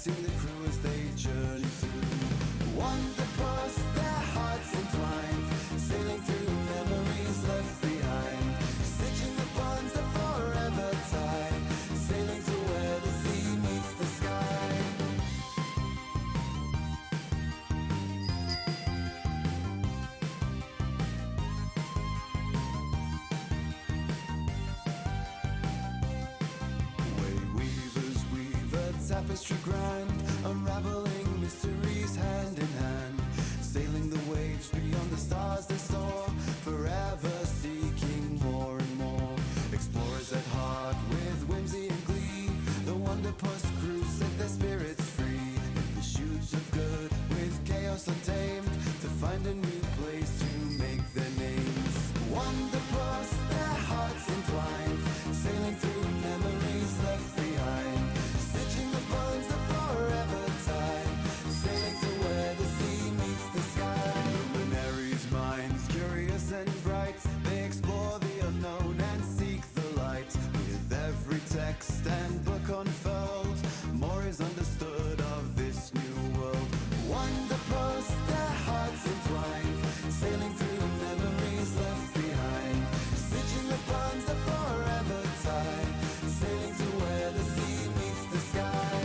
greeting the crew as they journey through. Wanderpus, their hearts entwined, sailing through memories left behind, stitching the bonds that forever tie, sailing to where the sea meets the sky. Way weavers weave a tapestry grand, unraveling mysteries hand in hand, sailing the waves beyond the stars they soar, forever seeking more and more. Explorers at heart with whimsy and glee, the Wanderpus crew set their spirits free, in pursuit of good with chaos untamed, to find a new place to make their names. Wanderpus, their hearts entwined, sailing through memories left behind, stitching the bonds that forever tie, sailing to where the sea meets the sky. Luminaries' minds, curious and bright, they explore the unknown and seek the light. With every text and book unfurled, more is understood of this new world. Wanderpus, their hearts entwined, sailing through memories left behind, stitching the bonds that forever tie, sailing to where the sea meets the sky.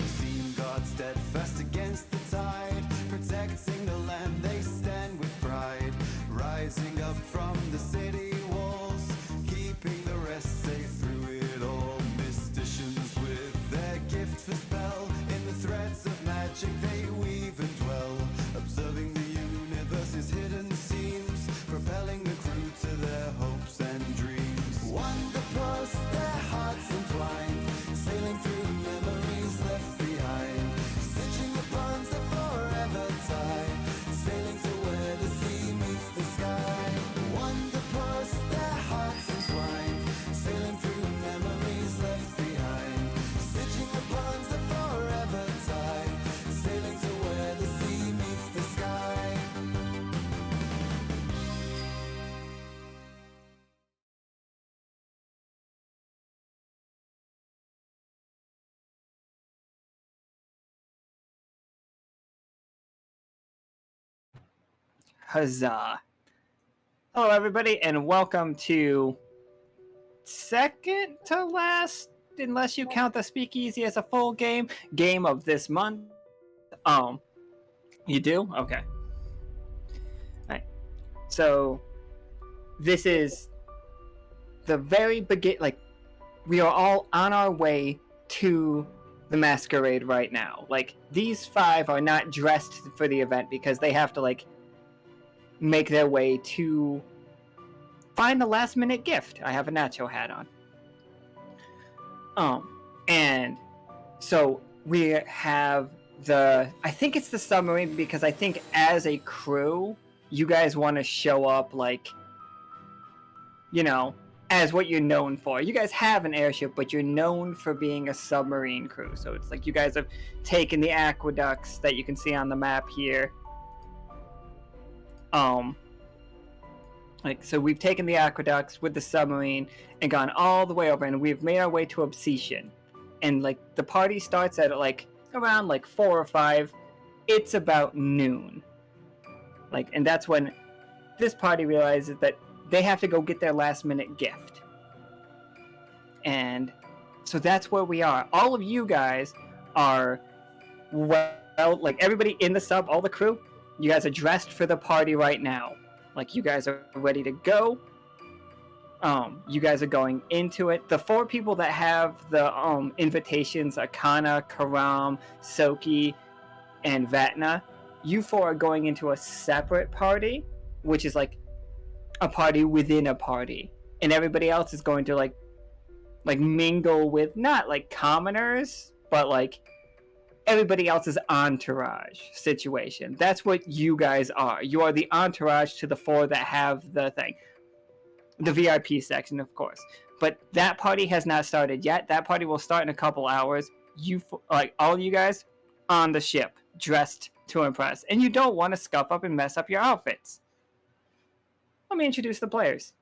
Seen God steadfast against the tide, protecting the land they stand with pride, rising up from the city walls, keeping the rest safe through it all. Mysticians with their gift for spell, in the threads of magic they weave and dwell, observing the universe's hidden seams, propelling the crew to their hopes and dreams. Wanderpus, their hearts entwined, sailing through memories left behind, stitching the bonds that forever tie, sailing to where the sea meets the sky. Wanderpus, their hearts entwined, sailing through memories left behind, stitching the bonds that forever tie, sailing to where the sea meets the sky. Huzzah. Hello, everybody, and welcome to second to last, unless you count the speakeasy as a full game of this month. You do? Okay. Alright. So, this is the very begin, like, we are all on our way to the masquerade right now. Like, these five are not dressed for the event because they have to, like, make their way to find the last minute gift. I have a nacho hat on. And so we have I think it's the submarine, because I think as a crew, you guys want to show up like, you know, as what you're known for. You guys have an airship, but you're known for being a submarine crew. So it's like you guys have taken the aqueducts that you can see on the map here. So we've taken the aqueducts with the submarine and gone all the way over, and we've made our way to Obsession. And like the party starts at like around like 4 or 5. It's about noon. And that's when this party realizes that they have to go get their last minute gift. And so that's where we are. All of you guys are, well, like everybody in the sub, all the crew, you guys are dressed for the party right now. Like, you guys are ready to go. You guys are going into it. The 4 people that have the invitations, Akana, Karam, Soki, and Vatna, you 4 are going into a separate party, which is like a party within a party. And everybody else is going to like mingle with, not like commoners, but like everybody else's entourage situation. That's what you guys are. You are the entourage to the 4 that have the thing. The VIP section, of course. But that party has not started yet. That party will start in a couple hours. You, like, all you guys on the ship, dressed to impress. And you don't want to scuff up and mess up your outfits. Let me introduce the players.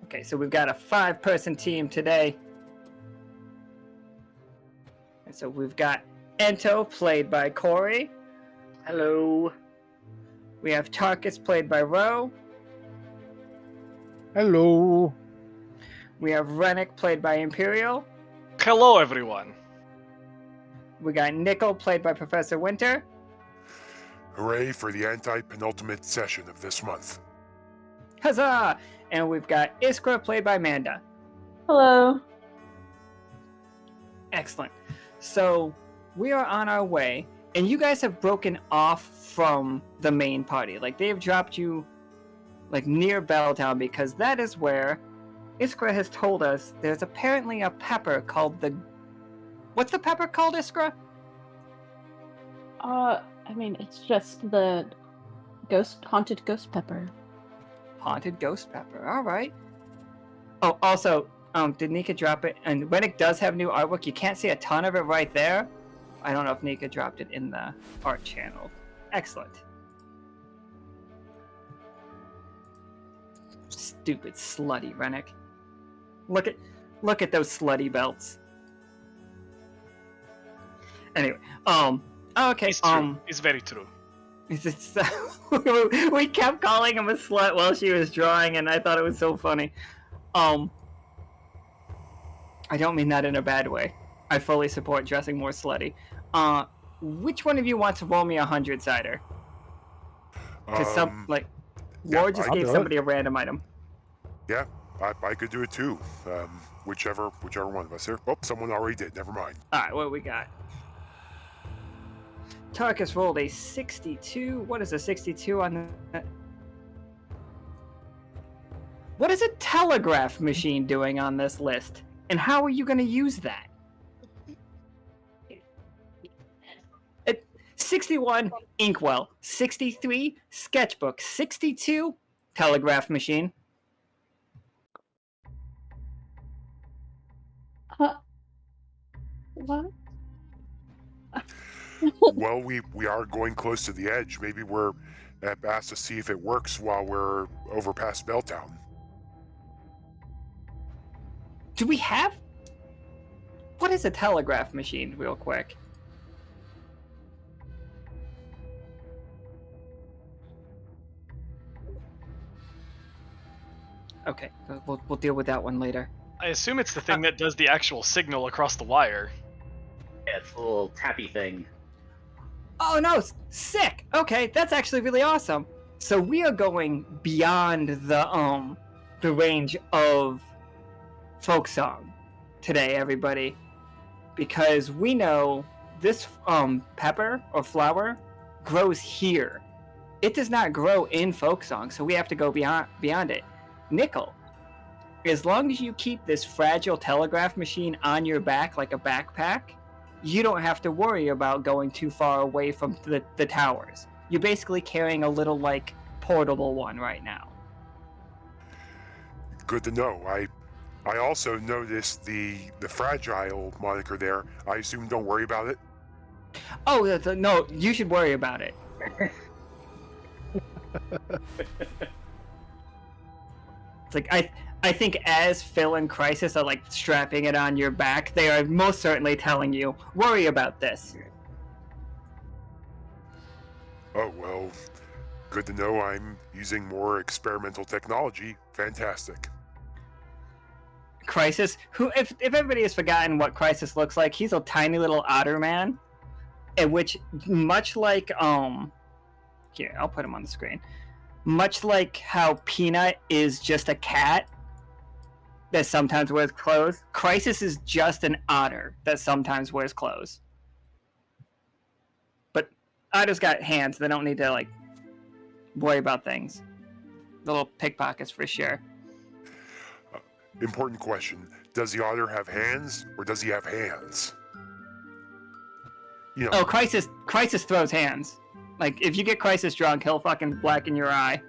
Okay, so we've got a 5-person team today. And so we've got Ento, played by Corey. Hello. We have Tarkus, played by Ro. Hello. We have Renic, played by Imperial. Hello, everyone. We got Nichol, played by Professor Winter. Hooray for the anti-penultimate session of this month. Huzzah! And we've got Iskra, played by Manda. Hello. Excellent. So we are on our way, and you guys have broken off from the main party. Like, they've dropped you, like, near Belltown, because that is where Iskra has told us there's apparently a pepper called the... What's the pepper called, Iskra? I mean, it's just the haunted ghost pepper. Haunted ghost pepper. All right. Oh, also, did Nika drop it? And Renic does have new artwork. You can't see a ton of it right there. I don't know if Nika dropped it in the art channel. Excellent. Stupid slutty Renic. Look at those slutty belts. Anyway, okay, It's true. It's very true. We kept calling him a slut while she was drawing, and I thought it was so funny. I don't mean that in a bad way. I fully support dressing more slutty. Which one of you wants to roll me 100-sider? Because Ward just gave somebody a random item. Yeah, I could do it too. Whichever one of us here. Oh, someone already did. Never mind. All right, what do we got? Tarkus rolled a 62. What is a 62 on the... What is a telegraph machine doing on this list? And how are you going to use that? 61, Inkwell. 63, Sketchbook. 62, telegraph machine. What? Well, we are going close to the edge. Maybe we're asked to see if it works while we're over past Belltown. Do we have... What is a telegraph machine, real quick? Okay, we'll deal with that one later. I assume it's the thing that does the actual signal across the wire. Yeah, it's a little tappy thing. Oh no, sick! Okay, that's actually really awesome. So we are going beyond the range of folk song today, everybody. Because we know this pepper or flower grows here. It does not grow in folk song, so we have to go beyond it. Nichol, as long as you keep this fragile telegraph machine on your back like a backpack, you don't have to worry about going too far away from the towers. You're basically carrying a little, like, portable one right now. Good to know. I also noticed the fragile moniker there. I assume don't worry about it. Oh, no, you should worry about it. It's like, I think as Phil and Crisis are, like, strapping it on your back, they are most certainly telling you, worry about this. Oh, well, good to know I'm using more experimental technology. Fantastic. Crisis, who, if everybody has forgotten what Crisis looks like, he's a tiny little otter man, in which, much like, here, I'll put him on the screen. Much like how Peanut is just a cat that sometimes wears clothes, Crisis is just an otter that sometimes wears clothes. But otters got hands, they don't need to, like, worry about things. Little pickpockets for sure. Important question. Does the otter have hands, or does he have hands? You know, Oh, Crisis throws hands. Like, if you get Crisis drunk, he'll fucking blacken your eye.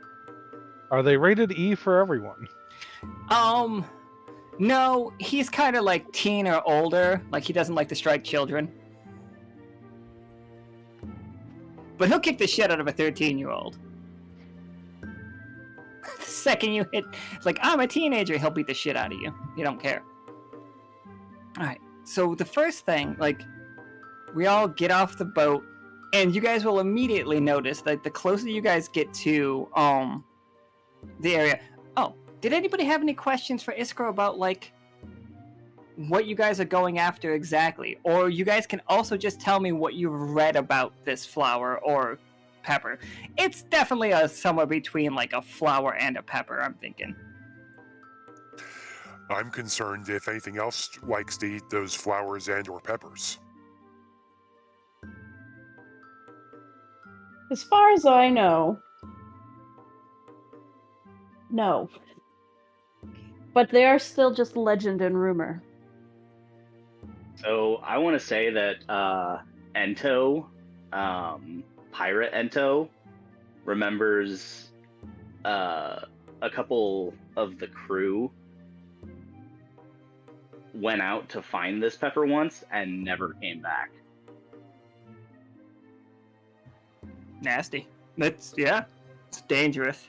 Are they rated E for everyone? No, he's kind of like teen or older. Like, he doesn't like to strike children. But he'll kick the shit out of a 13-year-old. The second you hit, it's like, I'm a teenager, he'll beat the shit out of you. You don't care. Alright, so the first thing, like, we all get off the boat, and you guys will immediately notice that the closer you guys get to, the area... Oh, did anybody have any questions for Iskra about, like, what you guys are going after exactly? Or you guys can also just tell me what you've read about this flower or pepper. It's definitely somewhere between, like, a flower and a pepper, I'm thinking. I'm concerned if anything else likes to eat those flowers and or peppers. As far as I know, no. But they are still just legend and rumor. So I want to say that Ento, Pirate Ento, remembers a couple of the crew went out to find this pepper once and never came back. Nasty. It's dangerous.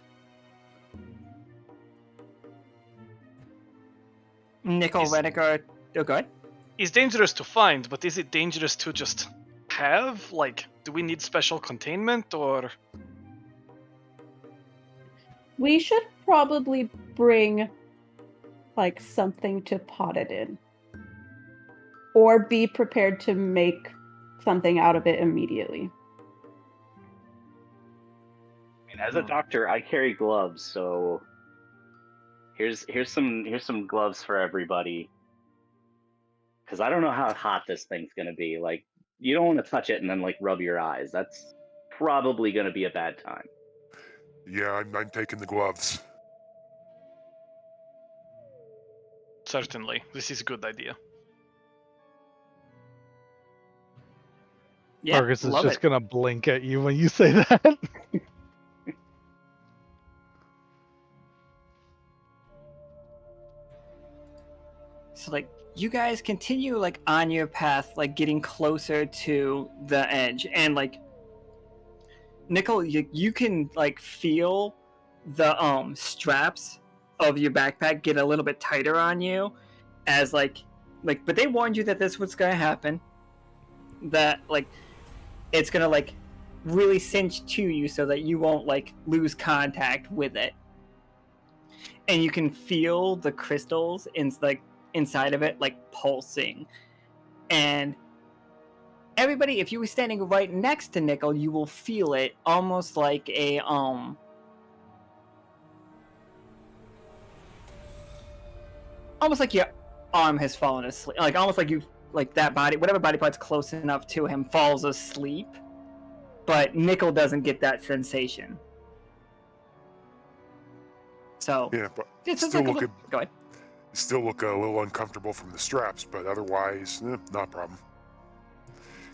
Nichol, Renic, oh, go ahead. It's dangerous to find, but is it dangerous to just have? Like, do we need special containment, or...? We should probably bring, like, something to pot it in. Or be prepared to make something out of it immediately. I mean, as a doctor, I carry gloves, so here's some gloves for everybody. Because I don't know how hot this thing's gonna be. Like, you don't want to touch it and then like rub your eyes. That's probably gonna be a bad time. Yeah, I'm taking the gloves. Certainly, this is a good idea. Yeah, Tarkus is love just it. gonna blink at you when you say that. So, like, you guys continue, like, on your path, like, getting closer to the edge. And, like, Nichol, you can, like, feel the straps of your backpack get a little bit tighter on you as, like, but they warned you that this was going to happen. That, like, it's going to, like, really cinch to you so that you won't, like, lose contact with it. And you can feel the crystals inside of it, like, pulsing. And everybody, if you were standing right next to Nichol, you will feel it almost like a almost like your arm has fallen asleep, like almost like you, like that body, whatever body part's close enough to him falls asleep, but Nichol doesn't get that sensation. So Yeah, but it's just still like go ahead. still look a little uncomfortable from the straps, but otherwise, not a problem.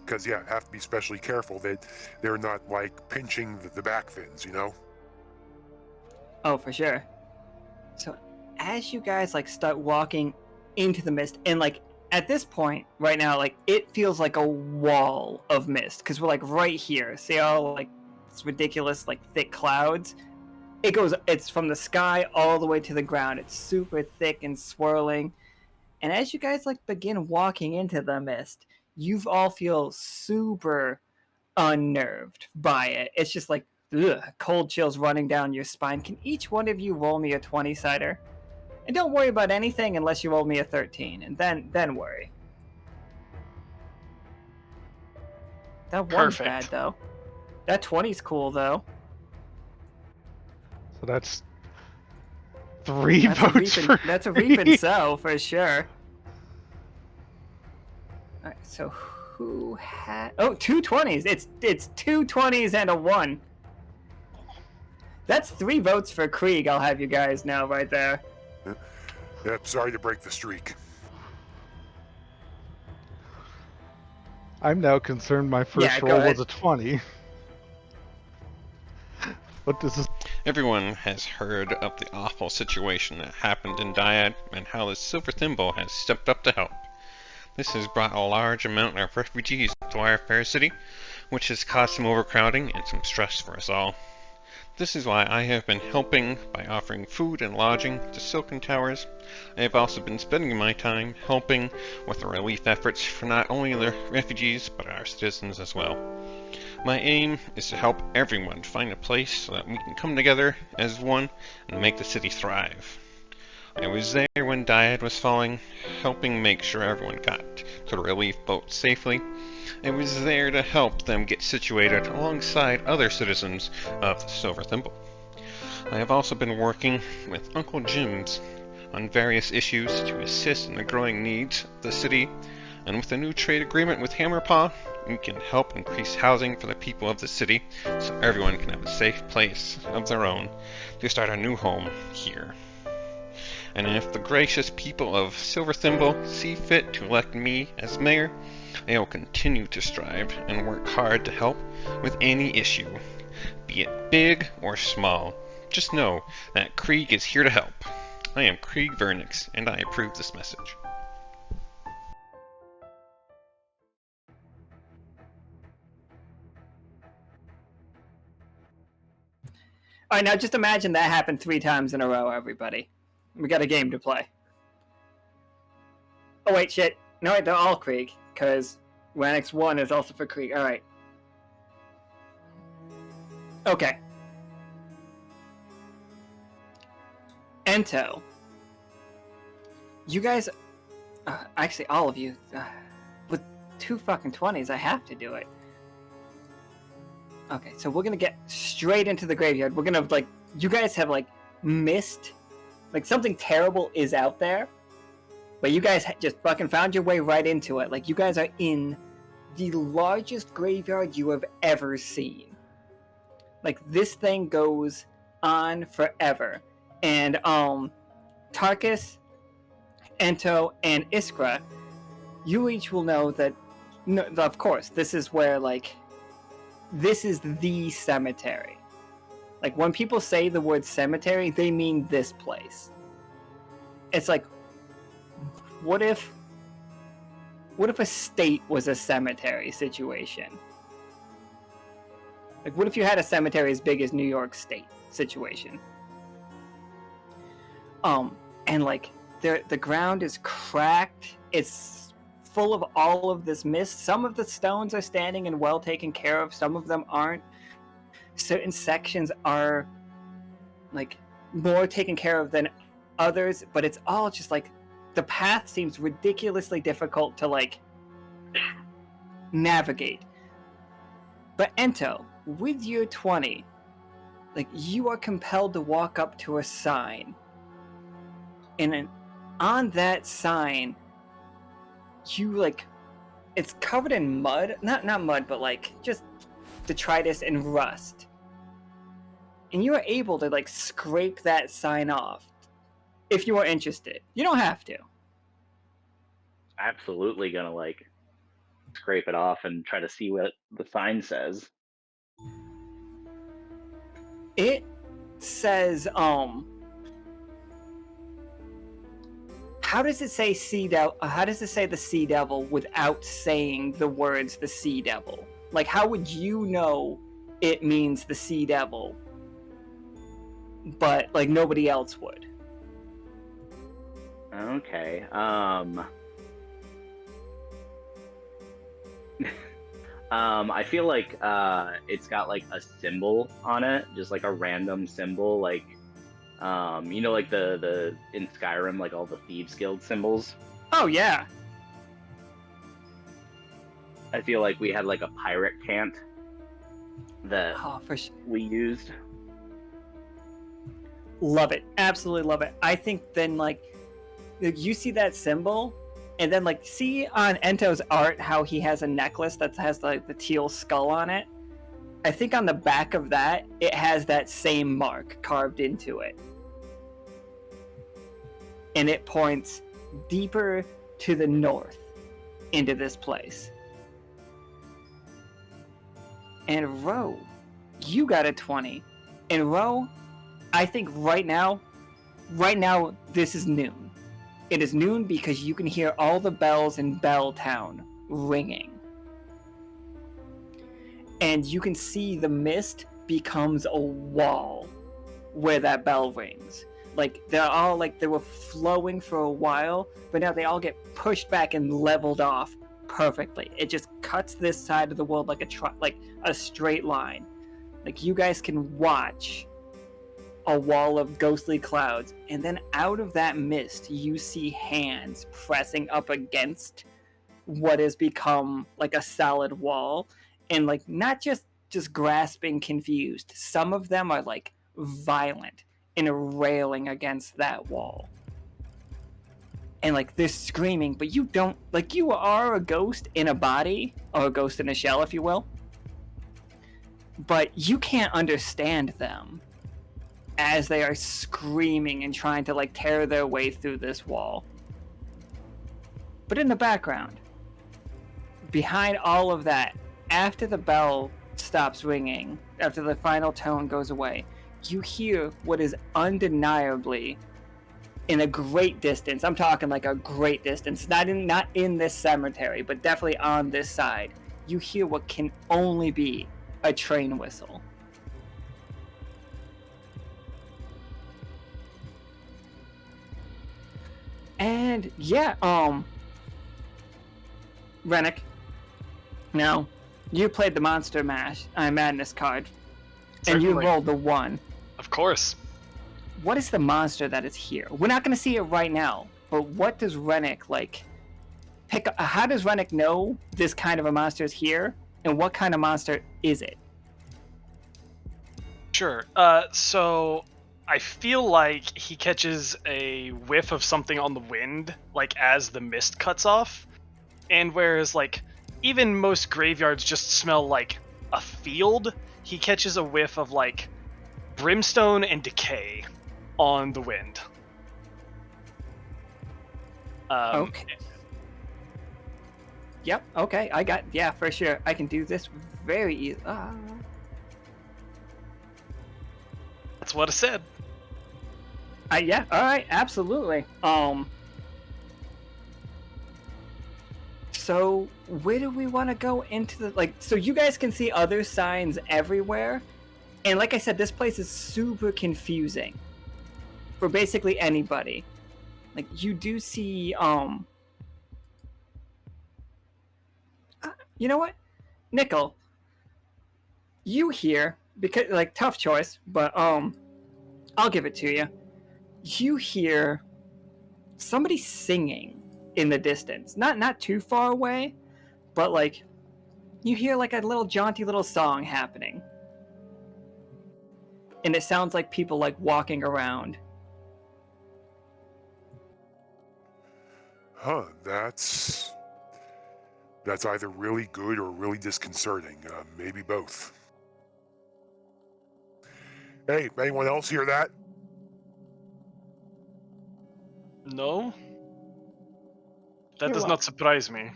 Because, yeah, have to be especially careful that they're not, like, pinching the back fins, you know? Oh, for sure. So, as you guys, like, start walking into the mist, and, like, at this point, right now, like, it feels like a wall of mist, because we're, like, right here. See all, like, this ridiculous, like, thick clouds? It's from the sky all the way to the ground. It's super thick and swirling. And as you guys, like, begin walking into the mist, you all feel super unnerved by it. It's just like, ugh, cold chills running down your spine. Can each one of you roll me a 20-sider? And don't worry about anything unless you roll me a 13, and then worry. That one's Perfect. bad, though. That 20's cool, though. So that's 3 votes for That's a me. reaping sow, for sure. Alright, so who had... Oh, 2 20s! It's 2 20s and a 1. That's 3 votes for Krieg, I'll have you guys know right there. Yep, sorry to break the streak. I'm now concerned my first Yeah, go roll ahead. was a 20. What does this... Everyone has heard of the awful situation that happened in Dyad and how the Silver Thimble has stepped up to help. This has brought a large amount of refugees to our fair city, which has caused some overcrowding and some stress for us all. This is why I have been helping by offering food and lodging to Silken Towers. I have also been spending my time helping with the relief efforts for not only the refugees, but our citizens as well. My aim is to help everyone find a place so that we can come together as one and make the city thrive. I was there when Dyad was falling, helping make sure everyone got to the relief boat safely. I was there to help them get situated alongside other citizens of the Silver Thimble. I have also been working with Uncle Jim's on various issues to assist in the growing needs of the city, and with a new trade agreement with Hammerpaw, we can help increase housing for the people of the city so everyone can have a safe place of their own to start a new home here. And if the gracious people of Silver Thimble see fit to elect me as mayor, I will continue to strive and work hard to help with any issue, be it big or small. Just know that Krieg is here to help. I am Krieg Vernix, and I approve this message. All right, now just imagine that happened 3 times in a row, everybody. We got a game to play. Oh, wait, shit. No, wait, they're all Krieg, because Renic 1 is also for Krieg. All right. Okay. Ento. You guys... actually, all of you. With 2 fucking 20s, I have to do it. Okay, so we're gonna get straight into the graveyard. We're gonna, like... You guys have, like, missed... Like, something terrible is out there. But you guys just fucking found your way right into it. Like, you guys are in the largest graveyard you have ever seen. Like, this thing goes on forever. And, Tarkus, Ento, and Iskra, you each will know that, no, of course, this is where, like, this is the cemetery. Like, when people say the word cemetery, they mean this place. It's like, what if a state was a cemetery situation? Like, what if you had a cemetery as big as New York State situation? And like, the ground is cracked. It's full of all of this mist. Some of the stones are standing and well taken care of. Some of them aren't. Certain sections are, like, more taken care of than others, but it's all just, like, the path seems ridiculously difficult to, like, navigate. But Ento, with your 20, like, you are compelled to walk up to a sign. And on that sign, you, like, it's covered in mud. Not mud, but, like, just detritus and rust. And you are able to, like, scrape that sign off. If you are interested. You don't have to. Absolutely gonna, like, scrape it off and try to see what the sign says. It says, how does it say sea devil? How does it say the sea devil without saying the words the sea devil? Like, how would you know it means the sea devil, but, like, nobody else would? Okay, I feel like it's got, like, a symbol on it, just, like, a random symbol, like, you know, like the in Skyrim, like, all the Thieves Guild symbols. Oh, yeah. I feel like we had, like, a pirate cant that we used. Love it. Absolutely love it. I think then, like, you see that symbol, and then, like, see on Ento's art how he has a necklace that has, like, the teal skull on it? I think on the back of that, it has that same mark carved into it. and it points deeper to the north into this place. And Ro, you got a 20. And Ro, I think right now, this is noon. It is noon because you can hear all the bells in Belltown ringing. And you can see the mist becomes a wall where that bell rings. Like, they're all like, they were flowing for a while, but now they all get pushed back and leveled off perfectly. It just cuts this side of the world like a straight line. Like, you guys can watch a wall of ghostly clouds, and then out of that mist, you see hands pressing up against what has become like a solid wall, and like not just grasping confused. Some of them are like violent and railing against that wall. And like they're screaming, but you don't, like, you are a ghost in a body, or a ghost in a shell, if you will. But you can't understand them as they are screaming and trying to like tear their way through this wall. But in the background, behind all of that, after the bell stops ringing, after the final tone goes away, you hear what is undeniably in a great distance. I'm talking like a great distance, not in this cemetery, but definitely on this side. You hear what can only be a train whistle. And yeah, Renic, now you played the Monster Madness card, and you Certainly. rolled the 1. Of course. What is the monster that is here? We're not going to see it right now, but what does Renic like pick up? How does Renic know this kind of a monster is here, and what kind of monster is it? Sure. So I feel like he catches a whiff of something on the wind, like as the mist cuts off. And whereas like even most graveyards just smell like a field, he catches a whiff of like brimstone and decay on the wind. Okay. Yep. Okay. Yeah, for sure. I can do this very easy. That's what I said. Yeah. All right. Absolutely. So where do we want to go into the, like, so you guys can see other signs everywhere, and like I said, this place is super confusing for basically anybody. Like, you do see you know what, Nichol, you hear, because like, tough choice, but I'll give it to you. You hear somebody singing in the distance, not too far away, but like you hear like a little jaunty little song happening, and it sounds like people like walking around. Huh, that's either really good or really disconcerting. Maybe both. Hey, anyone else hear that? No? That You're does welcome. not surprise me.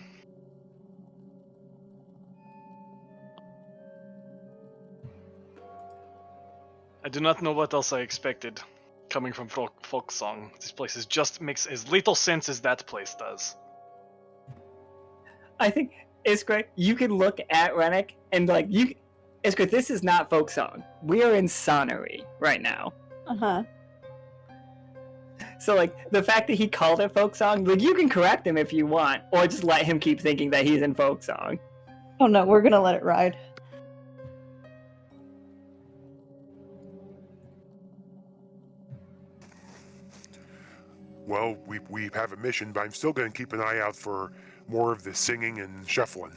I do not know what else I expected coming from folk song. This place just makes as little sense as that place does. I think, Iskra, you can look at Renic and like, Iskra, this is not folk song. We are in Sonnery right now. Uh-huh. So like, the fact that he called it folk song, like, you can correct him if you want, or just let him keep thinking that he's in folk song. Oh no, we're gonna let it ride. Well, we have a mission, but I'm still going to keep an eye out for more of the singing and shuffling.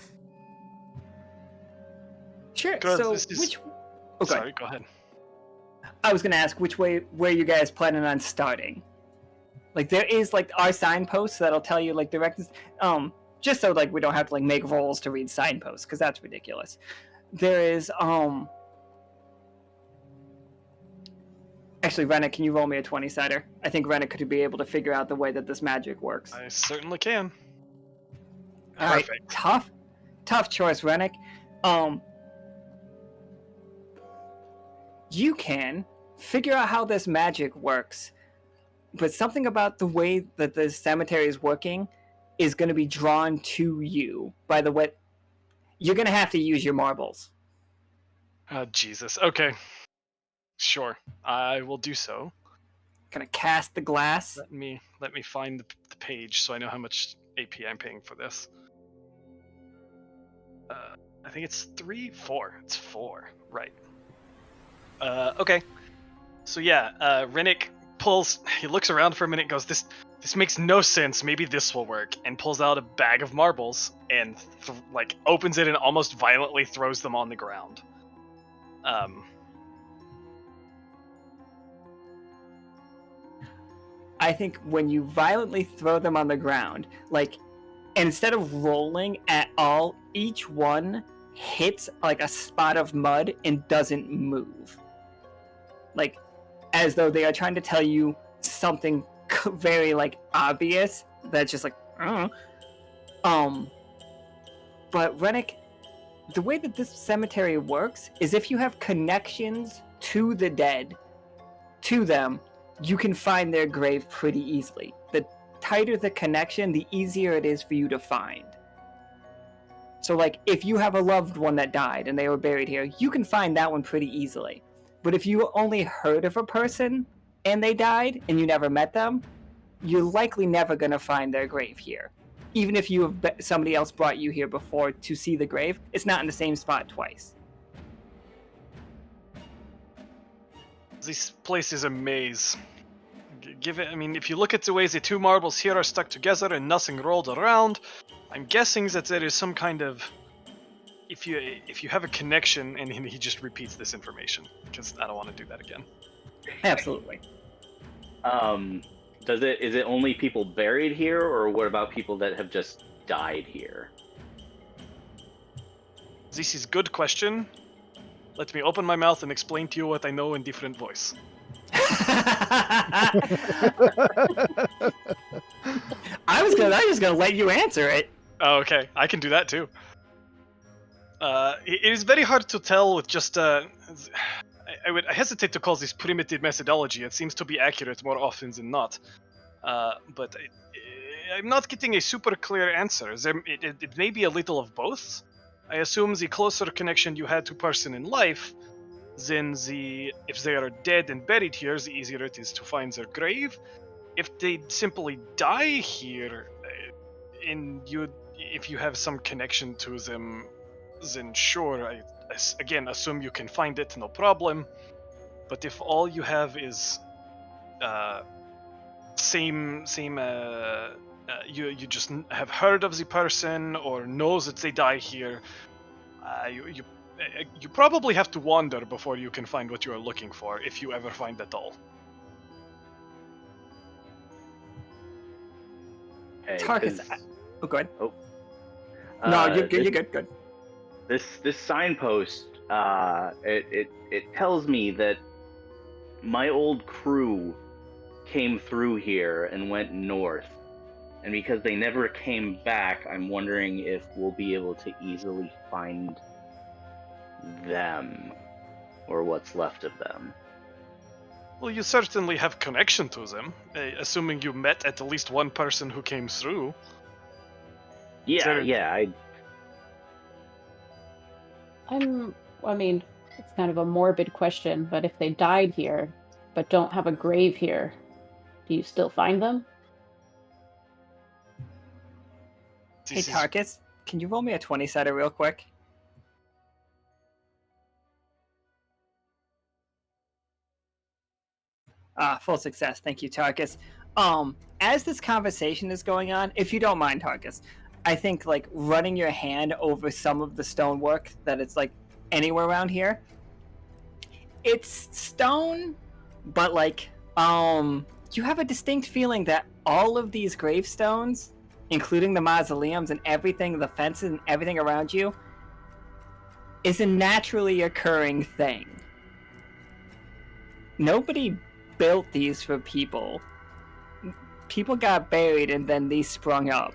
Sure. Good, So this is- which? Sorry, go ahead. I was gonna ask where you guys planning on starting. Like, there is like our signposts that'll tell you like directions. Just so like we don't have to like make rolls to read signposts, because that's ridiculous. There is I Actually, Renic, can you roll me a 20-sider? I think Renic could be able to figure out the way that this magic works. I certainly can. All right, Perfect. tough choice, Renic. You can figure out how this magic works, but something about the way that the cemetery is working is going to be drawn to you by the way. You're going to have to use your marbles. Oh, Jesus. Okay. Sure. I will do so. Gonna cast the glass. Let me find the page so I know how much AP I'm paying for this. I think it's 4. It's 4. Right. Okay. So yeah, Renic he looks around for a minute and goes, this makes no sense, maybe this will work, and pulls out a bag of marbles and opens it and almost violently throws them on the ground. I think when you violently throw them on the ground, instead of rolling at all, each one hits a spot of mud and doesn't move. As though they are trying to tell you something very obvious that's just But Renic, the way that this cemetery works is if you have connections to the dead, to them, you can find their grave pretty easily. The tighter the connection, the easier it is for you to find. So if you have a loved one that died and they were buried here, you can find that one pretty easily. But if you only heard of a person and they died and you never met them, you're likely never going to find their grave here. Even if somebody else brought you here before to see the grave, it's not in the same spot twice. This place is a maze. If you look at the way the 2 marbles here are stuck together and nothing rolled around, I'm guessing that there is some kind of... If you have a connection, and he just repeats this information, because I don't want to do that again. Absolutely. Is it only people buried here, or what about people that have just died here? This is a good question. Let me open my mouth and explain to you what I know in different voice. I was just gonna let you answer it. Oh, okay, I can do that too. It is very hard to tell with just I hesitate to call this primitive methodology. It seems to be accurate more often than not. But I'm not getting a super clear answer. It may be a little of both. I assume the closer connection you had to person in life, then if they are dead and buried here, the easier it is to find their grave. If they simply die here, if you have some connection to them, then sure, I again assume you can find it, no problem. But if all you have is you just have heard of the person or know that they die here, you probably have to wander before you can find what you are looking for, if you ever find at all. Hey, Tarkus, oh, go ahead. Oh. No, you're good. This signpost, it tells me that my old crew came through here and went north, and because they never came back, I'm wondering if we'll be able to easily find them, or what's left of them. Well, you certainly have connection to them, assuming you met at least one person who came through. Yeah, it's kind of a morbid question, but if they died here, but don't have a grave here, do you still find them? Hey, Tarkus, can you roll me a 20-sider real quick? Full success. Thank you, Tarkus. As this conversation is going on, if you don't mind, Tarkus, I think running your hand over some of the stonework that it's anywhere around here. It's stone, but you have a distinct feeling that all of these gravestones, including the mausoleums and everything, the fences and everything around you, is a naturally occurring thing. Nobody built these for people. People got buried and then these sprung up.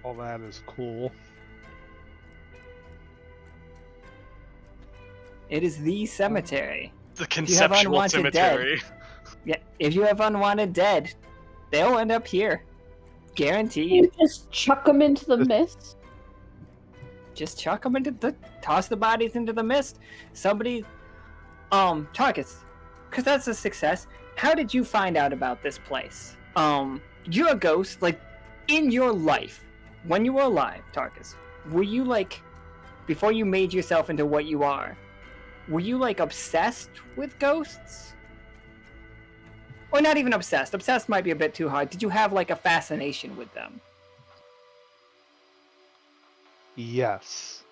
All that is cool. It is the cemetery. The If you have conceptual unwanted cemetery. Yeah, if you have unwanted dead, they'll end up here. Guaranteed. You just chuck them into the mist. Just chuck them toss the bodies into the mist. Somebody, Tarkus, because that's a success. How did you find out about this place? You're a ghost, like, in your life, when you were alive, Tarkus, were you, like, before you made yourself into what you are, were you, like, obsessed with ghosts? Or not even obsessed. Obsessed might be a bit too hard. Did you have, like, a fascination with them? Yes.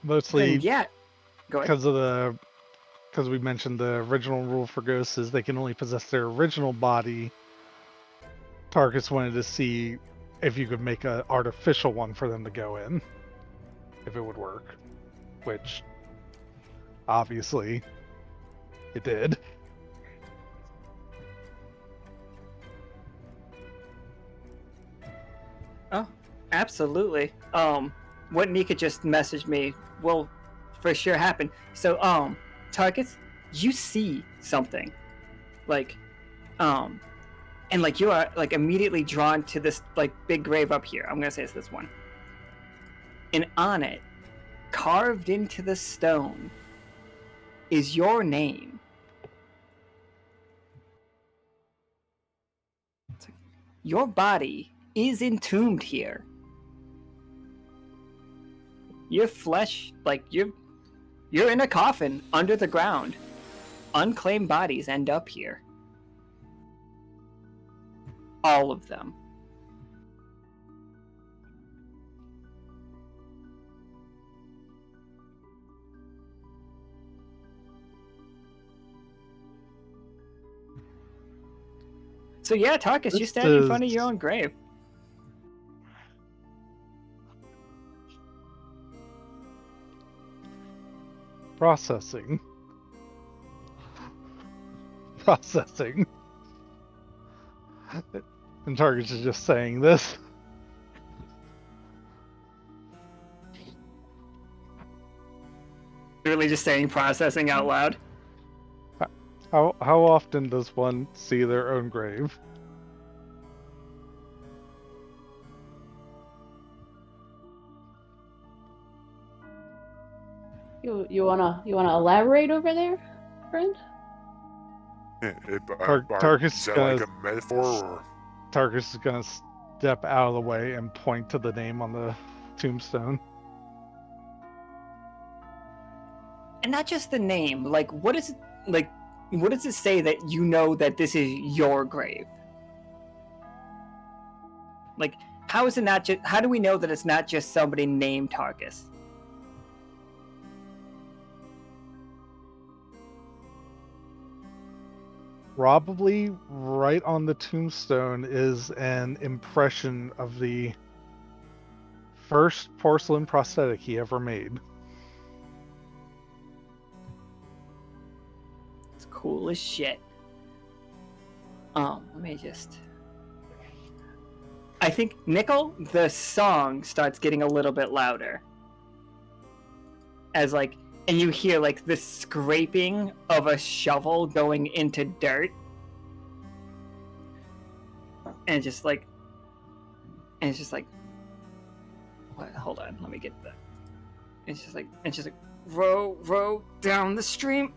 Mostly Then, yeah. Go ahead. because we mentioned the original rule for ghosts is they can only possess their original body. Tarkus wanted to see if you could make an artificial one for them to go in, if it would work, which obviously it did. Oh, absolutely. What Nika just messaged me will for sure happen. So, Tarkus, you see something. Like, and like you are like immediately drawn to this like big grave up here. I'm gonna say it's this one. And on it, carved into the stone, is your name. Your body is entombed here. Your flesh, like you're in a coffin under the ground. Unclaimed bodies end up here. All of them. So yeah, Tarkus, you stand in front of your own grave. Processing. Processing. And Tarkus is just saying this. Really just saying processing out loud. How often does one see their own grave? You wanna elaborate over there, friend? Tarkus is that like a metaphor or? Tarkus is gonna step out of the way and point to the name on the tombstone. And not just the name, like what is it like what does it say that you know that this is your grave? Like how is it not just how do we know that it's not just somebody named Tarkus? Probably right on the tombstone is an impression of the first porcelain prosthetic he ever made. It's cool as shit. Let me just I think Nichol, the song starts getting a little bit louder. As like and you hear like the scraping of a shovel going into dirt. And it's just like what, hold on, let me get that. It's just like row down the stream.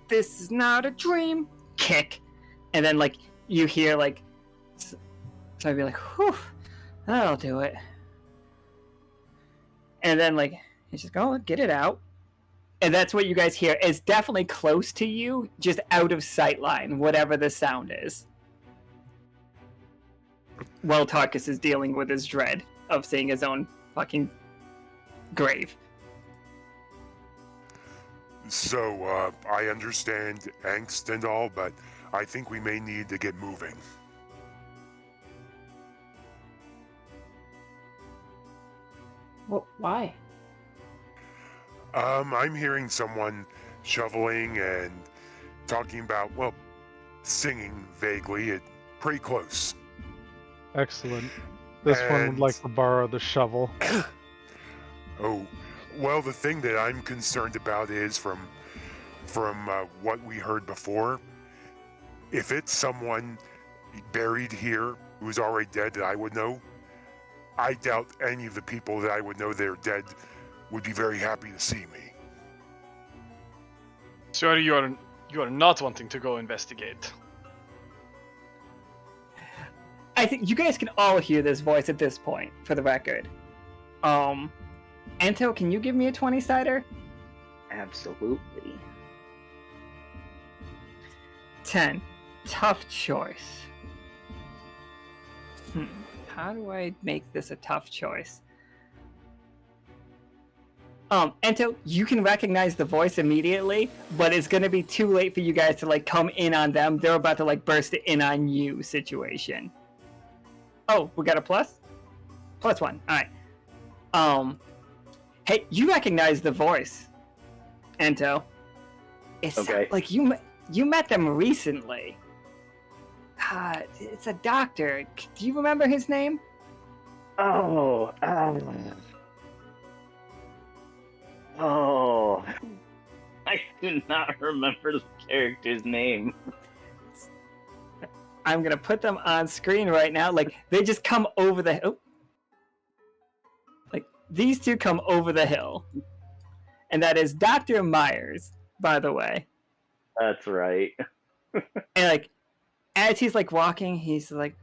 This is not a dream. Kick. And then like you hear like so I'd be like, whew, that'll do it. And then like you just go get it out. And that's what you guys hear. It's definitely close to you, just out of sight line, whatever the sound is. While Tarkus is dealing with his dread of seeing his own fucking grave. So, I understand angst and all, but I think we may need to get moving. Why? I'm hearing someone shoveling and talking about, well, singing vaguely. Pretty close. Excellent. This one would like to borrow the shovel. Oh, well, the thing that I'm concerned about is from what we heard before, if it's someone buried here who's already dead that I would know, I doubt any of the people that I would know that are dead would be very happy to see me. So you are not wanting to go investigate. I think you guys can all hear this voice at this point, for the record. Ento, can you give me a 20-sider? Absolutely. 10. Tough choice. How do I make this a tough choice? Ento, you can recognize the voice immediately, but it's gonna be too late for you guys to like come in on them. They're about to like burst it in on you situation. Oh, we got a plus? +1. Alright. Hey, you recognize the voice, Ento. It's Okay. like you met them recently. It's a doctor. Do you remember his name? Oh, I do not remember the character's name. I'm gonna put them on screen right now. Like they just come over the hill. Like these two come over the hill, and that is Dr. Myers, by the way. That's right. And like as he's like walking, he's like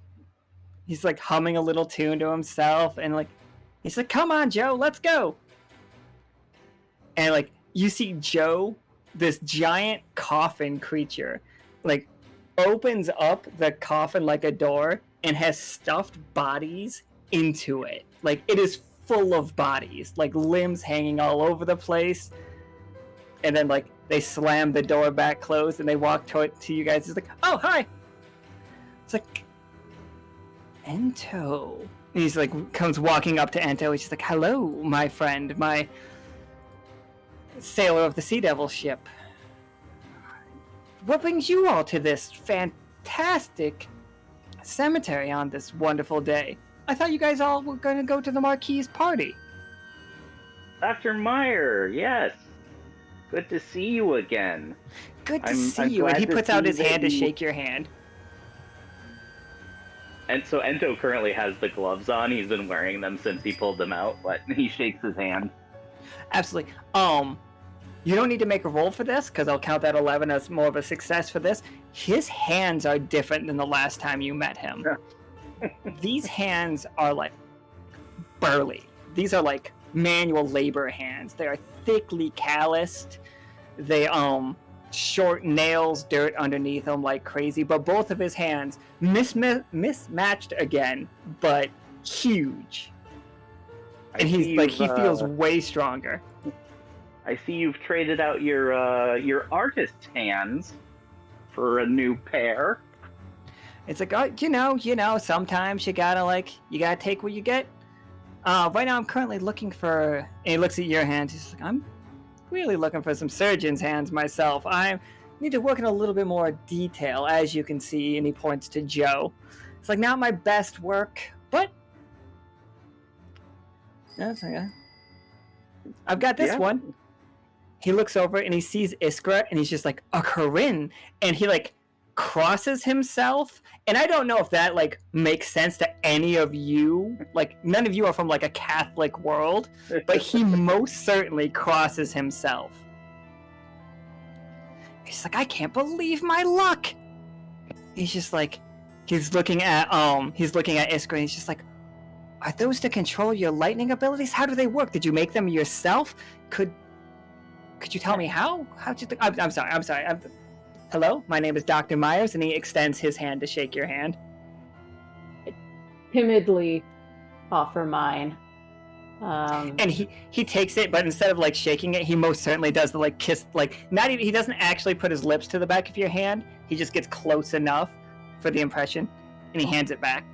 humming a little tune to himself, and like he's like, "Come on, Joe, let's go." And like you see Joe, this giant coffin creature, like opens up the coffin like a door and has stuffed bodies into it. Like it is full of bodies, like limbs hanging all over the place. And then like they slam the door back closed and they walk to you guys. It's like, "Oh, hi." It's like, "Ento." And he's like comes walking up to Ento. He's just like, "Hello, my friend, my sailor of the Sea Devil ship. What brings you all to this fantastic cemetery on this wonderful day? I thought you guys all were going to go to the Marquis's party." Dr. Meyer, yes. Good to see you again. Good to I'm see you. And glad he to puts out see his that hand to you- shake your hand. And so Ento currently has the gloves on. He's been wearing them since he pulled them out, but he shakes his hand. Absolutely. You don't need to make a roll for this, because I'll count that 11 as more of a success for this. His hands are different than the last time you met him. These hands are like burly. These are like manual labor hands. They are thickly calloused. They short nails, dirt underneath them like crazy. But both of his hands mismatched again, but huge. And he feels way stronger. I see you've traded out your artist hands for a new pair. It's like, oh, you know, sometimes you gotta take what you get. Right now I'm currently looking for, and he looks at your hands, he's like, "I'm really looking for some surgeon's hands myself. I need to work in a little bit more detail, as you can see," and he points to Joe. It's like, "Not my best work, but that's okay. I've got this one." He looks over and he sees Iskra, and he's just like, "A Corinne," and he like crosses himself. And I don't know if that like makes sense to any of you. Like none of you are from like a Catholic world, but he most certainly crosses himself. He's like, "I can't believe my luck." He's just like, he's looking at Iskra, and he's just like, "Are those to control your lightning abilities? How do they work? Did you make them yourself? Could you tell me how? How'd you think?" I'm sorry. Hello, my name is Dr. Myers, and he extends his hand to shake your hand. Timidly offer mine. And he takes it, but instead of like shaking it, he most certainly does the like kiss, like not even, he doesn't actually put his lips to the back of your hand. He just gets close enough for the impression, and he hands it back.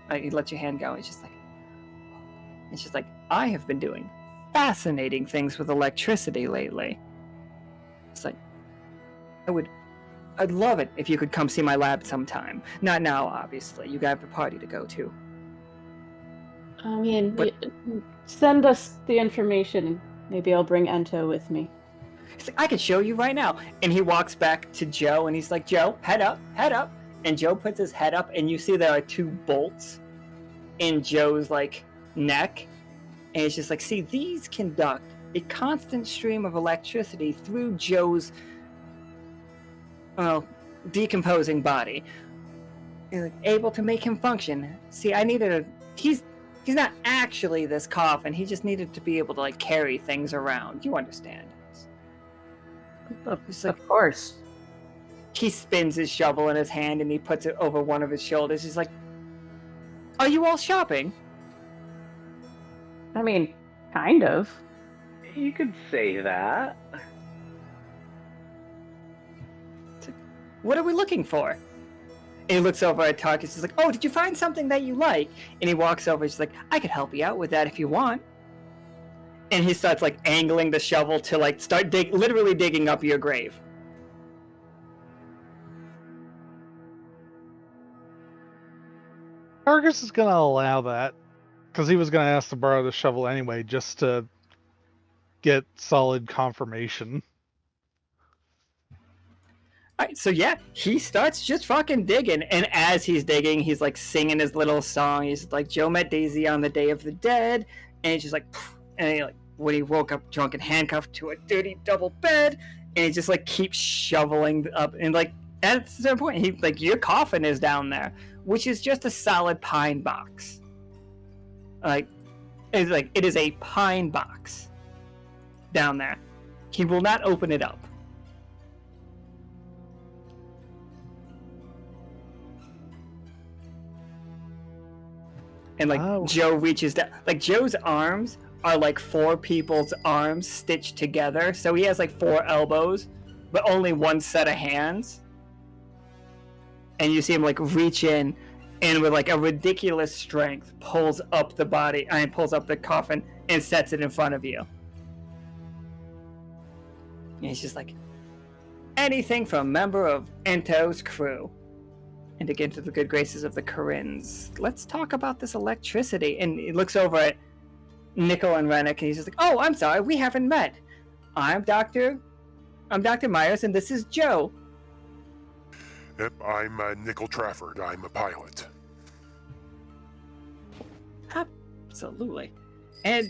Like he lets your hand go. It's just like, "I have been doing fascinating things with electricity lately. It's like, I'd love it if you could come see my lab sometime. Not now, obviously. You have a party to go to. I mean, But- send us the information. Maybe I'll bring Ento with me. He's like, I can show you right now. And he walks back to Joe, and he's like, Joe, head up, head up. And Joe puts his head up, and you see there are 2 bolts in Joe's, like, neck. And it's just like, see, these conduct a constant stream of electricity through Joe's, well, decomposing body. You're like, able to make him function. See, I needed a... He's not actually this coffin. He just needed to be able to, like, carry things around. You understand. It's like, Of course. he spins his shovel in his hand and he puts it over one of his shoulders. He's like, are you all shopping? I mean, kind of. You could say that. What are we looking for? And he looks over at Tarkus. He's like, oh, did you find something that you like? And he walks over. He's like, I could help you out with that if you want. And he starts, like, angling the shovel to, like, start literally digging up your grave. Tarkus is gonna allow that, because he was gonna ask to borrow the shovel anyway, just to get solid confirmation. Alright, so yeah, he starts just fucking digging, and as he's digging, he's, like, singing his little song. He's like, Joe met Daisy on the Day of the Dead, and he's just like, and he, like, when he woke up drunk and handcuffed to a dirty double bed, and he just, like, keeps shoveling up, and, like, at a certain point, he, like, your coffin is down there, which is just a solid pine box. Like, it is a pine box down there. He will not open it up. And, like, Oh. Joe reaches down. Like, Joe's arms are like 4 people's arms stitched together. So he has, like, 4 elbows, but only 1 set of hands. And you see him, like, reach in and with, like, a ridiculous strength pulls up the body, pulls up the coffin and sets it in front of you. And he's just like, anything from a member of Ento's crew. And to get into the good graces of the Corinnes, let's talk about this electricity. And he looks over at Nichol and Renic, and he's just like, oh, I'm sorry, we haven't met. I'm Dr. Myers, and this is Joe. Yep, I'm Nichol Trafford. I'm a pilot. Absolutely. And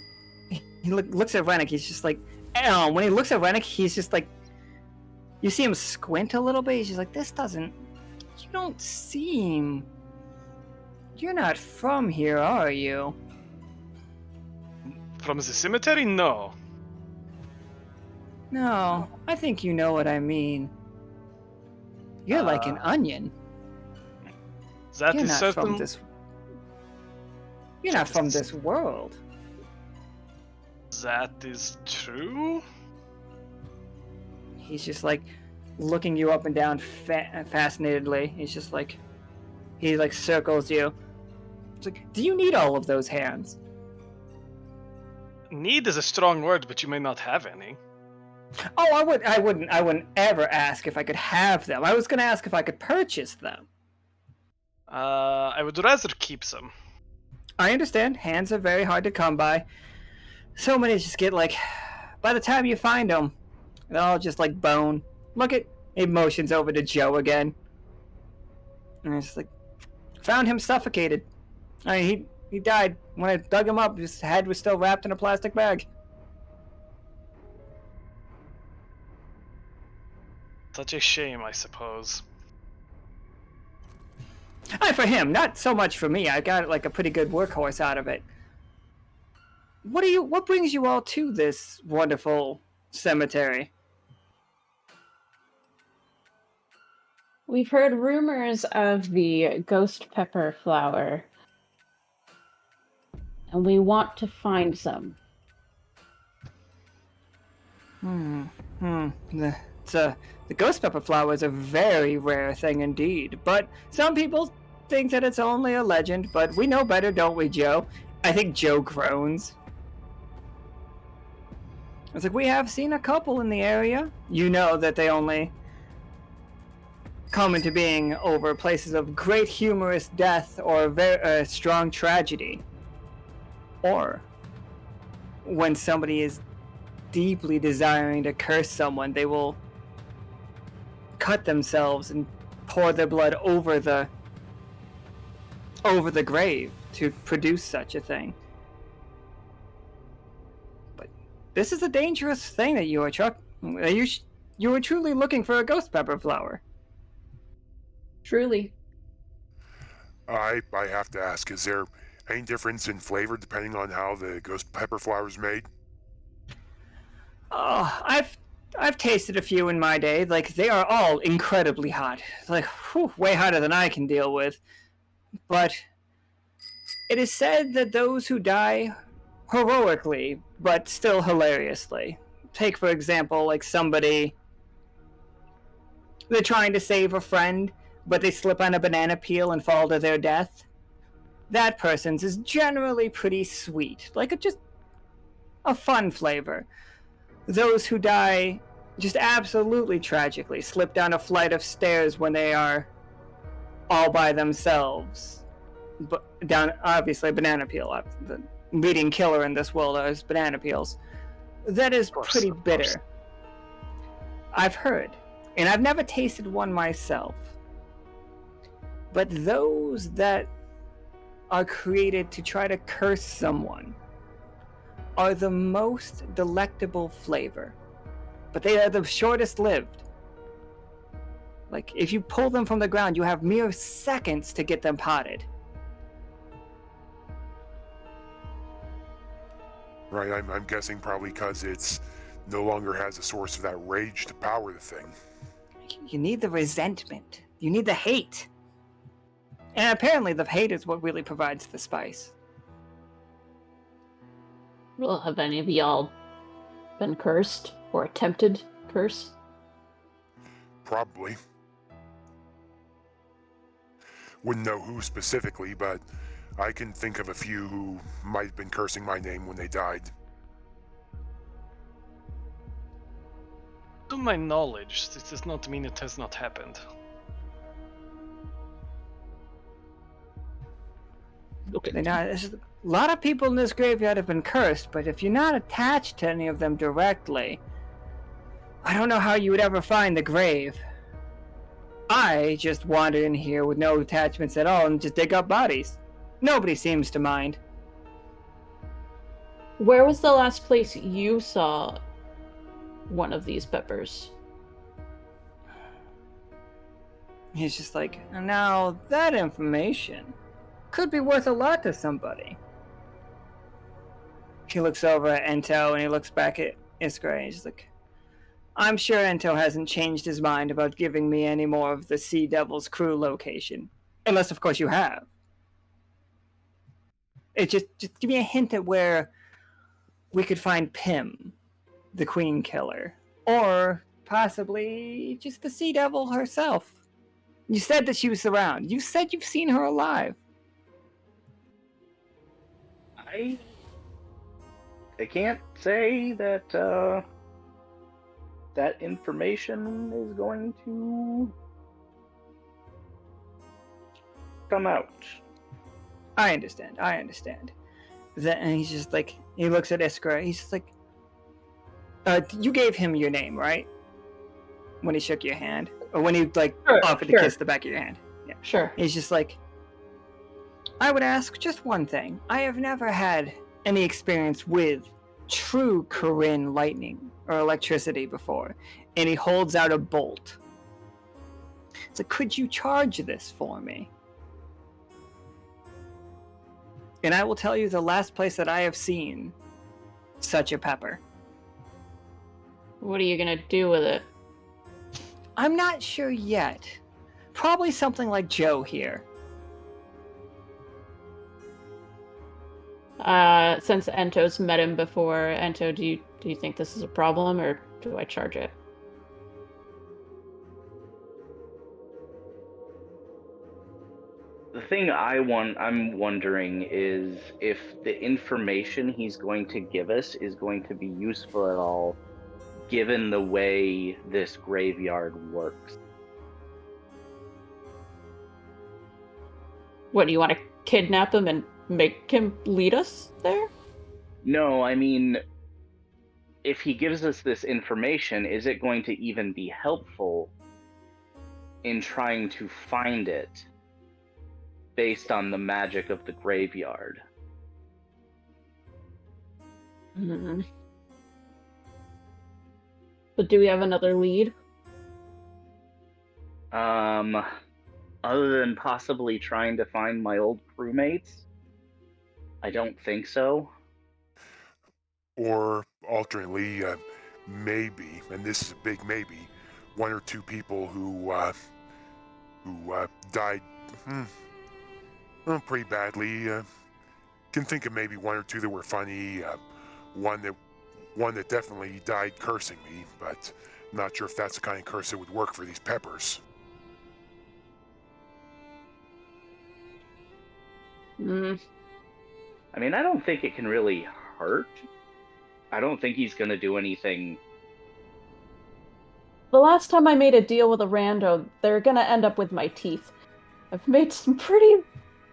he looks at Renic, he's just like, when he looks at Renic, he's just like, you see him squint a little bit, he's just like, you don't seem... You're not from here, are you? From the cemetery? No. No, I think you know what I mean. You're like an onion. That You're is not certain. from this... You're not from this world. That is true. He's just like looking you up and down fascinatedly. He's just like, he like circles you. It's like, do you need all of those hands? Need is a strong word, but you may not have any. Oh, I wouldn't ever ask if I could have them. I was gonna ask if I could purchase them. I would rather keep them. I understand. Hands are very hard to come by. So many just get like, by the time you find them, they're all just like bone. Look at, it motions over to Joe again. And it's like, found him suffocated. I mean, he died. When I dug him up, his head was still wrapped in a plastic bag. Such a shame, I suppose. For him, not so much for me. I got like a pretty good workhorse out of it. What brings you all to this wonderful cemetery? We've heard rumors of the ghost pepper flower, and we want to find some. The ghost pepper flower is a very rare thing indeed, but some people think that it's only a legend, but we know better, don't we, Joe? I think Joe groans. It's like, we have seen a couple in the area. You know that they only come into being over places of great humorous death or very strong tragedy. Or when somebody is deeply desiring to curse someone, they will cut themselves and pour their blood over the grave to produce such a thing. But this is a dangerous thing that you are you were truly looking for a ghost pepper flower. Truly. I have to ask, is there any difference in flavor depending on how the ghost pepper flower is made? Oh, I've tasted a few in my day. Like, they are all incredibly hot. Like, whew, way hotter than I can deal with. But it is said that those who die heroically, but still hilariously. Take, for example, like somebody, they're trying to save a friend, but they slip on a banana peel and fall to their death. That person's is generally pretty sweet, like just a fun flavor. Those who die just absolutely tragically, slip down a flight of stairs when they are all by themselves. But down, obviously, banana peel. The leading killer in this world is banana peels. That is pretty bitter. I've heard, and I've never tasted one myself. But those that are created to try to curse someone are the most delectable flavor. But they are the shortest lived. Like, if you pull them from the ground, you have mere seconds to get them potted. Right, I'm guessing probably because it's no longer has a source of that rage to power the thing. You need the resentment. You need the hate. And apparently the hate is what really provides the spice. Well, have any of y'all been cursed or attempted curse? Probably. Wouldn't know who specifically, but I can think of a few who might have been cursing my name when they died. To my knowledge, this does not mean it has not happened. Okay. Now, a lot of people in this graveyard have been cursed, but if you're not attached to any of them directly, I don't know how you would ever find the grave. I just wander in here with no attachments at all and just dig up bodies. Nobody seems to mind. Where was the last place you saw one of these peppers? He's just like, now that information could be worth a lot to somebody. He looks over at Ento and he looks back at Iskra and he's just like, I'm sure Ento hasn't changed his mind about giving me any more of the Sea Devil's crew location. Unless, of course, you have. It just give me a hint at where we could find Pym, the Queen Killer. Or possibly just the Sea Devil herself. You said that she was around. You said you've seen her alive. I can't say that that information is going to come out. I understand. And he's just like, he looks at Iskra. He's just like, you gave him your name, right? When he shook your hand, or when he offered to kiss the back of your hand. Yeah. Sure. He's just like, I would ask just one thing. I have never had any experience with true Corinne lightning or electricity before. And he holds out a bolt. So could you charge this for me? And I will tell you the last place that I have seen such a pepper. What are you gonna do with it? I'm not sure yet. Probably something like Joe here. Since Ento's met him before, Ento, do you think this is a problem, or do I charge it? The thing I'm wondering is if the information he's going to give us is going to be useful at all, given the way this graveyard works. What, do you want to kidnap him and make him lead us there? No, I mean, if he gives us this information, is it going to even be helpful in trying to find it based on the magic of the graveyard? Mm-hmm. But do we have another lead? Other than possibly trying to find my old crewmates? I don't think so. Or alternately, maybe, and this is a big maybe, one or two people who died pretty badly. Can think of maybe one or two that were funny. One that definitely died cursing me, but I'm not sure if that's the kind of curse that would work for these peppers. Mm. I mean, I don't think it can really hurt. I don't think he's gonna do anything. The last time I made a deal with a rando, they're gonna end up with my teeth. I've made some pretty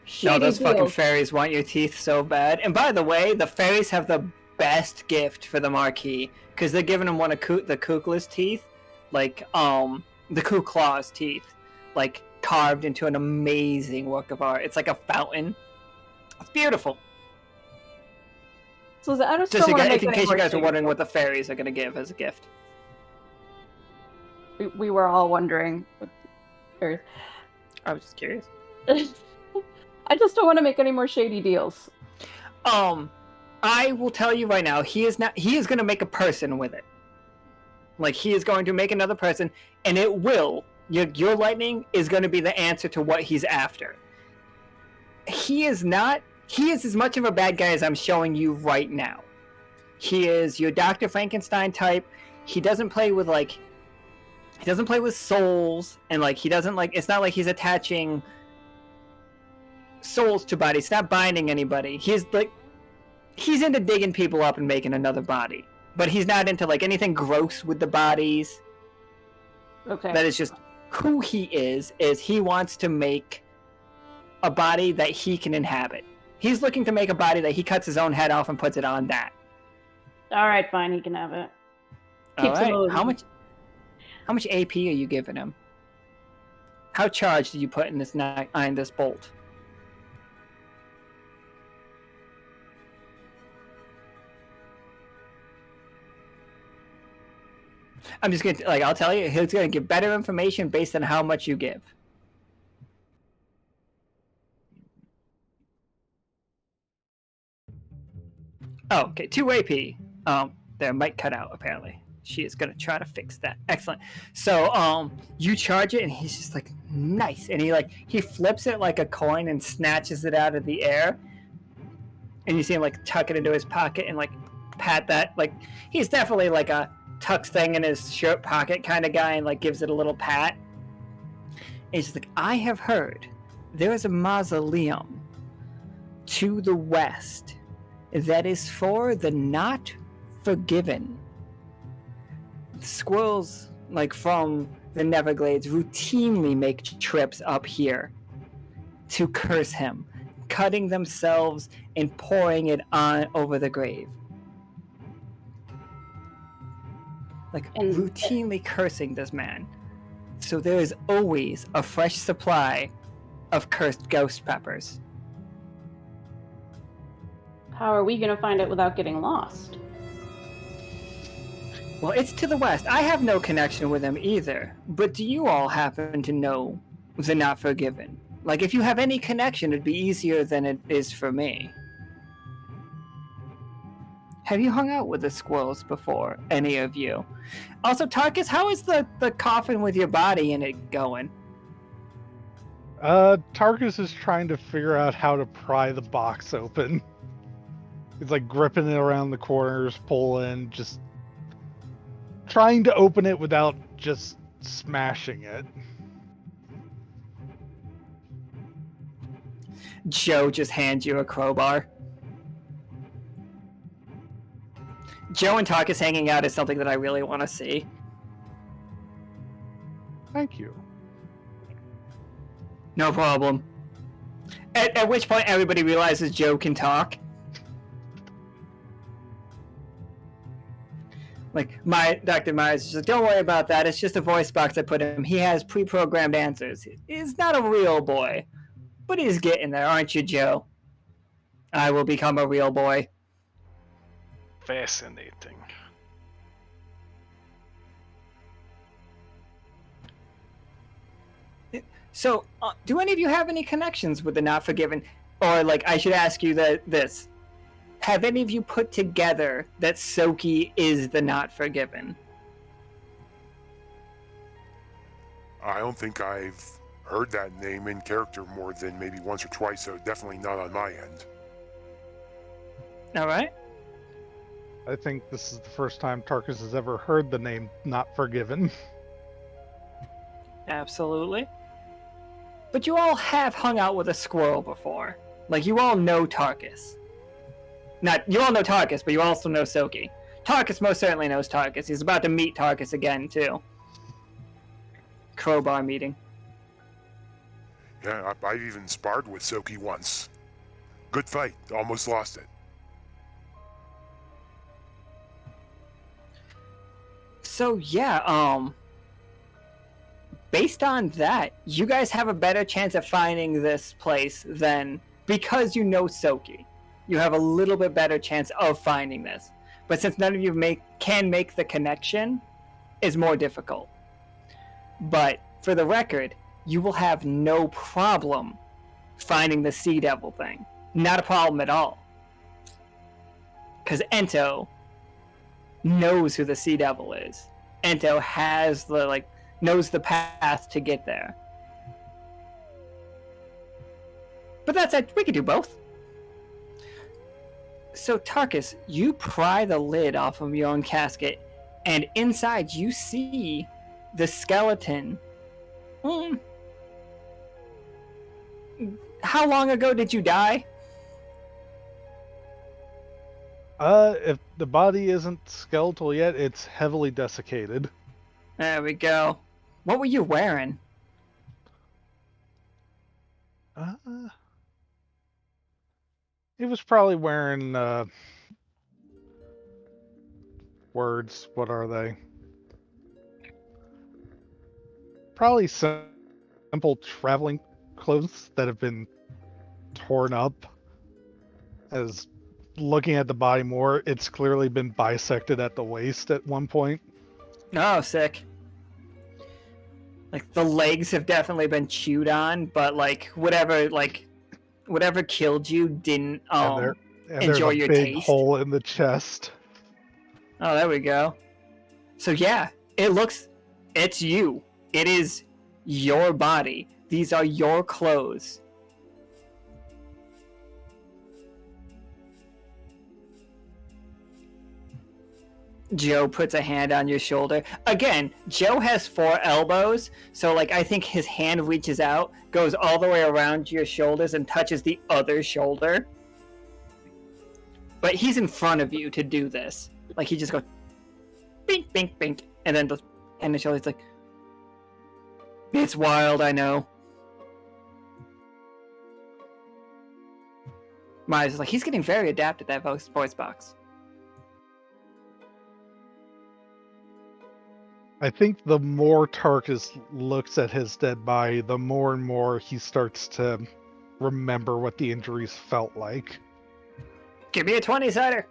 shady No, those deals. fucking fairies want your teeth so bad. And by the way, the fairies have the best gift for the Marquis, because they're giving him one of the Kukla's teeth, like, the Kuklaw's teeth, like, carved into an amazing work of art. It's like a fountain. It's beautiful. So I just Just don't want to make in any case more you guys are shady wondering what the fairies are going to give as a gift. We were all wondering. I was just curious. I just don't want to make any more shady deals. I will tell you right now, he is going to make a person with it. Like, he is going to make another person, and it will. Your lightning is going to be the answer to what he's after. He is as much of a bad guy as I'm showing you right now. He is your Dr. Frankenstein type. He doesn't play with souls, and like he doesn't like. It's not like he's attaching souls to bodies. It's not binding anybody. He's into digging people up and making another body, but he's not into like anything gross with the bodies. Okay. That is just who he is he wants to make a body that he can inhabit. He's looking to make a body that he cuts his own head off and puts it on that. All right, fine. He can have it. All right. How much AP are you giving him? How charged did you put in this bolt? I'm just gonna I'll tell you, he's gonna give better information based on how much you give. Oh, okay, 2 AP. Their mic cut out apparently. She is gonna try to fix that. Excellent. So, you charge it, and he's just like, nice, and he flips it like a coin and snatches it out of the air, and you see him like tuck it into his pocket and like pat that. Like, he's definitely like a tucks thing in his shirt pocket kind of guy, and like gives it a little pat. And he's just like, I have heard there is a mausoleum to the west that is for the not forgiven. The squirrels, like from the Neverglades, routinely make trips up here to curse him, cutting themselves and pouring it on over the grave. And routinely cursing this man. So there is always a fresh supply of cursed ghost peppers. how are we going to find it without getting lost? Well, it's to the west. I have no connection with him either. But do you all happen to know the Not Forgiven? Like, if you have any connection, it'd be easier than it is for me. Have you hung out with the squirrels before, any of you? Also, Tarkus, how is the coffin with your body in it going? Tarkus is trying to figure out how to pry the box open. He's like gripping it around the corners, pulling, just trying to open it without just smashing it. Joe just hands you a crowbar. Joe and Tarkus hanging out is something that I really want to see. Thank you. No problem. At which point everybody realizes Joe can talk. Like, Dr. Myers is just, don't worry about that. It's just a voice box I put him. He has pre-programmed answers. He's not a real boy. But he's getting there, aren't you, Joe? I will become a real boy. Fascinating. So, do any of you have any connections with the Not Forgiven? Or, like, I should ask you this. Have any of you put together that Soki is the Not Forgiven? I don't think I've heard that name in character more than maybe once or twice, so definitely not on my end. Alright. I think this is the first time Tarkus has ever heard the name Not Forgiven. Absolutely. But you all have hung out with a squirrel before. Like, you all know Tarkus. You all know Tarkus, but you also know Soki. Tarkus most certainly knows Tarkus. He's about to meet Tarkus again, too. Crowbar meeting. Yeah, I've even sparred with Soki once. Good fight. Almost lost it. So, yeah, based on that, you guys have a better chance of finding this place than... Because you know Soki, you have a little bit better chance of finding this. But since none of you can make the connection, it's more difficult. But, for the record, you will have no problem finding the Sea Devil thing. Not a problem at all. Because Ento knows who the Sea Devil is. Ento has knows the path to get there. But that said, we could do both. So Tarkus, you pry the lid off of your own casket, and inside you see the skeleton. How long ago did you die? If the body isn't skeletal yet, it's heavily desiccated. There we go. What were you wearing? He was probably wearing, words. What are they? Probably simple traveling clothes that have been torn up. As looking at the body more, it's clearly been bisected at the waist at one point. Oh, sick. Like, the legs have definitely been chewed on, but, whatever killed you didn't enjoy your big taste. Hole in the chest. Oh, there we go. So yeah, it's you. It is your body. These are your clothes. Joe puts a hand on your shoulder. Again, Joe has 4 elbows, so I think his hand reaches out, goes all the way around your shoulders, and touches the other shoulder. But he's in front of you to do this. He just goes, bink, bink, bink, and then the hand on the shoulder, it's wild, I know. Myers is he's getting very adept at that voice box. I think the more Tarkus looks at his dead body, the more and more he starts to remember what the injuries felt like. Give me a 20-sider.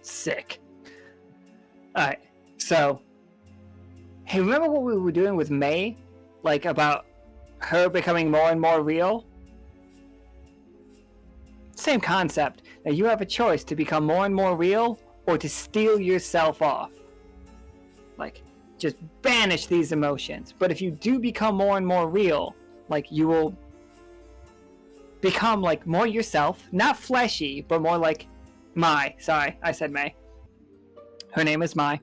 Sick. Alright, so... Hey, remember what we were doing with May? About her becoming more and more real? Same concept. Now you have a choice to become more and more real, or to steal yourself off. Just banish these emotions. But if you do become more and more real, you will become, more yourself. Not fleshy, but more like Mai. Sorry, I said May. Her name is Mai.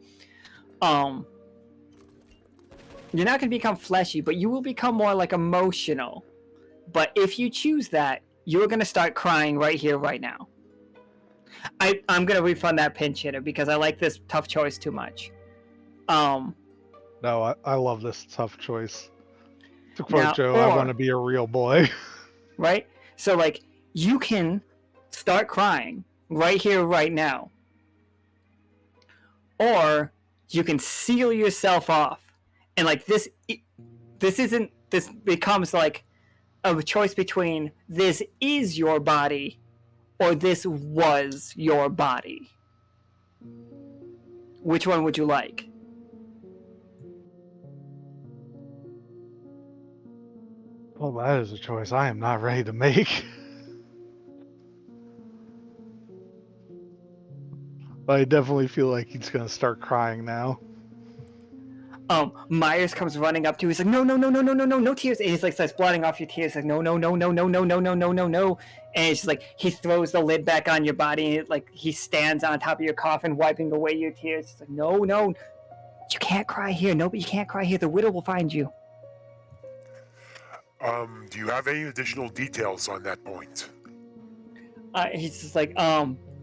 you're not going to become fleshy, but you will become more like emotional. But if you choose that, you're going to start crying right here, right now. I'm going to refund that pinch hitter because I like this tough choice too much. No, I love this tough choice. To quote Now, Joe, I want to be a real boy. Right? So, like, you can start crying right here, right now. Or you can seal yourself off. And, like, this becomes, like, a choice between this is your body or this was your body. Which one would you like? Well, that is a choice I am not ready to make. But I definitely feel like he's going to start crying now. Myers comes running up to you. He's like, no, no, no, no, no, no, no, no tears. And he's like, starts blotting off your tears. Like, no, no, no, no, no, no, no, no, no, no, no. And it's just like, he throws the lid back on your body. And like, he stands on top of your coffin, wiping away your tears. He's like, no, no, you can't cry here. No, but you can't cry here. The widow will find you. Do you have any additional details on that point? He's just like,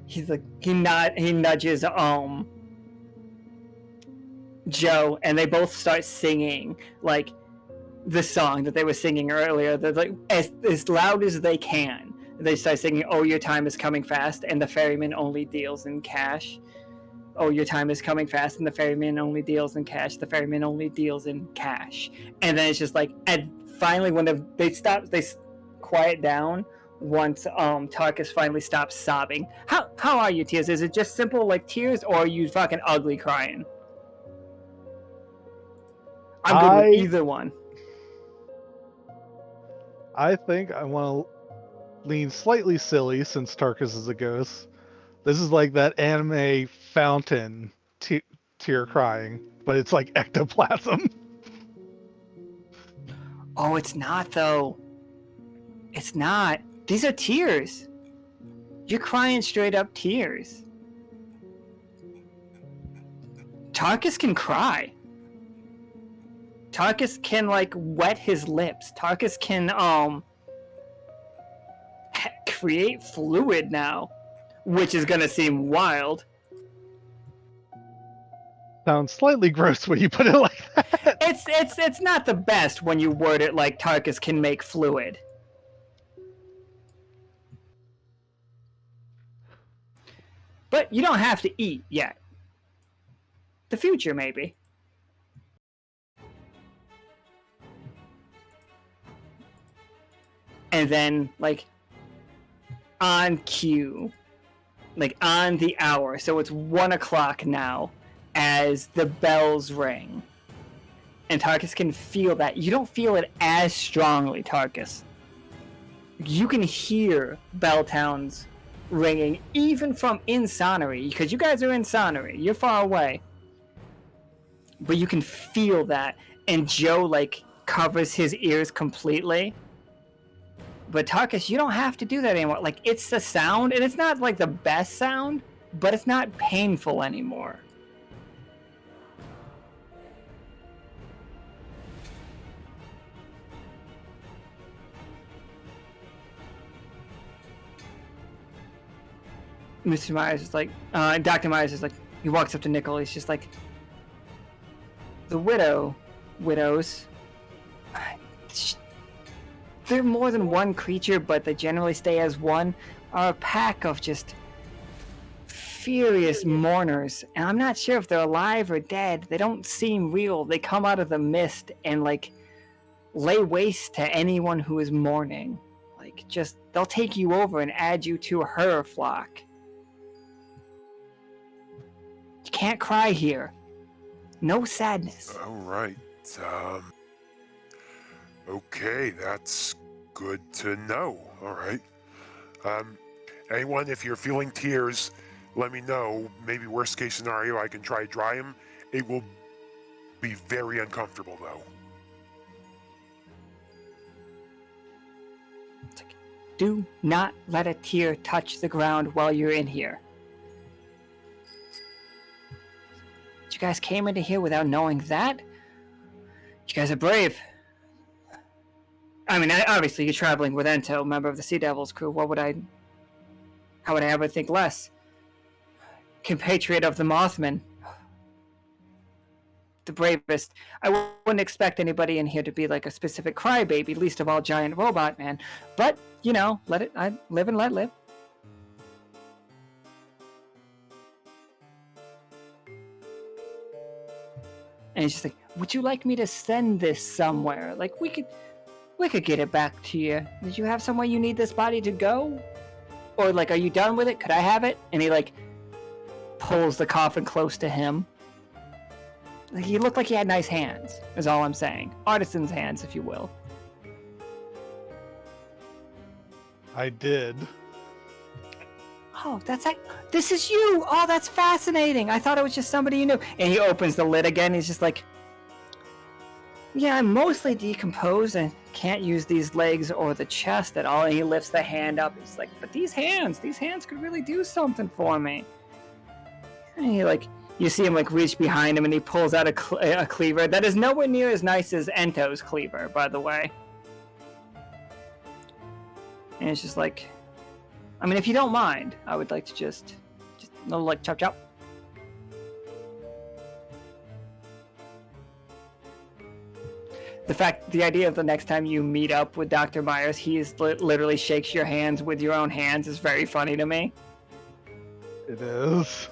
he nudges, Joe, and they both start singing like the song that they were singing earlier. They're like as loud as they can. They start singing, "Oh, your time is coming fast," and the ferryman only deals in cash. Oh, your time is coming fast, and the ferryman only deals in cash. The ferryman only deals in cash. And then it's just like, and finally, when they quiet down. Once Tarkus finally stops sobbing. How are you, tears? Is it just simple like tears, or are you fucking ugly crying? I'm good with either one. I think I want to lean slightly silly since Tarkus is a ghost. This is like that anime fountain tear crying, but it's like ectoplasm. Oh, it's not though. It's not. These are tears. You're crying straight up tears. Tarkus can cry. Tarkus can like wet his lips. Tarkus can create fluid now, which is gonna seem wild. Sounds slightly gross when you put it like that. It's not the best when you word it like Tarkus can make fluid. But you don't have to eat yet. The future, maybe. And then, like, on cue, like, on the hour, so it's 1 o'clock now, as the bells ring. And Tarkus can feel that. You don't feel it as strongly, Tarkus. You can hear bell towns ringing, even from in Sonnery, because you guys are in Sonnery. You're far away. But you can feel that. And Joe, like, covers his ears completely. But Tarkus, you don't have to do that anymore. Like, it's the sound, and it's not, like, the best sound, but it's not painful anymore. Mr. Myers is like, Dr. Myers is like, he walks up to Nichol, he's just like, the widows, they're more than one creature, but they generally stay as one, are a pack of just furious mourners, and I'm not sure if they're alive or dead. They don't seem real. They come out of the mist and, like, lay waste to anyone who is mourning. Like, just, they'll take you over and add you to her flock. You can't cry here. No sadness. All right. Okay, that's good to know. All right. Anyone, if you're feeling tears, let me know. Maybe worst case scenario, I can try to dry them. It will be very uncomfortable, though. Do not let a tear touch the ground while you're in here. You guys came into here without knowing that? You guys are brave. I mean, obviously you're traveling with Ento, member of the Sea Devils crew. How would I ever think less? Compatriot of the Mothman. The bravest. I wouldn't expect anybody in here to be like a specific crybaby, least of all giant robot man. But, I live and let live. And he's just like, would you like me to send this somewhere? Like, we could get it back to you. Did you have somewhere you need this body to go? Or, like, are you done with it? Could I have it? And he, like, pulls the coffin close to him. Like, he looked like he had nice hands, is all I'm saying. Artisan's hands, if you will. I did. Oh, that's like, this is you! Oh, that's fascinating! I thought it was just somebody you knew. And he opens the lid again, he's just like, yeah, I'm mostly decomposed and can't use these legs or the chest at all. And he lifts the hand up, he's like, but these hands could really do something for me. And he, like, you see him, like, reach behind him and he pulls out a cleaver that is nowhere near as nice as Ento's cleaver, by the way. And it's just like, I mean, if you don't mind, I would like to just a little, like, chop chop. The idea of the next time you meet up with Dr. Myers, he literally shakes your hands with your own hands is very funny to me. It is.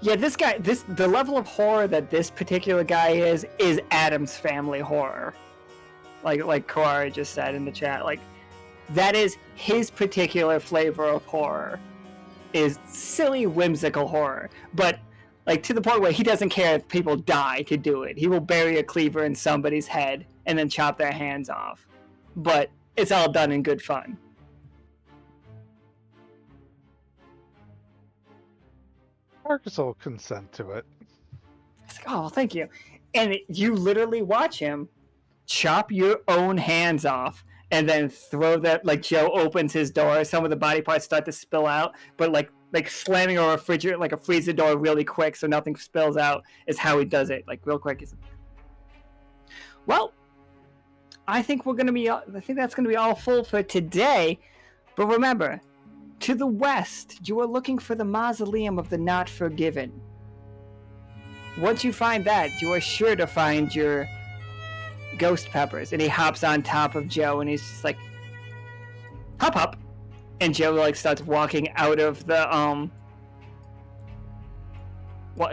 Yeah, the level of horror that this particular guy is Addams Family horror. Like Kawari just said in the chat, like, that is his particular flavor of horror, is silly, whimsical horror. But, like, to the point where he doesn't care if people die to do it. He will bury a cleaver in somebody's head and then chop their hands off. But it's all done in good fun. Tarkus will consent to it. It's like, oh, thank you. And you literally watch him chop your own hands off and then throw that, like, Joe opens his door, some of the body parts start to spill out, but like slamming a refrigerator, like a freezer door really quick so nothing spills out is how he does it, like, real quick. Well, I think that's gonna be all full for today. But remember, to the west, you are looking for the Mausoleum of the Not Forgiven. Once you find that, you are sure to find your ghost peppers. And he hops on top of Joe and he's just like, hop up. And Joe, like, starts walking out of the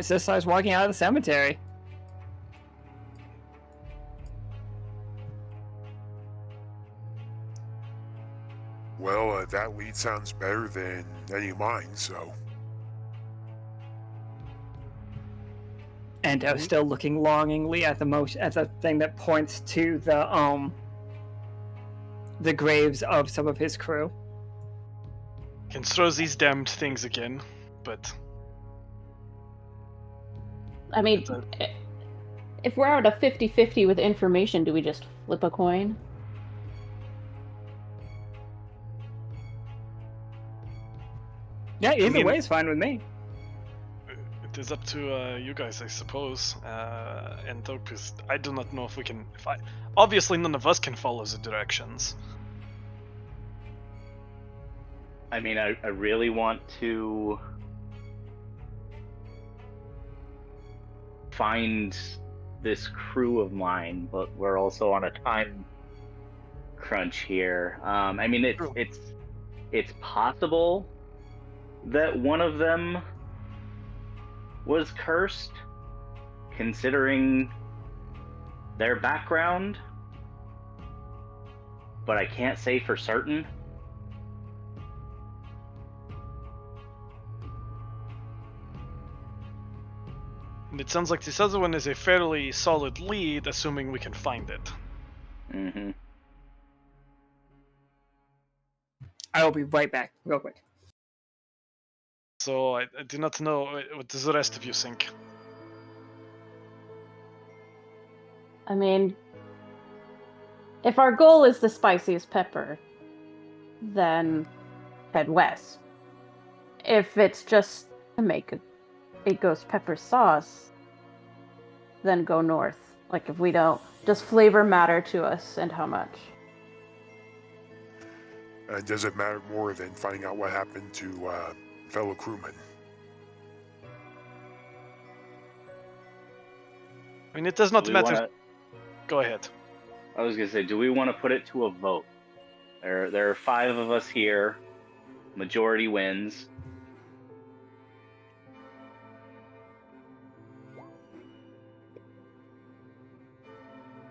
starts walking out of the cemetery. Well, that lead sounds better than any of mine, so. And still looking longingly at the thing that points to the graves of some of his crew. Can throw these damned things again, but I mean, if we're at a 50-50 with information, do we just flip a coin? Yeah, either way is fine with me. it is up to you guys, I suppose. And because I do not know if we can. Obviously, none of us can follow the directions. I mean, I really want to find this crew of mine, but we're also on a time crunch here. I mean, it's possible that one of them was cursed, considering their background, but I can't say for certain. And it sounds like this other one is a fairly solid lead, assuming we can find it. Mm-hmm. I will be right back, real quick. So I do not know what does the rest of you think. I mean, if our goal is the spiciest pepper, then head west. if it's just to make a ghost pepper sauce, then go north. Like, if we don't, does flavor matter to us, and how much? Does it matter more than finding out what happened to fellow crewmen? I mean, it does not Do we matter. wanna- Go ahead. I was gonna say, do we want to put it to a vote? There are 5 of us here. Majority wins.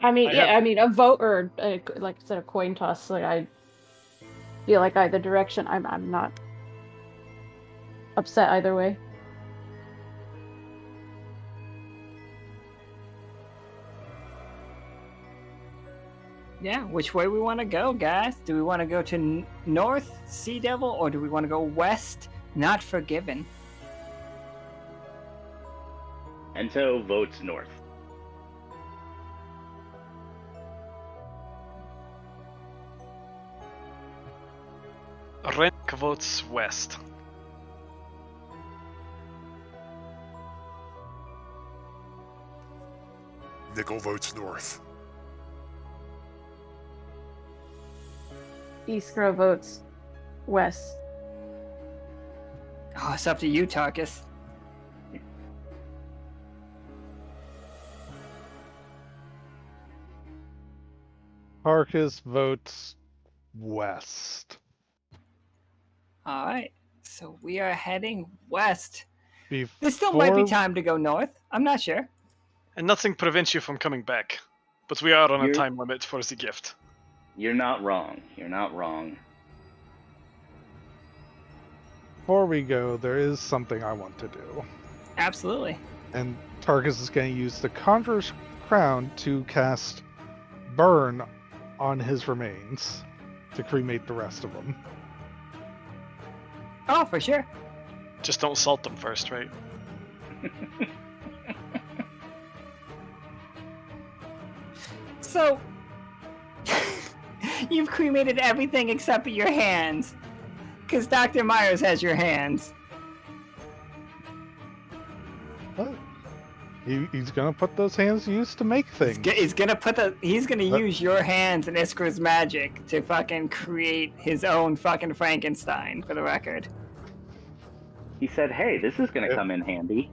I mean, a vote or like I said, a coin toss. Like, I feel like either direction, I'm not upset either way. Yeah, which way we want to go, guys? Do we want to go to north, Sea Devil, or do we want to go west, Not Forgiven? Ento votes north. Renic votes west. Nichol votes north. Iskra votes west. Oh, it's up to you, Tarkus. Tarkus votes west. All right, so we are heading west. Before... There still might be time to go north. I'm not sure. And nothing prevents you from coming back. But we are on a time limit for the gift. You're not wrong. You're not wrong. Before we go, there is something I want to do. Absolutely. And Tarkus is going to use the Conjurer's Crown to cast Burn on his remains to cremate the rest of them. Oh, for sure. Just don't salt them first, right? So, you've cremated everything except for your hands. Because Dr. Myers has your hands. What? He's gonna put those hands used to make things. He's gonna use your hands and Iskra's magic to fucking create his own fucking Frankenstein, for the record. He said, hey, this is gonna come in handy.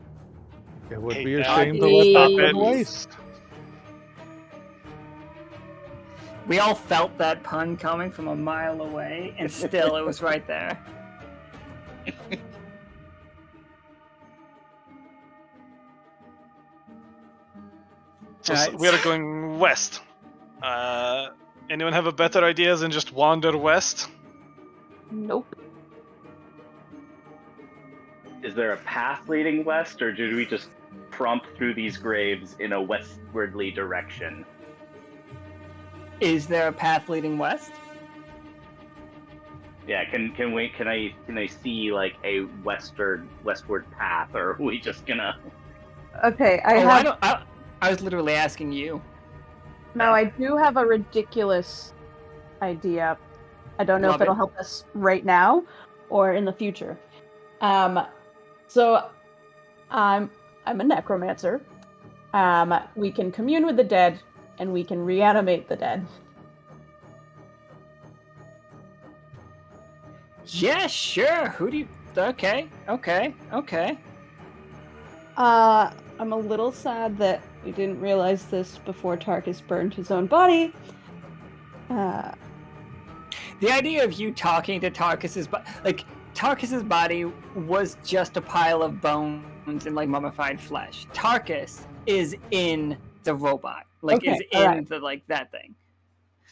It would Hey, be a Dad. shame to let that go Stop to it. waste. We all felt that pun coming from a mile away, and still it was right there. So Alright. we are going west. Anyone have a better idea than just wander west? Nope. Is there a path leading west, or did we just prompt through these graves in a westwardly direction? Is there a path leading west? Yeah, can I see like a westward path, or are we just gonna? Okay, I was literally asking you. Now I do have a ridiculous idea. I don't know Love if it'll it. help us right now or in the future. So I'm a necromancer. We can commune with the dead and we can reanimate the dead. Yeah, sure. Who do you... Okay. I'm a little sad that we didn't realize this before Tarkus burned his own body. The idea of you talking to Tarkus's... Tarkus's body was just a pile of bones and, mummified flesh. Tarkus is in the robot. Okay, is in alright. the, that thing.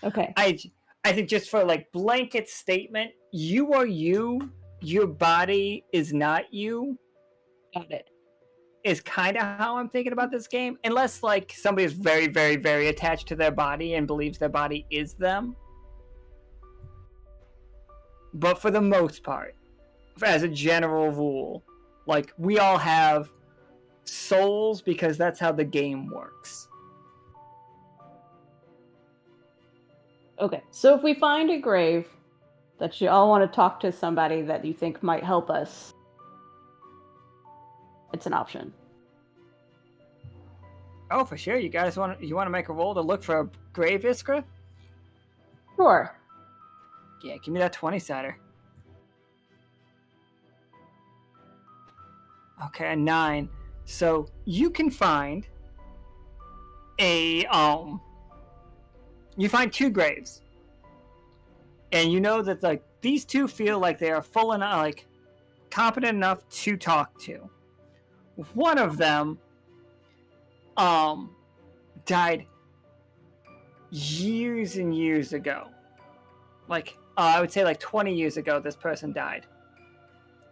Okay. I think just for, blanket statement, you are you, your body is not you, Got it. is kind of how I'm thinking about this game. Unless, somebody is very, very, very attached to their body and believes their body is them. But for the most part, as a general rule, we all have souls because that's how the game works. Okay. So if we find a grave that you all want to talk to somebody that you think might help us, it's an option. Oh, for sure. You guys want to make a roll to look for a grave, Iskra? Sure. Yeah, give me that 20-sider. Okay, a 9. So you can find you find 2 graves, and you know that like these 2 feel like they are full enough, like competent enough to talk to. One of them died years and years ago. Like I would say like 20 years ago this person died.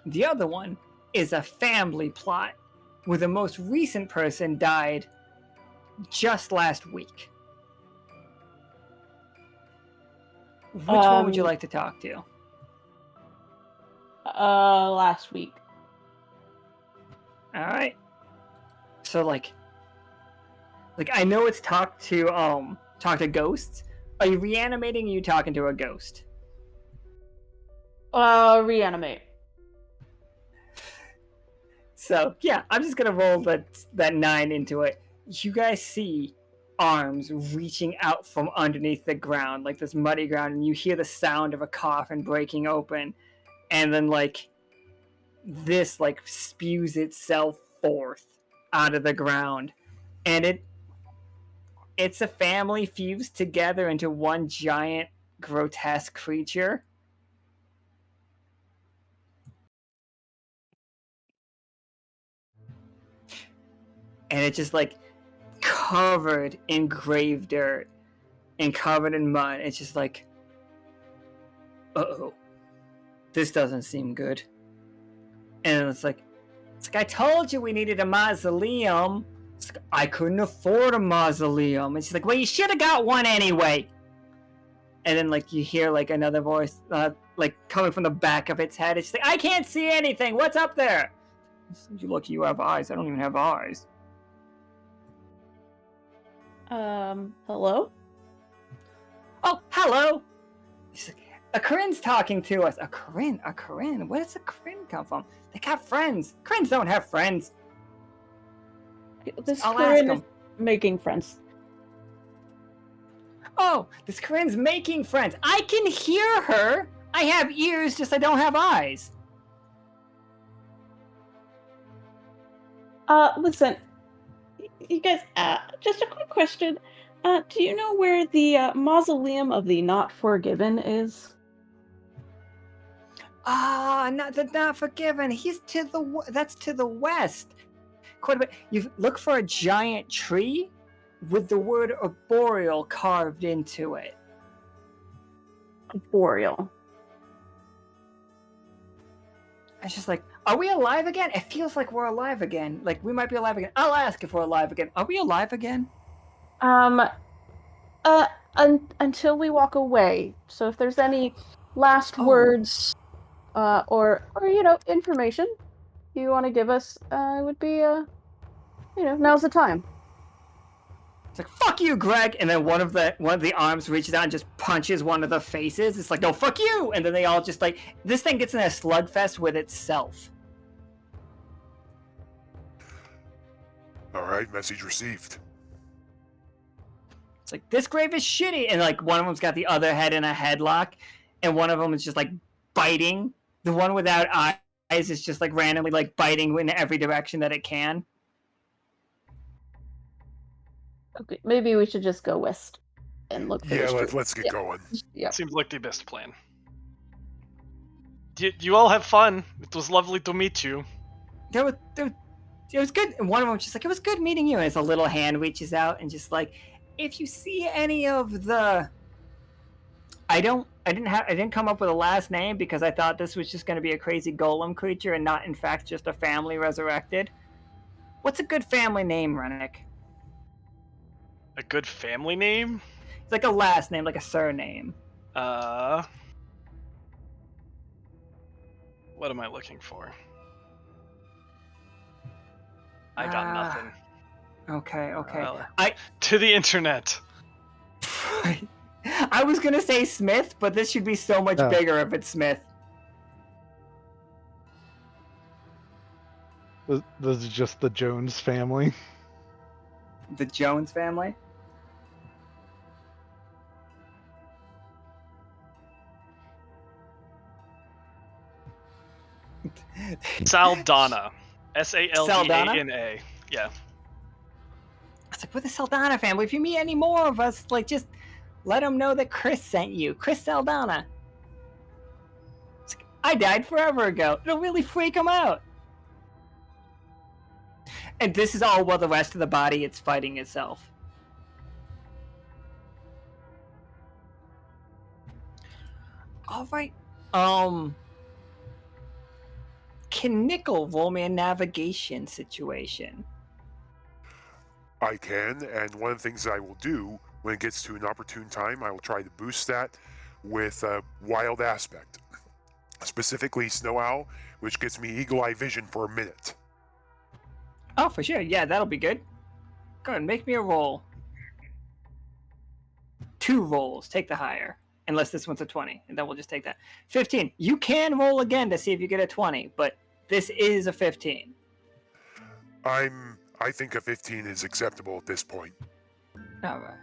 The other one is a family plot where the most recent person died just last week. Which one would you like to talk to? Last week. All right. So like I know it's talk to ghosts. Are you reanimating or are you talking to a ghost? Reanimate. So yeah, I'm just gonna roll that 9 into it. You guys see arms reaching out from underneath the ground, like this muddy ground, and you hear the sound of a coffin breaking open, and then like this like spews itself forth out of the ground, and it's a family fused together into one giant grotesque creature. And it's just like covered in grave dirt and covered in mud. It's just like, uh-oh, this doesn't seem good. And it's like I told you we needed a mausoleum. It's like, I couldn't afford a mausoleum. And she's like, well, you should have got one anyway. And then like you hear like another voice like coming from the back of its head. It's like, I can't see anything. What's up there? You lucky you have eyes. I don't even have eyes. Hello? Oh, hello! A Corinne's talking to us. A Corinne? Where does a Corinne come from? They got friends. Corinnes don't have friends. This I'll Corinne ask is making friends. Oh, this Corinne's making friends. I can hear her. I have ears, just I don't have eyes. Listen, you guys, just a quick question. Do you know where the mausoleum of the Not Forgiven is? Not the Not Forgiven. That's to the west. Quite a bit. You look for a giant tree with the word arboreal carved into it. Arboreal. It's just like, are we alive again? It feels like we're alive again. Like we might be alive again. I'll ask if we're alive again. Are we alive again? Until we walk away. So if there's any last words, or information you want to give us, it would be, now's the time. It's like, fuck you, Greg! And then one of the arms reaches out and just punches one of the faces. It's like, no, fuck you! And then they all just like, this thing gets in a slugfest with itself. Alright, message received. It's like, this grave is shitty! And like, one of them's got the other head in a headlock, and one of them is just like, biting. The one without eyes is just like, randomly like, biting in every direction that it can. Okay, maybe we should just go west and look for this tree. Let's get going. Yeah. Seems like the best plan. You all have fun. It was lovely to meet you. It was good. And one of them was just like, it was good meeting you. And it's a little hand reaches out and just like, if you see any of the, I didn't come up with a last name because I thought this was just going to be a crazy golem creature and not in fact just a family resurrected. What's a good family name, Renic? A good family name? It's like a last name, like a surname. What am I looking for? I got nothing. Okay. To the internet. I was gonna say Smith, but this should be so much bigger if it's Smith. This is just the Jones family. The Jones family. Saldana. Saldana? Yeah. It's like, we're the Saldana family. If you meet any more of us, like, just let them know that Chris sent you. Chris Saldana. It's like, I died forever ago. It'll really freak him out. And this is all while the rest of the body is fighting itself. All right. Can Nichol roll me a navigation situation? I can, and one of the things I will do when it gets to an opportune time, I will try to boost that with a wild aspect, specifically Snow Owl, which gets me eagle eye vision for a minute. Oh, for sure. Yeah, that'll be good. Go ahead, make me a roll. 2 rolls. Take the higher. Unless this one's a 20, and then we'll just take that. 15. You can roll again to see if you get a 20, but this is a 15. I think a 15 is acceptable at this point. All right.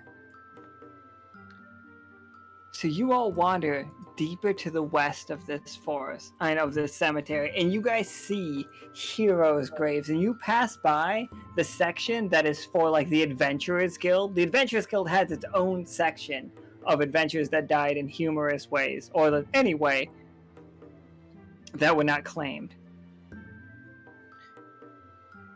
So you all wander deeper to the west of this forest, of this cemetery, and you guys see heroes' graves, and you pass by the section that is for, like, the Adventurers Guild. The Adventurers Guild has its own section of adventurers that died in humorous ways, or any way that were not claimed.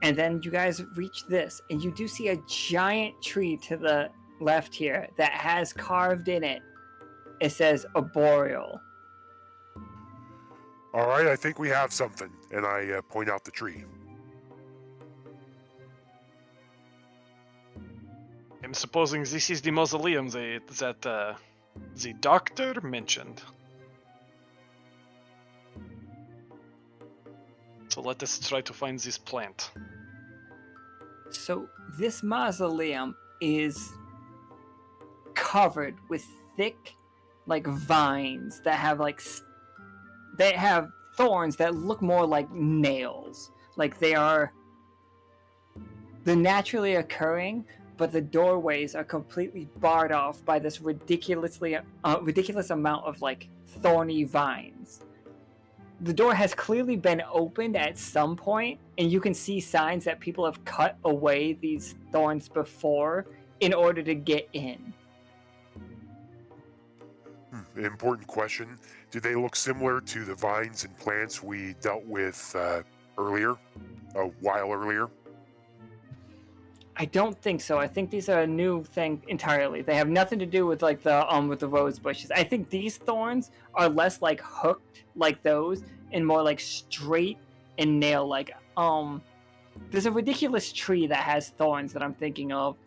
And then you guys reach this, and you do see a giant tree to the left here that has carved in it. It says Arboreal. All right, I think we have something, and I point out the tree. I'm supposing this is the mausoleum that the doctor mentioned. So let us try to find this plant. So this mausoleum is covered with thick, like, vines that have, like, they have thorns that look more like nails. Like, they're naturally occurring, but the doorways are completely barred off by this ridiculous amount of, like, thorny vines. The door has clearly been opened at some point, and you can see signs that people have cut away these thorns before in order to get in. Important question. Do they look similar to the vines and plants we dealt with earlier? A while earlier? I don't think so. I think these are a new thing entirely. They have nothing to do with, like, with the rose bushes. I think these thorns are less, like, hooked like those and more, like, straight and nail-like. There's a ridiculous tree that has thorns that I'm thinking of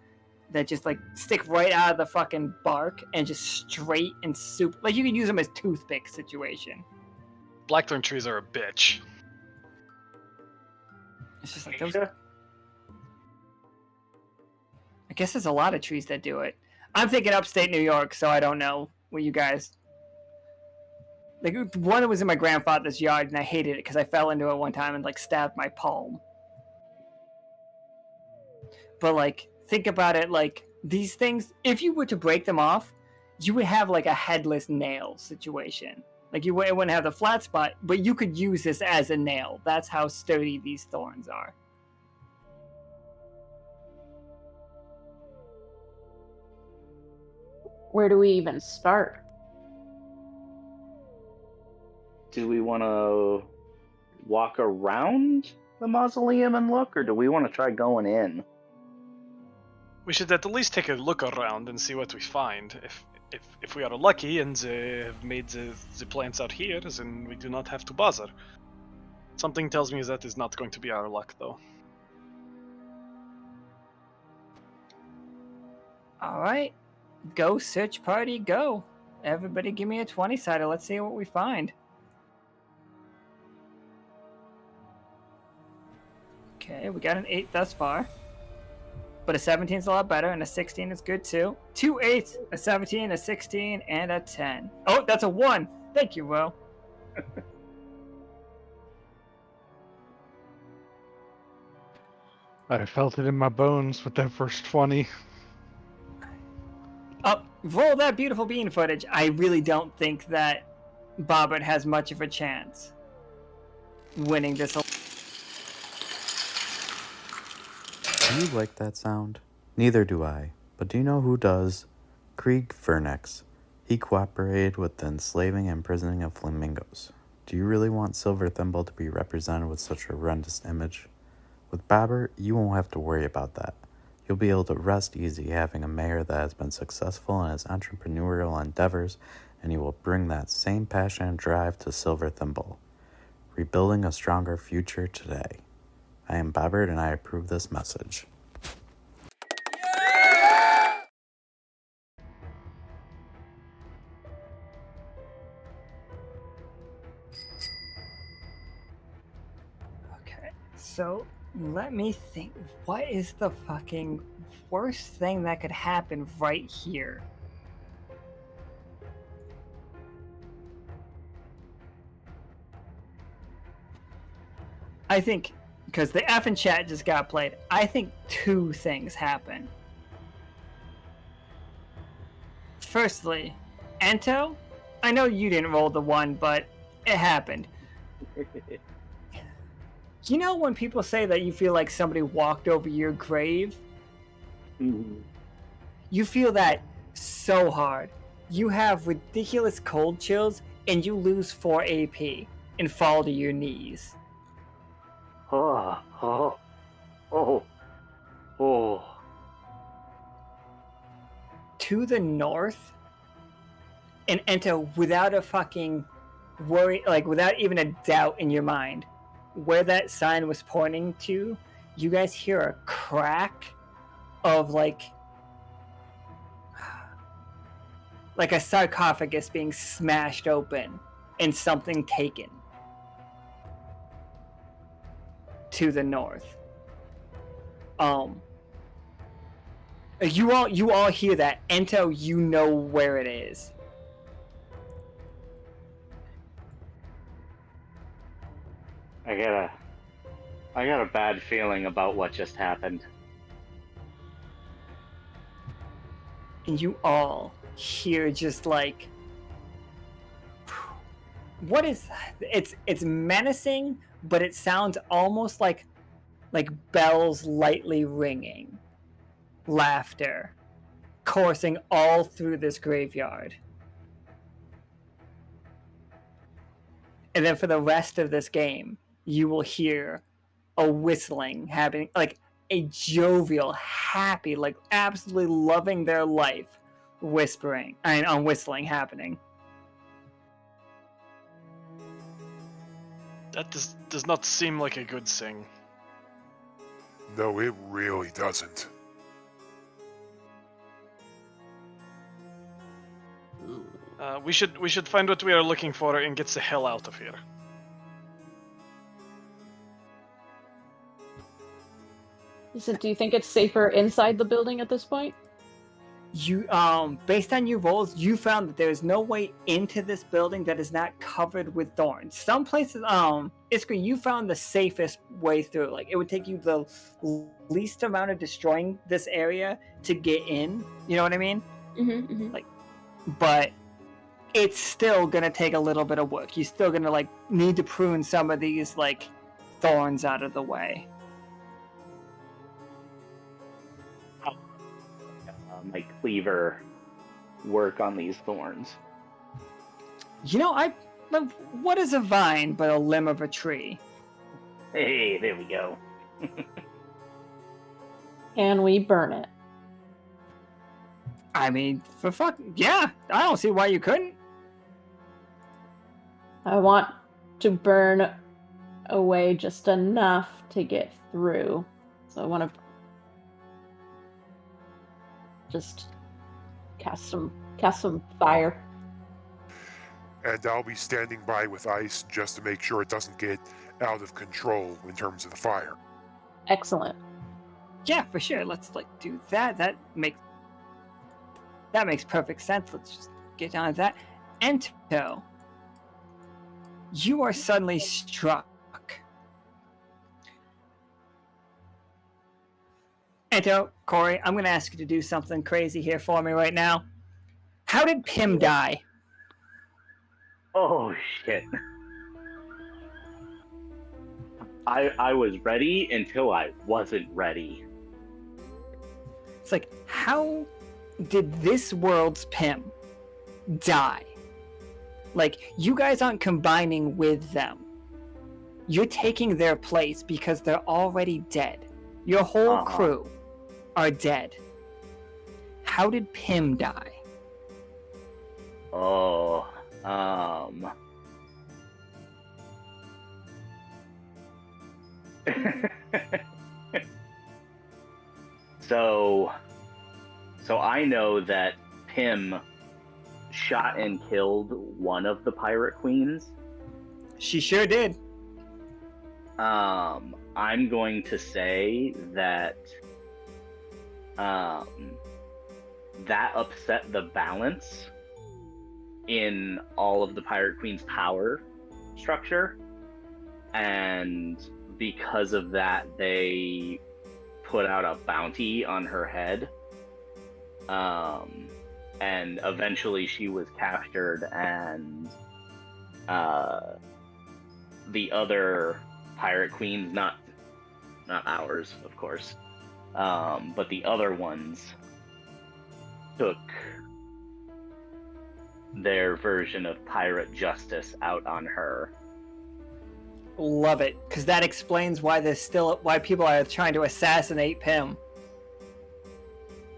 that just, like, stick right out of the fucking bark and just straight and super. Like, you can use them as toothpick situation. Blackthorn trees are a bitch. It's just like those. I guess there's a lot of trees that do it. I'm thinking upstate New York, so I don't know where you guys. Like, one was in my grandfather's yard, and I hated it because I fell into it one time and, like, stabbed my palm. But, like, think about it, like, these things, if you were to break them off, you would have, like, a headless nail situation. Like, it wouldn't have the flat spot, but you could use this as a nail. That's how sturdy these thorns are. Where do we even start? Do we want to walk around the mausoleum and look, or do we want to try going in? We should at least take a look around and see what we find. If we are lucky and they have made the plants out here, then we do not have to bother. Something tells me that is not going to be our luck, though. All right. Go, search party, go. Everybody give me a 20-sider. Let's see what we find. Okay, we got an 8 thus far. But a 17 is a lot better, and a 16 is good too. 2 8s, a 17, a 16, and a 10. Oh, that's a 1. Thank you, Will. I felt it in my bones with that first 20. Roll that beautiful bean footage. I really don't think that Bobbert has much of a chance winning this. Do you like that sound? Neither do I. But do you know who does? Krieg Fernex. He cooperated with the enslaving and imprisoning of flamingos. Do you really want Silver Thimble to be represented with such a horrendous image? With Bobbert, you won't have to worry about that. You'll be able to rest easy having a mayor that has been successful in his entrepreneurial endeavors, and he will bring that same passion and drive to Silver Thimble. Rebuilding a stronger future today. I am Bobbert and I approve this message. Okay, so let me think. What is the fucking worst thing that could happen right here? I think, because the F in chat just got played, I think two things happen. Firstly, Ento, I know you didn't roll the 1, but it happened. You know when people say that you feel like somebody walked over your grave? Mhm. You feel that so hard. You have ridiculous cold chills and you lose 4 AP and fall to your knees. Oh, oh, oh, oh. To the north, and Ento, without a fucking worry, like without even a doubt in your mind, where that sign was pointing to, you guys hear a crack of like a sarcophagus being smashed open and something taken to the north. You all hear that. Ento, you know where it is. I got a bad feeling about what just happened. And you all hear just like, what is it's menacing, but it sounds almost like bells lightly ringing, laughter coursing all through this graveyard. And then for the rest of this game, you will hear a whistling happening, like a jovial, happy, like absolutely loving their life whispering and whistling happening. That does not seem like a good thing. No, it really doesn't. We should find what we are looking for and get the hell out of here. Do you think it's safer inside the building at this point? You based on your rolls, you found that there is no way into this building that is not covered with thorns. Some places, Iskra, you found the safest way through. Like it would take you the least amount of destroying this area to get in. You know what I mean? Mm-hmm. Like, but it's still gonna take a little bit of work. You're still gonna like need to prune some of these like thorns out of the way. My cleaver work on these thorns. You know, what is a vine but a limb of a tree? Hey, there we go. Can we burn it? I mean, for fuck, yeah. I don't see why you couldn't. I want to burn away just enough to get through. So I want to just cast some fire. And I'll be standing by with ice just to make sure it doesn't get out of control in terms of the fire. Excellent. Yeah, for sure. Let's like do that. That makes perfect sense. Let's just get down to that. Ento, you are suddenly struck Ento, Corey, I'm going to ask you to do something crazy here for me right now. How did Pym die? Oh shit. I was ready until I wasn't ready. It's like, how did this world's Pym die? Like, you guys aren't combining with them. You're taking their place because they're already dead. Your whole crew are dead. How did Pym die? Oh, So I know that Pym shot and killed one of the pirate queens. She sure did. I'm going to say that that upset the balance in all of the pirate queen's power structure, and because of that they put out a bounty on her head, and eventually she was captured, and the other pirate queens, not ours of course, but the other ones took their version of pirate justice out on her. Love it, because that explains why why people are trying to assassinate Pym.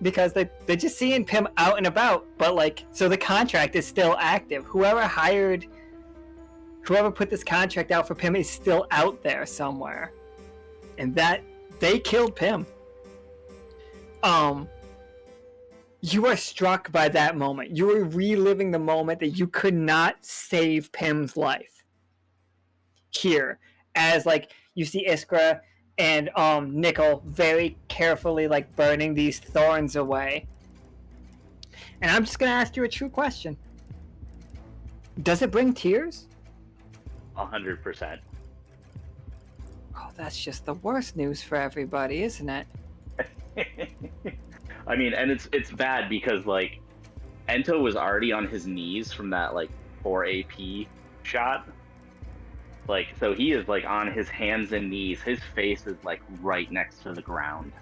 Because they're just seeing Pym out and about, but like, so the contract is still active. Whoever put this contract out for Pym is still out there somewhere. And that, they killed Pym. You are struck by that moment. You are reliving the moment that you could not save Pym's life. Here, as like, you see Iskra and Nichol very carefully like burning these thorns away. And I'm just gonna ask you a true question. Does it bring tears? 100%. Oh, that's just the worst news for everybody, isn't it? I mean, and it's bad because like Ento was already on his knees from that like 4 AP shot. Like, so he is like on his hands and knees. His face is like right next to the ground.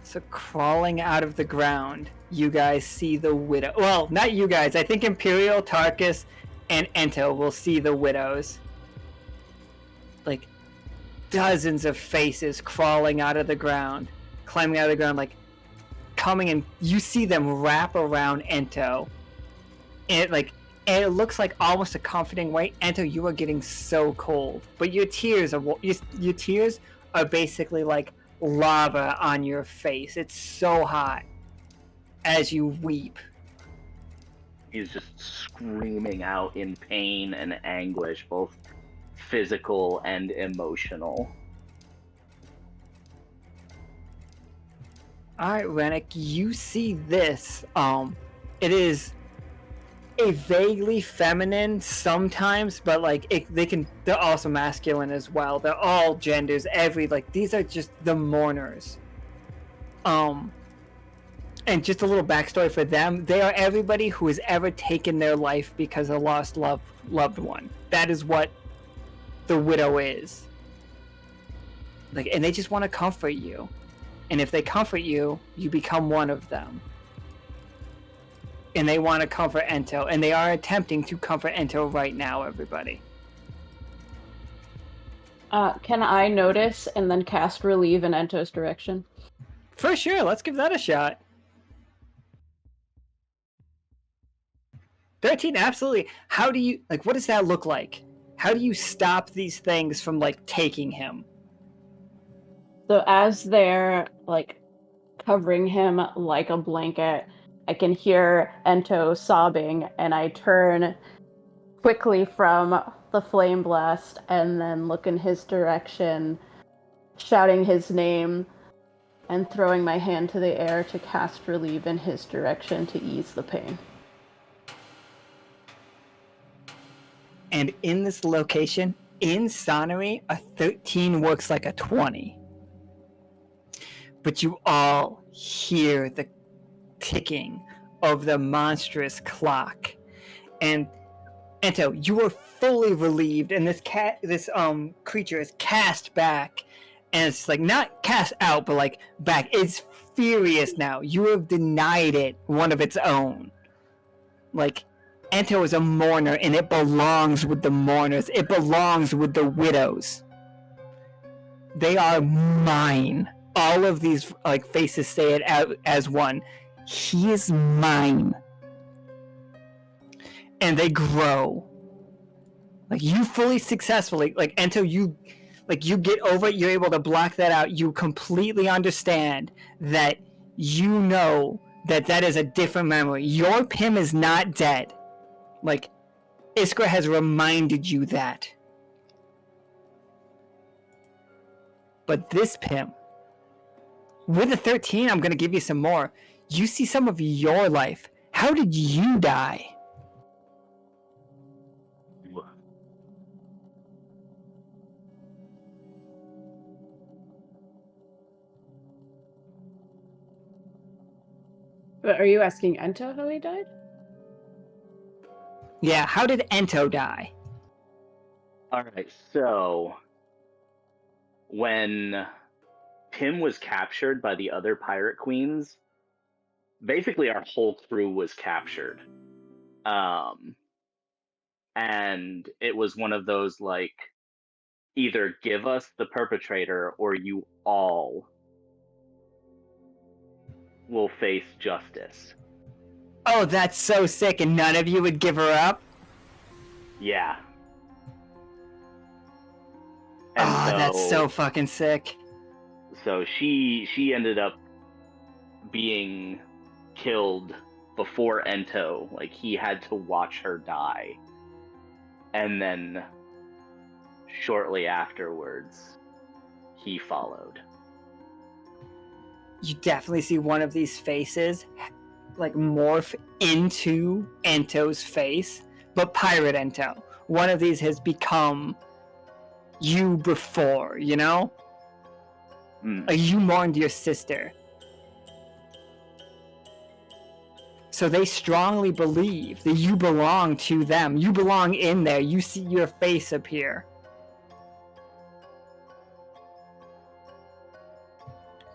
So crawling out of the ground, you guys see the widow. Well, not you guys. I think Imperial, Tarkus, and Ento will see the widows. Like, dozens of faces crawling out of the ground, climbing out of the ground, like, coming and you see them wrap around Ento. And it looks like almost a comforting way. Ento, you are getting so cold. But your tears are basically like lava on your face. It's so hot as you weep. He's just screaming out in pain and anguish, both physical and emotional. Alright, Renic, you see this. It is a vaguely feminine sometimes, but like they're also masculine as well. They're all genders, these are just the mourners. And just a little backstory for them, they are everybody who has ever taken their life because of lost loved one. That is what the widow is. Like, and they just want to comfort you. And if they comfort you, you become one of them. And they want to comfort Ento, and they are attempting to comfort Ento right now, everybody. Can I notice and then cast Relieve in Ento's direction? For sure, let's give that a shot. 13, absolutely. How do you, what does that look like? How do you stop these things from, taking him? So as they're, covering him like a blanket, I can hear Ento sobbing, and I turn quickly from the flame blast and then look in his direction, shouting his name and throwing my hand to the air to cast Relieve in his direction to ease the pain. And in this location, in Sonnery, a 13 works like a 20. But you all hear the ticking of the monstrous clock. And Ento, you are fully relieved, and this creature is cast back, and it's like not cast out, but like back. It's furious now. You have denied it one of its own. Like, Ento is a mourner, and it belongs with the mourners. It belongs with the widows. They are mine. All of these like faces say it out as one. He is mine. And they grow. Like, you fully successfully, like, Ento, you get over it, you're able to block that out. You completely understand that you know that is a different memory. Your Pim is not dead. Like, Iskra has reminded you that. But this Pim, with a 13, I'm going to give you some more. You see some of your life. How did you die? But are you asking Ento how he died? Yeah, how did Ento die? Alright, so when Pim was captured by the other pirate queens, basically our whole crew was captured. And it was one of those, like, either give us the perpetrator or you all will face justice. Oh, that's so sick, and none of you would give her up? Yeah. And that's so fucking sick. So she ended up being killed before Ento. Like, he had to watch her die. And then shortly afterwards, he followed. You definitely see one of these faces like morph into Ento's face, but Pirate Ento. One of these has become you before, you know? You mourned your sister. So they strongly believe that you belong to them. You belong in there. You see your face appear.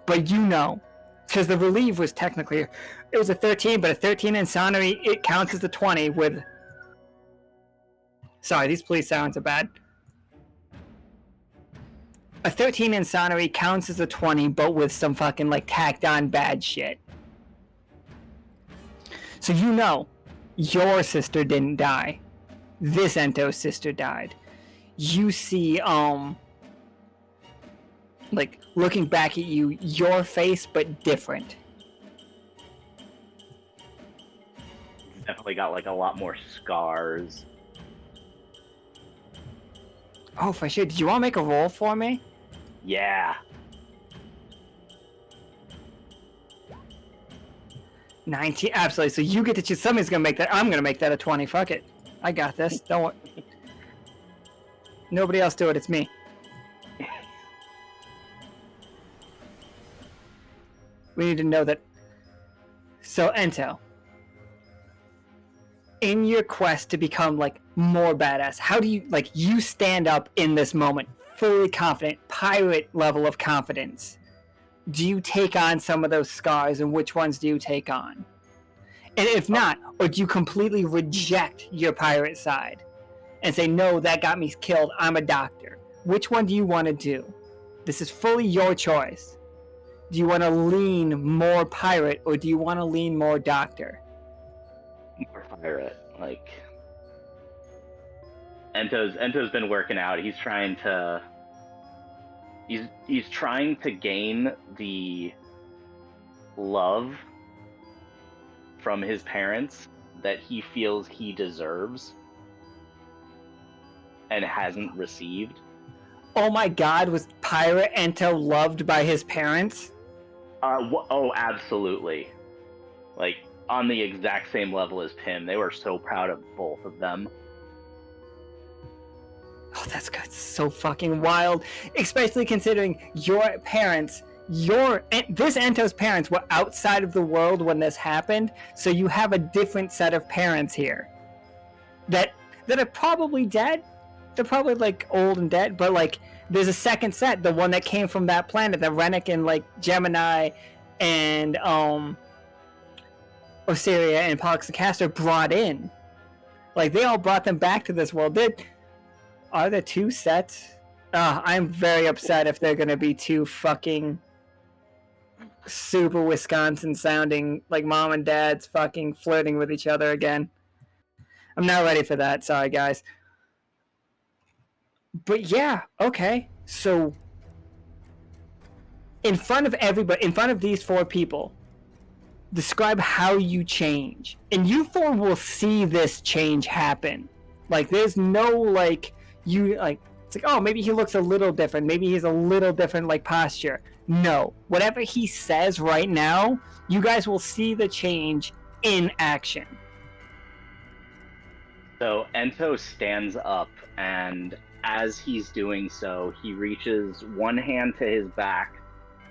But you know, because the relief was technically, it was a 13, but a 13 in Sonnery, it counts as a 20 with... Sorry, these police sounds are bad. A 13 in Sonnery counts as a 20, but with some fucking, like, tacked on bad shit. So you know, your sister didn't die. This Ento's sister died. You see, like, looking back at you, your face, but different. Definitely got, like, a lot more scars. Oh, for sure. Did you want to make a roll for me? Yeah. 19, absolutely. So you get to choose. Somebody's gonna make that. I'm gonna make that a 20. Fuck it. I got this. Don't worry. Nobody else do it. It's me. We need to know that. So, Ento, in your quest to become, like, more badass, how do you, like, you stand up in this moment, fully confident, pirate level of confidence. Do you take on some of those scars, and which ones do you take on? And if not, or do you completely reject your pirate side and say, no, that got me killed, I'm a doctor? Which one do you want to do? This is fully your choice. Do you want to lean more pirate, or do you want to lean more doctor? More pirate. Like, Ento's been working out. He's trying to gain the love from his parents that he feels he deserves and hasn't received. Oh my god, was Pirate Ento loved by his parents? Oh, absolutely. Like, on the exact same level as Pim. They were so proud of both of them. Oh, that's so fucking wild. Especially considering your parents, this Ento's parents were outside of the world when this happened, so you have a different set of parents here. That are probably dead. They're probably like old and dead, but like there's a second set, the one that came from that planet that Renic and like Gemini and Osiria and Pollux and Castor brought in. Like they all brought them back to this world. Are there two sets? I'm very upset if they're gonna be two fucking super Wisconsin sounding like mom and dad's fucking flirting with each other again. I'm not ready for that. Sorry, guys. But yeah, okay. So, in front of everybody, in front of these four people, describe how you change. And you four will see this change happen. Like, there's no, like, it's like, oh, maybe he looks a little different. Maybe he's a little different, like, posture. No. Whatever he says right now, you guys will see the change in action. So Ento stands up, and as he's doing so, he reaches one hand to his back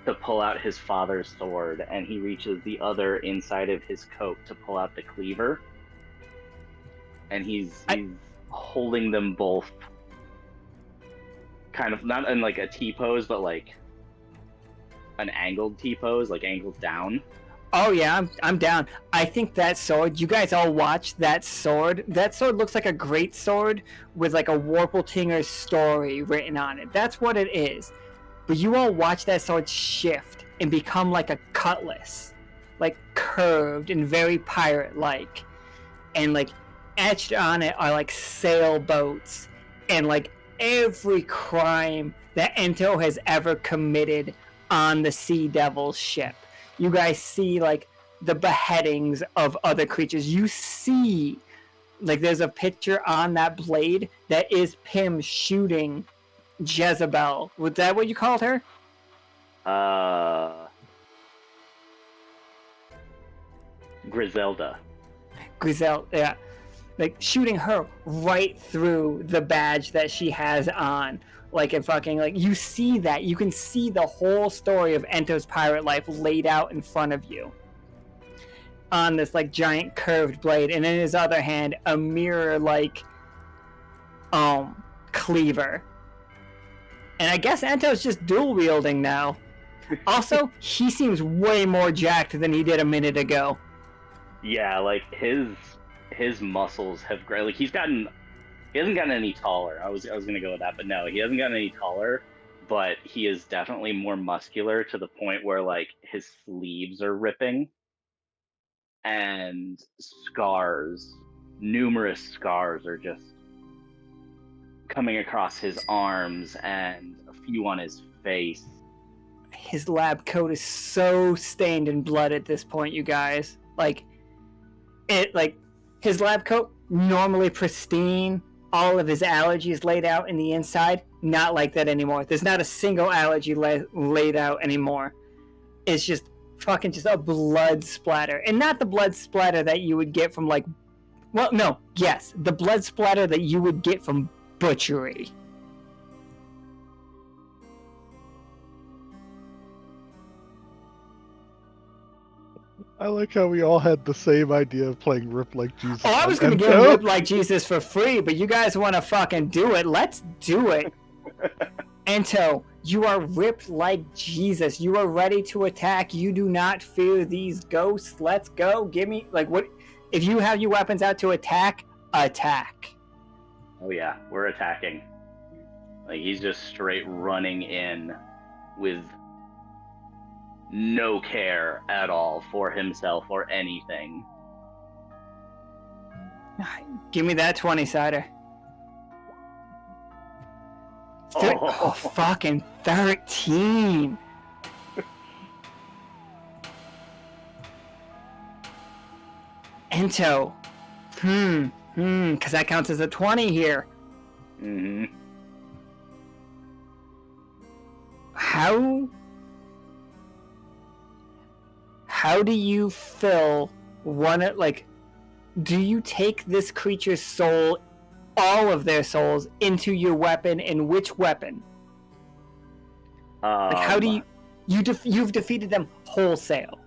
to pull out his father's sword, and he reaches the other inside of his coat to pull out the cleaver. And he's holding them both kind of, not in like a T-pose, but like an angled T-pose, like angled down. Oh yeah, I'm down. I think that sword, you guys all watch that sword. That sword looks like a great sword with like a Warpeltinger's story written on it. That's what it is. But you all watch that sword shift and become like a cutlass. Like curved and very pirate-like. And like etched on it are like sailboats and like every crime that Ento has ever committed on the Sea Devil's ship. You guys see like the beheadings of other creatures. You see, like there's a picture on that blade that is Pym shooting Jezebel. Was that what you called her? Griselda. Yeah. Like shooting her right through the badge that she has on. Like it fucking, like, you see that. You can see the whole story of Ento's pirate life laid out in front of you. On this, like, giant curved blade. And in his other hand, a mirror, like, cleaver. And I guess Ento's just dual wielding now. Also, he seems way more jacked than he did a minute ago. Yeah, like, his muscles have grown. Like, he hasn't gotten any taller. I was gonna go with that, but no, he hasn't gotten any taller. But he is definitely more muscular to the point where like his sleeves are ripping, and numerous scars are just coming across his arms and a few on his face. His lab coat is so stained in blood at this point, you guys. His lab coat normally pristine. All of his allergies laid out in the inside, not like that anymore. There's not a single allergy laid out anymore. It's just fucking just a blood splatter. And not the blood splatter that you would get from the blood splatter that you would get from butchery. I like how we all had the same idea of playing Rip Like Jesus. Oh, I was going to give Rip Like Jesus for free, but you guys want to fucking do it. Let's do it. Ento, you are ripped like Jesus. You are ready to attack. You do not fear these ghosts. Let's go. Give me, like, what? If you have your weapons out to attack, attack. Oh yeah, we're attacking. Like, he's just straight running in with no care at all for himself or anything. Give me that 20-sider. Oh, fucking 13. Ento. Because that counts as a 20 here. Mm-hmm. How do you fill one, like, do you take this creature's soul all of their souls into your weapon. And which weapon? Like, how do you've defeated them wholesale,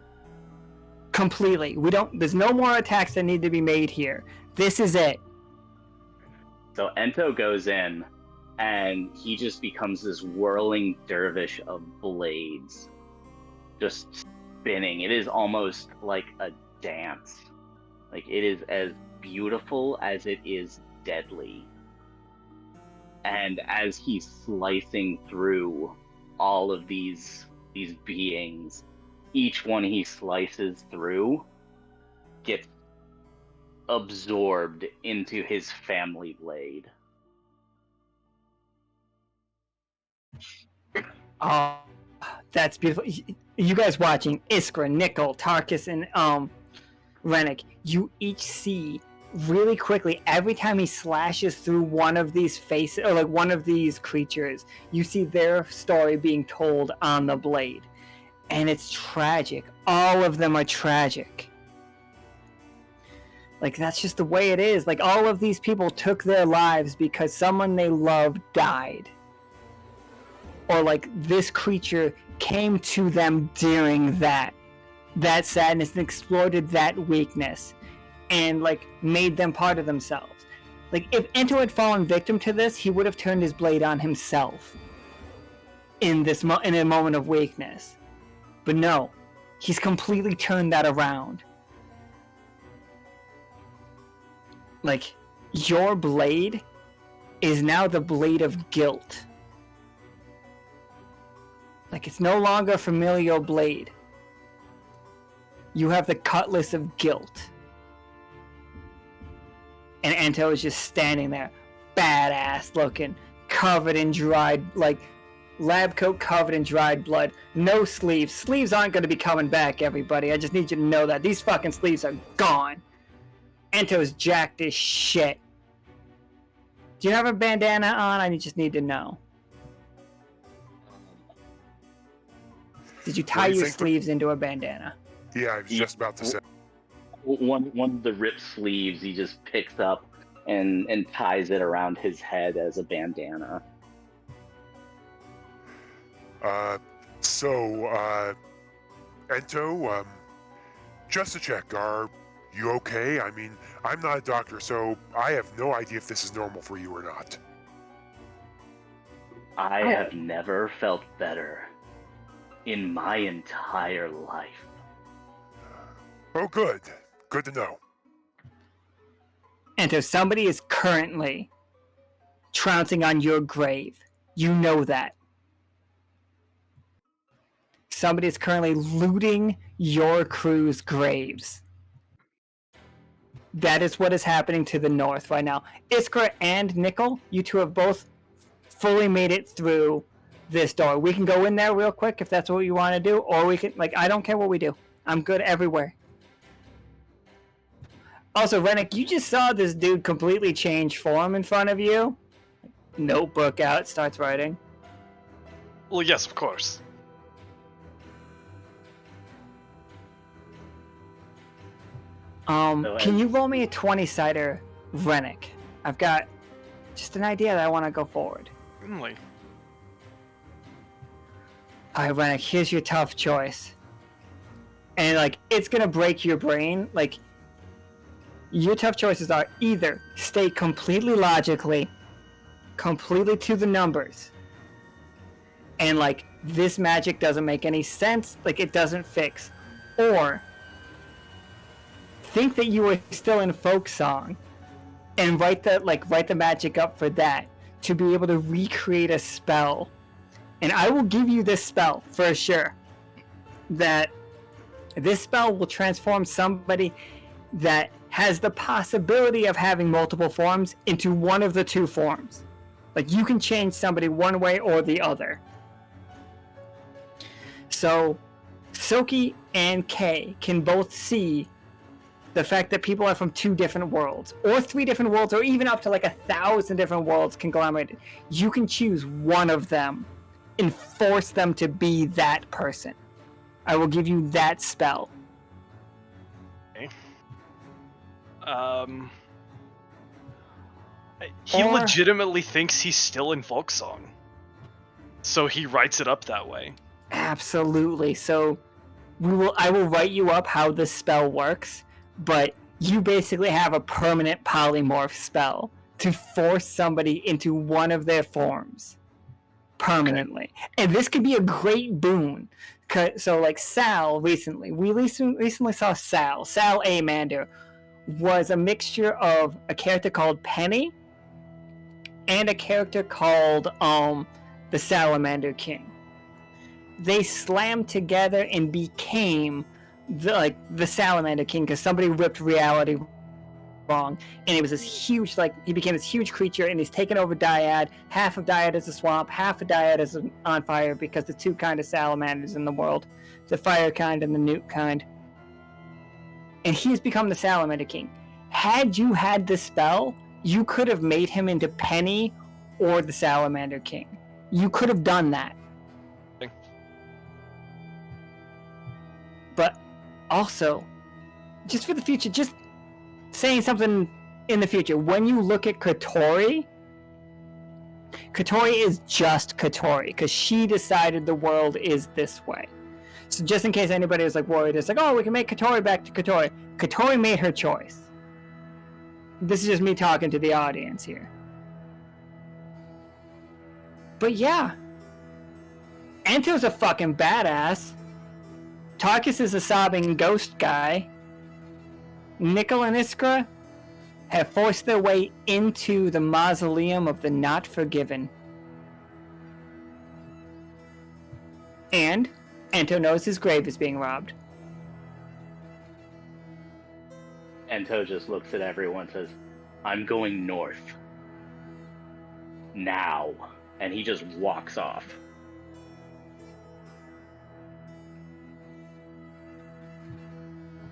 completely. There's no more attacks that need to be made here. This is it. So Ento goes in, and he just becomes this whirling dervish of blades, just spinning. It is almost like a dance. Like, it is as beautiful as it is deadly. And as he's slicing through all of these beings, each one he slices through gets absorbed into his family blade. Oh, that's beautiful. You guys watching, Iskra, Nichol, Tarkus, and Renic, you each see really quickly, every time he slashes through one of these faces, or like one of these creatures, you see their story being told on the blade. And it's tragic. All of them are tragic. Like, that's just the way it is. Like, all of these people took their lives because someone they loved died. Or, like, this creature came to them during that sadness and exploited that weakness and, like, made them part of themselves. Like, if Ento had fallen victim to this, he would have turned his blade on himself in a moment of weakness. But no, he's completely turned that around. Like, your blade is now the blade of guilt. Like, it's no longer a familial blade. You have the cutlass of guilt. And Ento is just standing there, badass looking, covered in dried, like, lab coat covered in dried blood. No sleeves. Sleeves aren't going to be coming back, everybody. I just need you to know that. These fucking sleeves are gone. Ento's jacked as shit. Do you have a bandana on? I just need to know. Did you tie your sleeves into a bandana? Yeah, I was just about to say. One of the ripped sleeves he just picks up and ties it around his head as a bandana. Ento, just to check, are you okay? I mean, I'm not a doctor, so I have no idea if this is normal for you or not. I have never felt better in my entire life. Oh, good. Good to know. Ento, somebody is currently trouncing on your grave. You know that. Somebody is currently looting your crew's graves. That is what is happening to the north right now. Iskra and Nichol, you two have both fully made it through this door. We can go in there real quick if that's what you want to do, or we can, like, I don't care what we do. I'm good everywhere. Also, Renic, you just saw this dude completely change form in front of you. Notebook out, starts writing. Well, yes, of course. Can you roll me a 20-sider, Renic? I've got just an idea that I want to go forward. Really? Alright, Renic, here's your tough choice. And, like, it's gonna break your brain. Like, your tough choices are either stay completely logically, completely to the numbers, and, like, this magic doesn't make any sense, like, it doesn't fix, or think that you were still in folk song and write the magic up for that to be able to recreate a spell. And I will give you this spell for sure. That this spell will transform somebody that has the possibility of having multiple forms into one of the two forms. Like, you can change somebody one way or the other. So Silky and Kay can both see the fact that people are from 2 different worlds, or 3 different worlds, or even up to like 1,000 different worlds conglomerated. You can choose one of them and force them to be that person. I will give you that spell. Okay. He Or- legitimately thinks he's still in folk song. So he writes it up that way. Absolutely. So I will write you up how this spell works, but you basically have a permanent polymorph spell to force somebody into one of their forms permanently. And this could be a great boon. So like Sal recently, we recently saw Sal Amander was a mixture of a character called Penny and a character called the Salamander King. They slammed together and became the Salamander King because somebody ripped reality wrong, and it was this huge, he became this huge creature, and he's taken over Dyad. Half of Dyad is a swamp, half of Dyad is on fire because the two kind of salamanders in the world, the fire kind and the newt kind. And he's become the Salamander King. Had you had this spell, you could have made him into Penny or the Salamander King. You could have done that. But also, just for the future, just saying something in the future, when you look at Katori is just Katori, because she decided the world is this way. So just in case anybody is worried, it's oh, we can make Katori back to Katori. Katori made her choice. This is just me talking to the audience here. But yeah, Ento's a fucking badass. Tarkus is a sobbing ghost guy. Nichol and Iskra have forced their way into the mausoleum of the not forgiven. And Ento knows his grave is being robbed. Ento just looks at everyone and says, I'm going north. Now. And he just walks off.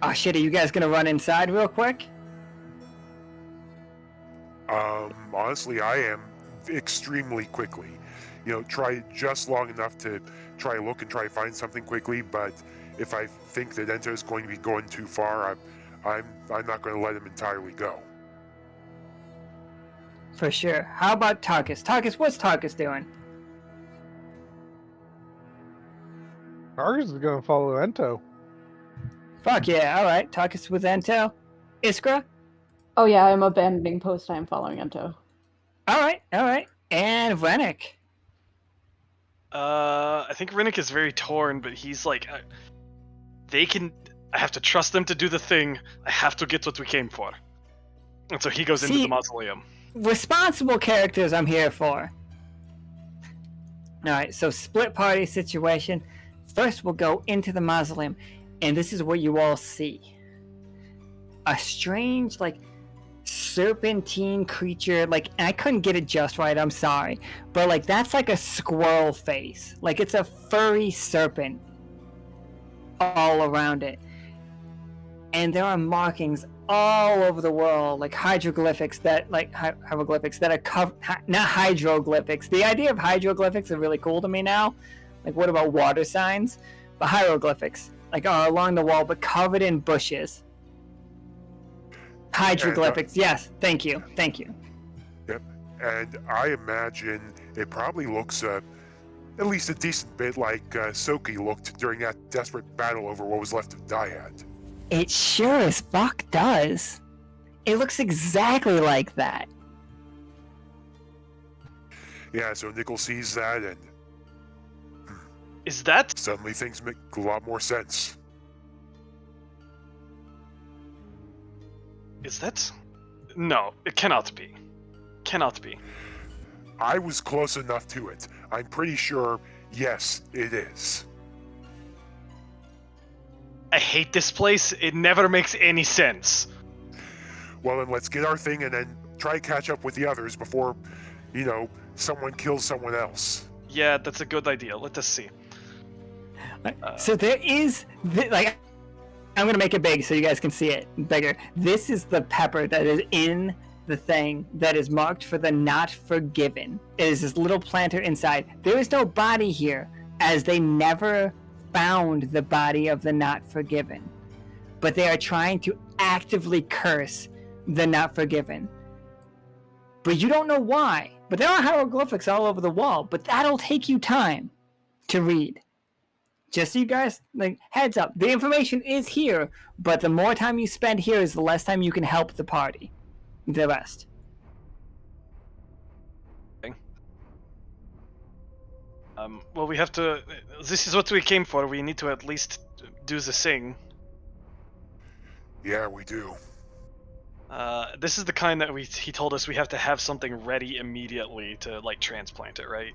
Oh shit, are you guys gonna run inside real quick? Honestly, I am extremely quickly. Try just long enough to try look and try find something quickly, but if I think that Ento is going to be going too far, I'm not going to let him entirely go. For sure. How about Tarkus? Tarkus, what's Tarkus doing? Tarkus is going to follow Ento. Fuck yeah, alright. Tarkus with Ento. Iskra? Oh yeah, I'm abandoning post. I'm following Ento. Alright. And Renic? I think Renic is very torn, but he's I have to trust them to do the thing. I have to get what we came for. And so he goes into the mausoleum. Responsible characters I'm here for. Alright, so split party situation. First we'll go into the mausoleum, and this is what you all see. A strange, serpentine creature, I couldn't get it just right, I'm sorry, but that's a squirrel face, it's a furry serpent all around it, and there are markings all over the world, hieroglyphics that hieroglyphics that are covered, not hydroglyphics. The idea of hydroglyphics is really cool to me now. What about water signs? But hieroglyphics are along the wall but covered in bushes. Hydroglyphics, yes, thank you. Yep, and I imagine it probably looks at least a decent bit like Soki looked during that desperate battle over what was left of Dyad. It sure as fuck does. It looks exactly like that. Yeah, so Nichol sees that, and Is that suddenly things make a lot more sense. Is that? No, it cannot be. Cannot be. I was close enough to it. I'm pretty sure, yes, it is. I hate this place. It never makes any sense. Well, then let's get our thing and then try to catch up with the others before, someone kills someone else. Yeah, that's a good idea. Let us see. So there is, I'm gonna make it big so you guys can see it bigger. This is the pepper that is in the thing that is marked for the not forgiven. It is this little planter inside. There is no body here, as they never found the body of the not forgiven. But they are trying to actively curse the not forgiven. but you don't know why. But there are hieroglyphics all over the wall, but that'll take you time to read. Just so you guys, like, heads up, the information is here, but the more time you spend here is the less time you can help the party. The rest. Well, we have to. This is what we came for. We need to at least do the thing. Yeah, we do. This is the kind that he told us we have to have something ready immediately to like transplant it, right?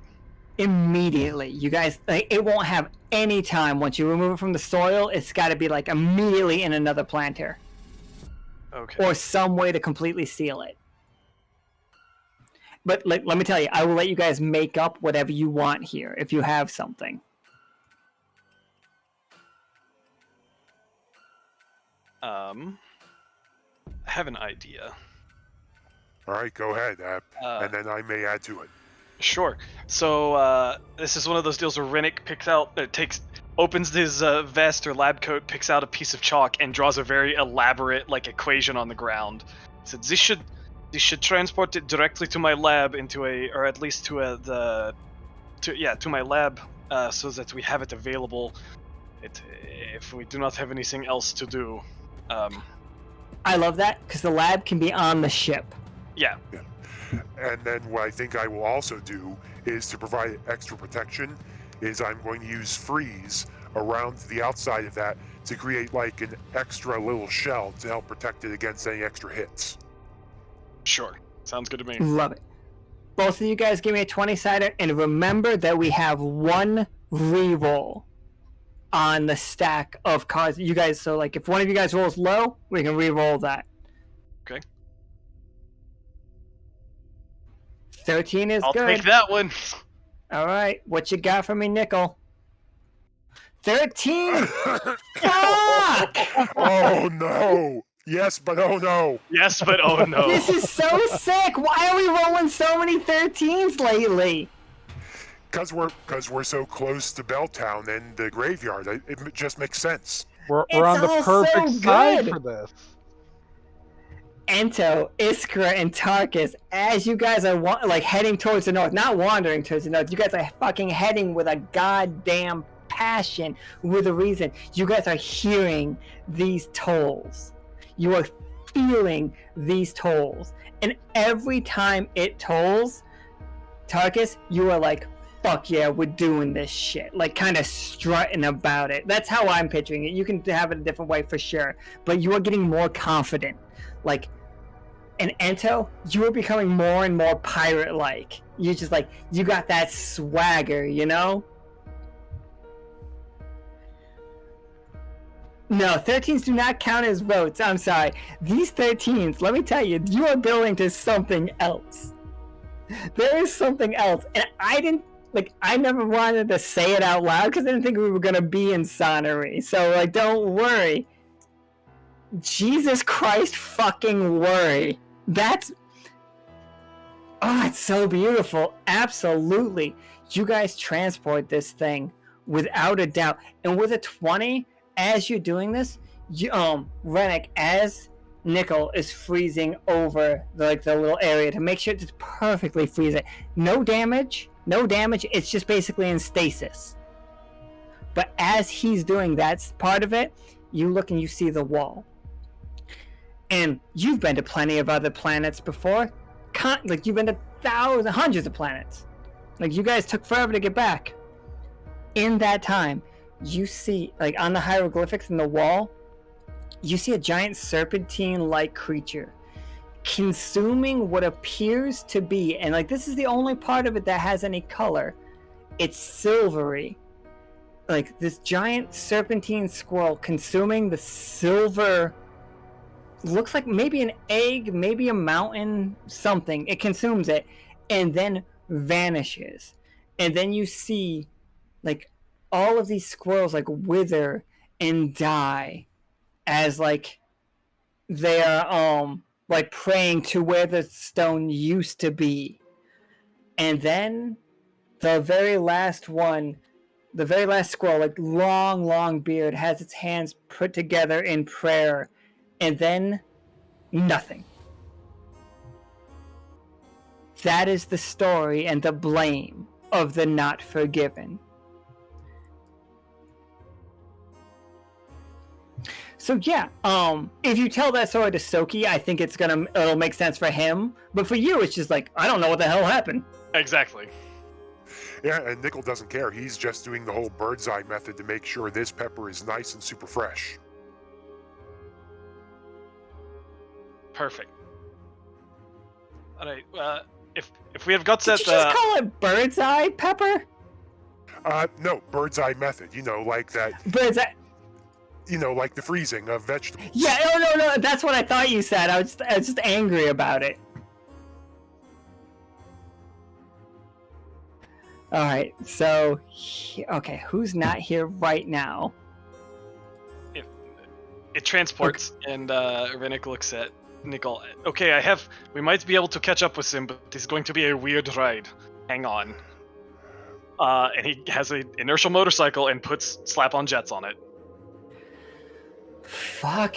Immediately. You guys, like, it won't have any time once you remove it from the soil. It's got to be like immediately in another planter. Okay. Or some way to completely seal it. But like, let me tell you, I will let you guys make up whatever you want here if you have something. I have an idea. All right, go ahead, and then I may add to it. Sure. So this is one of those deals where Renic opens his vest or lab coat, picks out a piece of chalk, and draws a very elaborate like equation on the ground. He said, This should transport it directly to my lab or at least to my lab, so that we have it available. If we do not have anything else to do. I love that because the lab can be on the ship. Yeah. And then what I think I will also do is to provide extra protection. Is I'm going to use freeze around the outside of that to create like an extra little shell to help protect it against any extra hits. Sure. Sounds good to me. Love it. Both of you guys give me a 20-sider, and remember that we have one reroll on the stack of cards. You guys, so like if one of you guys rolls low, we can re-roll that. Okay. 13 is I'll good. take that one. All right, what you got for me, Nichol? 13. Fuck! Oh no! Yes, but oh no! Yes, but oh no! This is so sick. Why are we rolling so many 13s lately? Because we're so close to Belltown and the graveyard. It just makes sense. We're It's on the all perfect so side good. for this. Ento, Iskra, and Tarkus, as you guys are heading towards the north, not wandering towards the north, you guys are fucking heading with a goddamn passion, with a reason. You guys are hearing these tolls. You are feeling these tolls. And every time it tolls, Tarkus, you are like, fuck yeah, we're doing this shit. Like, kind of strutting about it. That's how I'm picturing it. You can have it a different way for sure. But you are getting more confident. Like, and Ento, you are becoming more and more pirate-like. You're just like, you got that swagger, you know? No, 13s do not count as votes. I'm sorry. These 13s, let me tell you, you are building to something else. There is something else. And I never wanted to say it out loud because I didn't think we were going to be in Sonnery. So, like, don't worry. Jesus Christ fucking worry. It's so beautiful. Absolutely. You guys transport this thing without a doubt. And with a 20, as you're doing this, Renic, as Nichol is freezing over the little area to make sure to perfectly freeze it. No damage. It's just basically in stasis. But as he's doing that part of it, you look and you see the wall. And you've been to plenty of other planets before. You've been to hundreds of planets. Like, you guys took forever to get back. In that time, you see, like, on the hieroglyphics in the wall, you see a giant serpentine-like creature consuming what appears to be, and, like, this is the only part of it that has any color. It's silvery. Like, this giant serpentine squirrel consuming the silver... looks like maybe an egg, maybe a mountain, something. It consumes it and then vanishes. And then you see, like, all of these squirrels, like, wither and die as, like, they're, like, praying to where the stone used to be. And then the very last squirrel, like, long beard, has its hands put together in prayer. And then, nothing. that is the story and the blame of the not forgiven. So yeah, if you tell that story to Soki, I think it'll make sense for him. But for you, it's just like, I don't know what the hell happened. Exactly. Yeah, and Nichol doesn't care. He's just doing the whole bird's eye method to make sure this pepper is nice and super fresh. Perfect. All right. If we have guts Did at you just call it bird's eye pepper? No, bird's eye method. You know, like that. Bird's eye. You know, like the freezing of vegetables. Yeah, no. That's what I thought you said. I was just angry about it. All right. So, okay, who's not here right now? It transports, okay. And Renic looks at Nichol. Okay, we might be able to catch up with him, but it's going to be a weird ride. Hang on. And he has an inertial motorcycle and puts slap-on jets on it. Fuck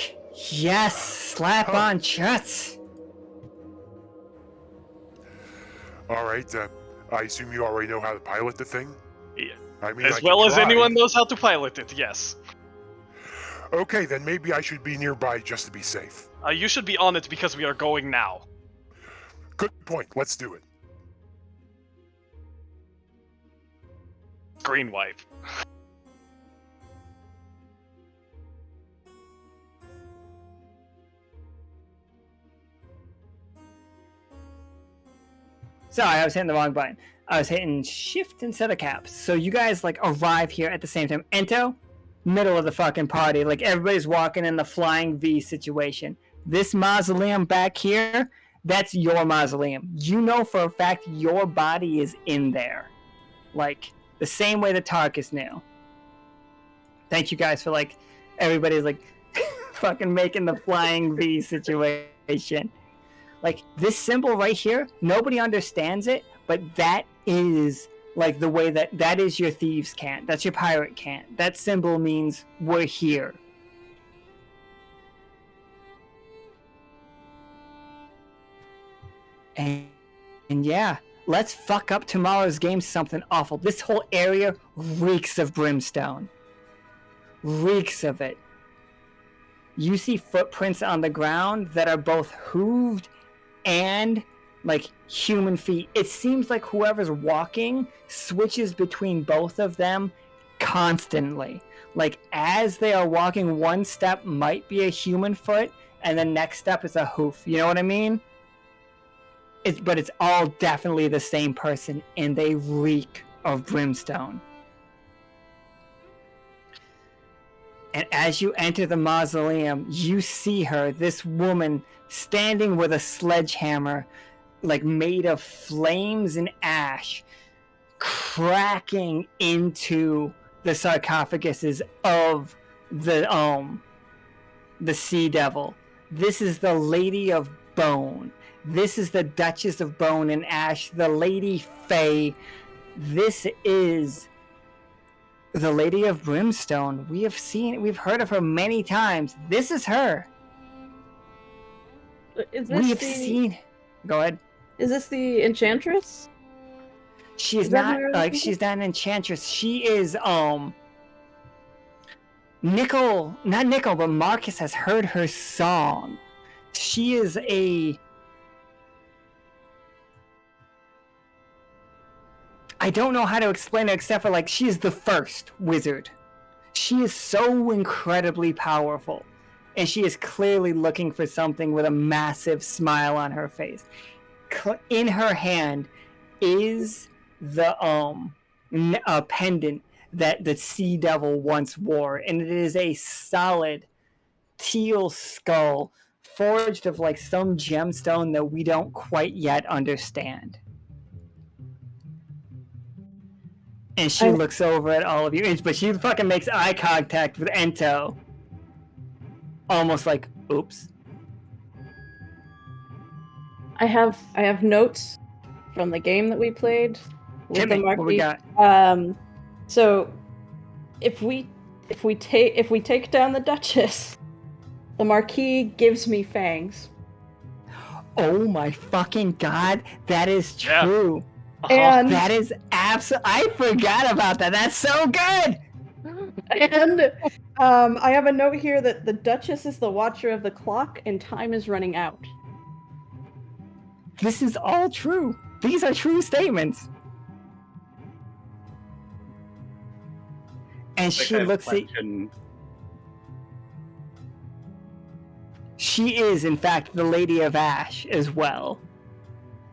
yes, slap-on jets. All right. I assume you already know how to pilot the thing. Yeah. I mean, as well as anyone knows how to pilot it. Yes. Okay, then maybe I should be nearby just to be safe. You should be on it because we are going now. Good point. Let's do it. Green wipe. Sorry, I was hitting the wrong button. I was hitting shift instead of caps. So you guys like arrive here at the same time. Ento, middle of the fucking party. Like everybody's walking in the flying V situation. This mausoleum back here, that's your mausoleum. You know for a fact your body is in there. Like the same way that Tarkus knew. Thank you guys for like everybody's like fucking making the flying V situation. Like, this symbol right here, nobody understands it, but that is, like, the way that is your thieves' cant. That's your pirate cant. That symbol means we're here. And yeah, let's fuck up tomorrow's game something awful. This whole area reeks of brimstone. Reeks of it. You see footprints on the ground that are both hooved and like human feet. It seems like whoever's walking switches between both of them constantly. Like as they are walking, one step might be a human foot and the next step is a hoof. You know what I mean? But it's all definitely the same person and they reek of brimstone. And as you enter the mausoleum, you see her, this woman, standing with a sledgehammer, like made of flames and ash, cracking into the sarcophaguses of the Sea Devil. This is the Lady of Bone. This is the Duchess of Bone and Ash, the Lady Fae. This is the Lady of Brimstone. We've heard of her many times. This is her. Is this seen. Go ahead. Is this the Enchantress? She's not she's not an enchantress. She is Nichol, not Nichol, but Marcus has heard her song. She is I don't know how to explain it except for like she is the first wizard. She is so incredibly powerful. And she is clearly looking for something with a massive smile on her face. In her hand is the a pendant that the Sea Devil once wore. And it is a solid teal skull forged of like some gemstone that we don't quite yet understand. And she looks over at all of you, but she fucking makes eye contact with Ento. Almost like, oops. I have notes from the game that we played with the marquee. What we got? So if we take down the Duchess, the Marquis gives me fangs. Oh my fucking god, that is Yeah. true. And That is I forgot about that. That's so good. I have a note here that the Duchess is the watcher of the clock and time is running out. This is all true. These are true statements. And she looks at. She is, in fact, the Lady of Ash as well.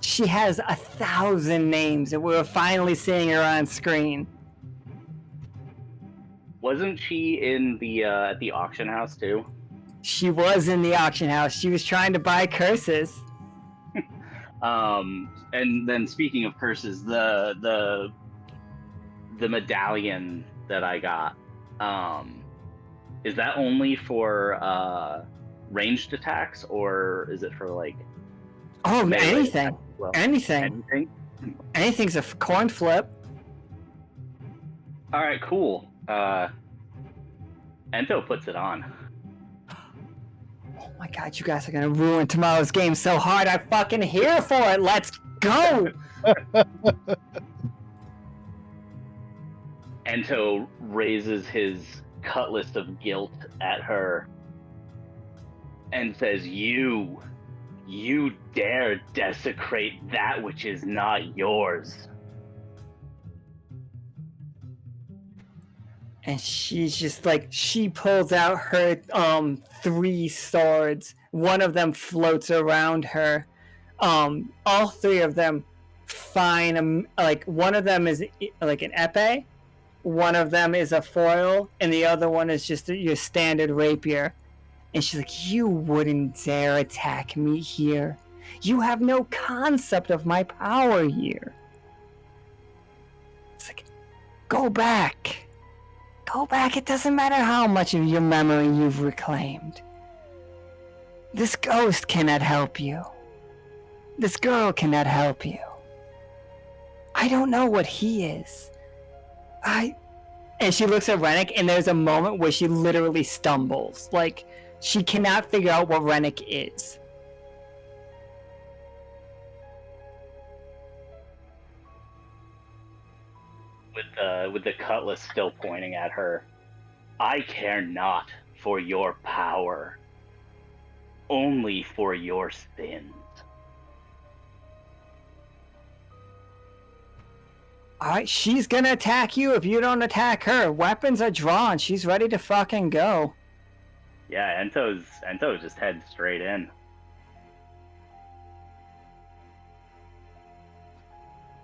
She has 1,000 names, and we're finally seeing her on screen. Wasn't she in the at the auction house too? She was in the auction house. She was trying to buy curses. And then speaking of curses, the medallion that I got, is that only for ranged attacks, or is it for like? Oh, anything. Attacks as well? Anything. Anything's a coin flip. All right, cool. Ento puts it on. Oh my god, you guys are gonna ruin tomorrow's game so hard. I'm fucking here for it. Let's go. Ento raises his cutlass of guilt at her and says, You dare desecrate that which is not yours. And she's just like, she pulls out her 3 swords. One of them floats around her. All 3 of them find like, one of them is like an epee, one of them is a foil, and the other one is just your standard rapier. And she's like, you wouldn't dare attack me here. You have no concept of my power here. It's like, go back. Go back. It doesn't matter how much of your memory you've reclaimed. This ghost cannot help you. This girl cannot help you. I don't know what he is. And she looks at Renic, and there's a moment where she literally stumbles. Like, she cannot figure out what Renic is. With the cutlass still pointing at her. I care not for your power, only for your sins. Alright, she's gonna attack you if you don't attack her. Weapons are drawn. She's ready to fucking go. Yeah, Ento's just heading straight in.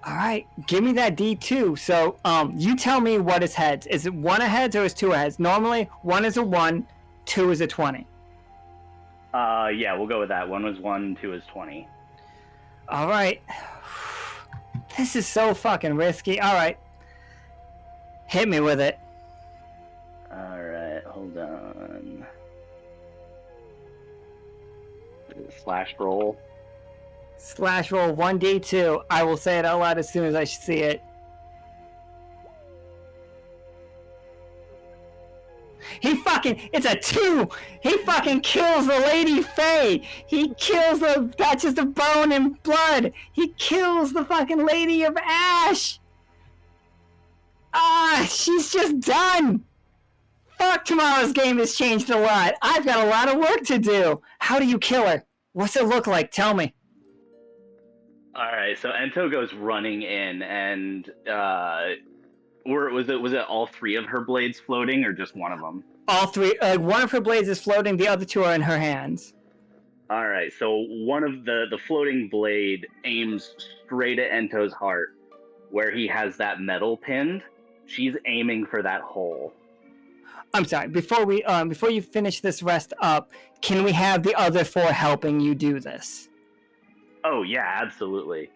Alright, give me that D2. So, you tell me what is heads. Is it 1 of heads or is 2 of heads? Normally, 1 is a 1, 2 is a 20. Yeah, we'll go with that. 1 was 1, 2 is 20. Alright. This is so fucking risky. Alright. Hit me with it. Alright, hold on. Slash roll. Slash roll 1d2. I will say it out loud as soon as I see it. It's a 2! He fucking kills the Lady Fae! He kills the patches of bone and blood! He kills the fucking Lady of Ash! She's just done! Fuck, tomorrow's game has changed a lot. I've got a lot of work to do. How do you kill her? What's it look like? Tell me. Alright, so Ento goes running in, and or was it all 3 of her blades floating, or just one of them? All 3. One of her blades is floating, the other 2 are in her hands. Alright, so one of the floating blade aims straight at Ento's heart, where he has that metal pinned. She's aiming for that hole. I'm sorry, before you finish this rest up, can we have the other 4 helping you do this? Oh yeah, absolutely.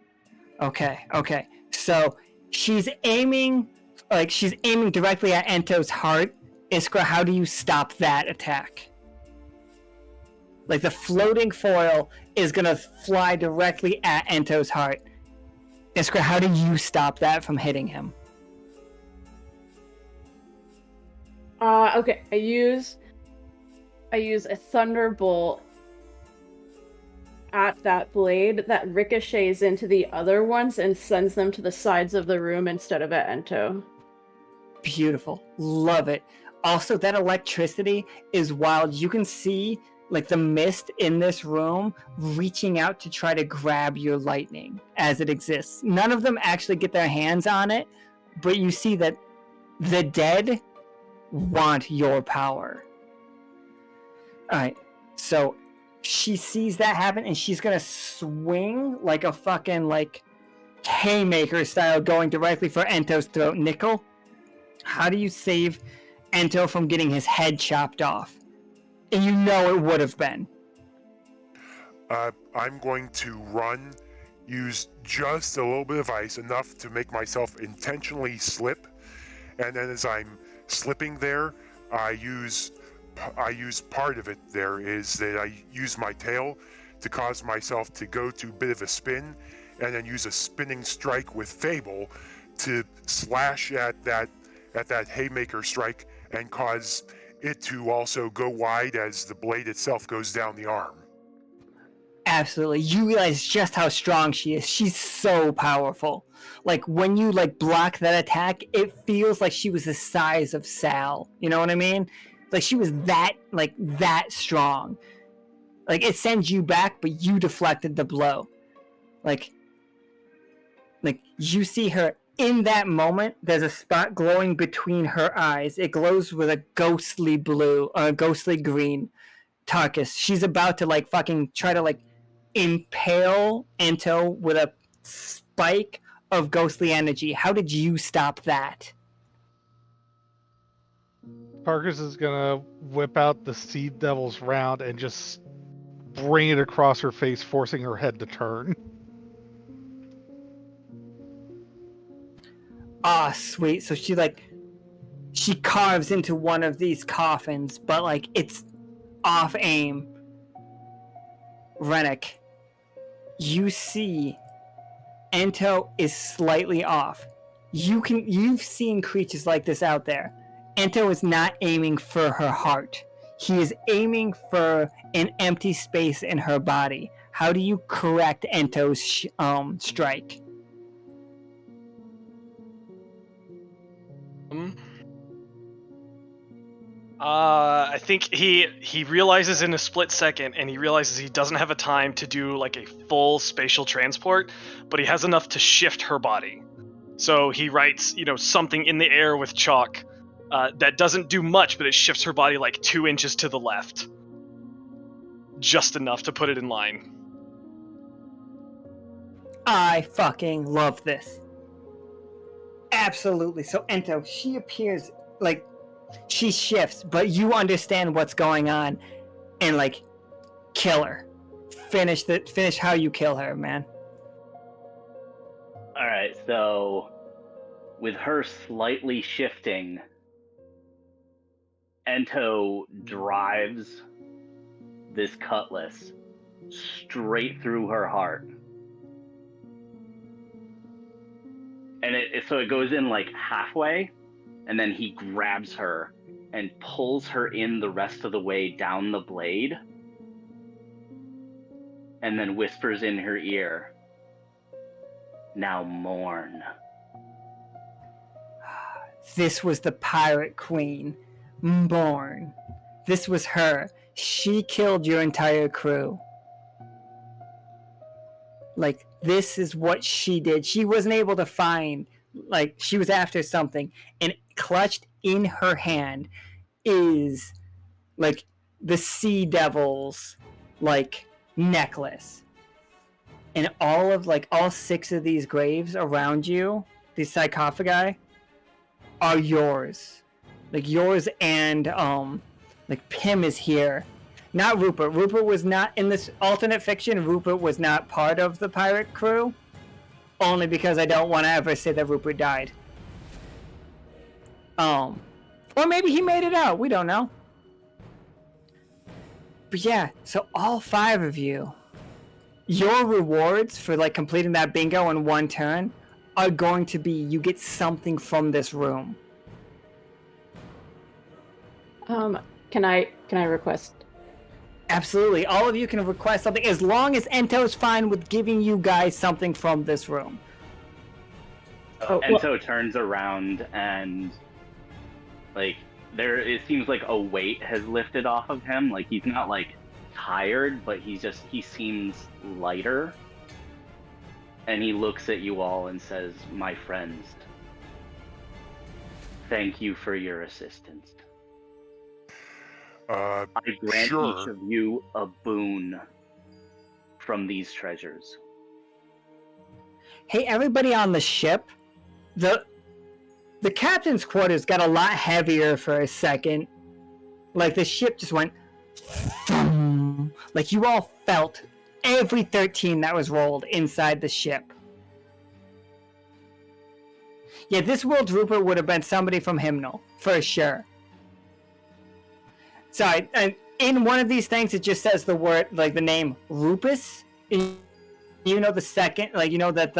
Okay. So she's aiming directly at Ento's heart. Iskra, how do you stop that attack? Like, the floating foil is gonna fly directly at Ento's heart. Iskra, how do you stop that from hitting him? Okay, I use a thunderbolt at that blade that ricochets into the other ones and sends them to the sides of the room instead of at Ento. Beautiful. Love it. Also, that electricity is wild. You can see like the mist in this room reaching out to try to grab your lightning as it exists. None of them actually get their hands on it, but you see that the dead want your power. All right. So she sees that happen and she's going to swing like a fucking like haymaker style going directly for Ento's throat. Nichol, how do you save Ento from getting his head chopped off? And you know it would have been. I'm going to run, use just a little bit of ice, enough to make myself intentionally slip, and then as I'm slipping there, I use part of it there is that I use my tail to cause myself to go to a bit of a spin, and then use a spinning strike with Fable to slash at that haymaker strike and cause it to also go wide as the blade itself goes down the arm. Absolutely. You realize just how strong she is. She's so powerful. Like when you like block that attack, it feels like she was the size of Sal. You know what I mean? Like she was that strong. Like it sends you back, but you deflected the blow. Like you see her in that moment. There's a spot glowing between her eyes. It glows with a ghostly blue or a ghostly green. Tarkus, she's about to like fucking try to like impale Ento with a spike of ghostly energy. How did you stop that? Tarkus is gonna whip out the Seed Devil's round and just bring it across her face, forcing her head to turn. Ah, sweet. So she carves into one of these coffins, but like it's off aim. Renic, you see Ento is slightly off. You've seen creatures like this out there. Ento is not aiming for her heart. He is aiming for an empty space in her body. How do you correct Ento's strike? I think he realizes in a split second, and he realizes he doesn't have a time to do like a full spatial transport, but he has enough to shift her body. So he writes, something in the air with chalk that doesn't do much, but it shifts her body like 2 inches to the left, just enough to put it in line. I fucking love this. Absolutely. So Ento, she appears like she shifts, but you understand what's going on, and like kill her. Finish how you kill her, man. All right, so with her slightly shifting, Ento drives this cutlass straight through her heart. And so it goes in like halfway, and then he grabs her and pulls her in the rest of the way down the blade, and then whispers in her ear, "Now mourn." This was the pirate queen. Mourn. This was her. She killed your entire crew. Like, this is what she did. She wasn't able to find, like, she was after something, and clutched in her hand is, like, the Sea Devil's, like, necklace. And all 6 of these graves around you, these sarcophagi, are yours. Like, yours and, like, Pym is here. Not Rupert. Rupert was not, in this alternate fiction, Rupert was not part of the pirate crew. Only because I don't want to ever say that Rupert died. Or maybe he made it out. We don't know. But yeah, so all 5 of you, your rewards for like completing that bingo in 1 turn are going to be you get something from this room. Can I request? Absolutely. All of you can request something as long as Ento's fine with giving you guys something from this room. Ento turns around and, like, it seems like a weight has lifted off of him. Like, he's not, like, tired, but he seems lighter. And he looks at you all and says, "My friends, thank you for your assistance. I grant each of you a boon from these treasures." Hey, everybody on the ship, the captain's quarters got a lot heavier for a second. Like, the ship just went thum. Like, you all felt every 13 that was rolled inside the ship. Yeah, this world's Rupert would have been somebody from Hymnal, for sure. Sorry, and in one of these things, it just says the word, like, the name Rupus. You know the second, like, you know that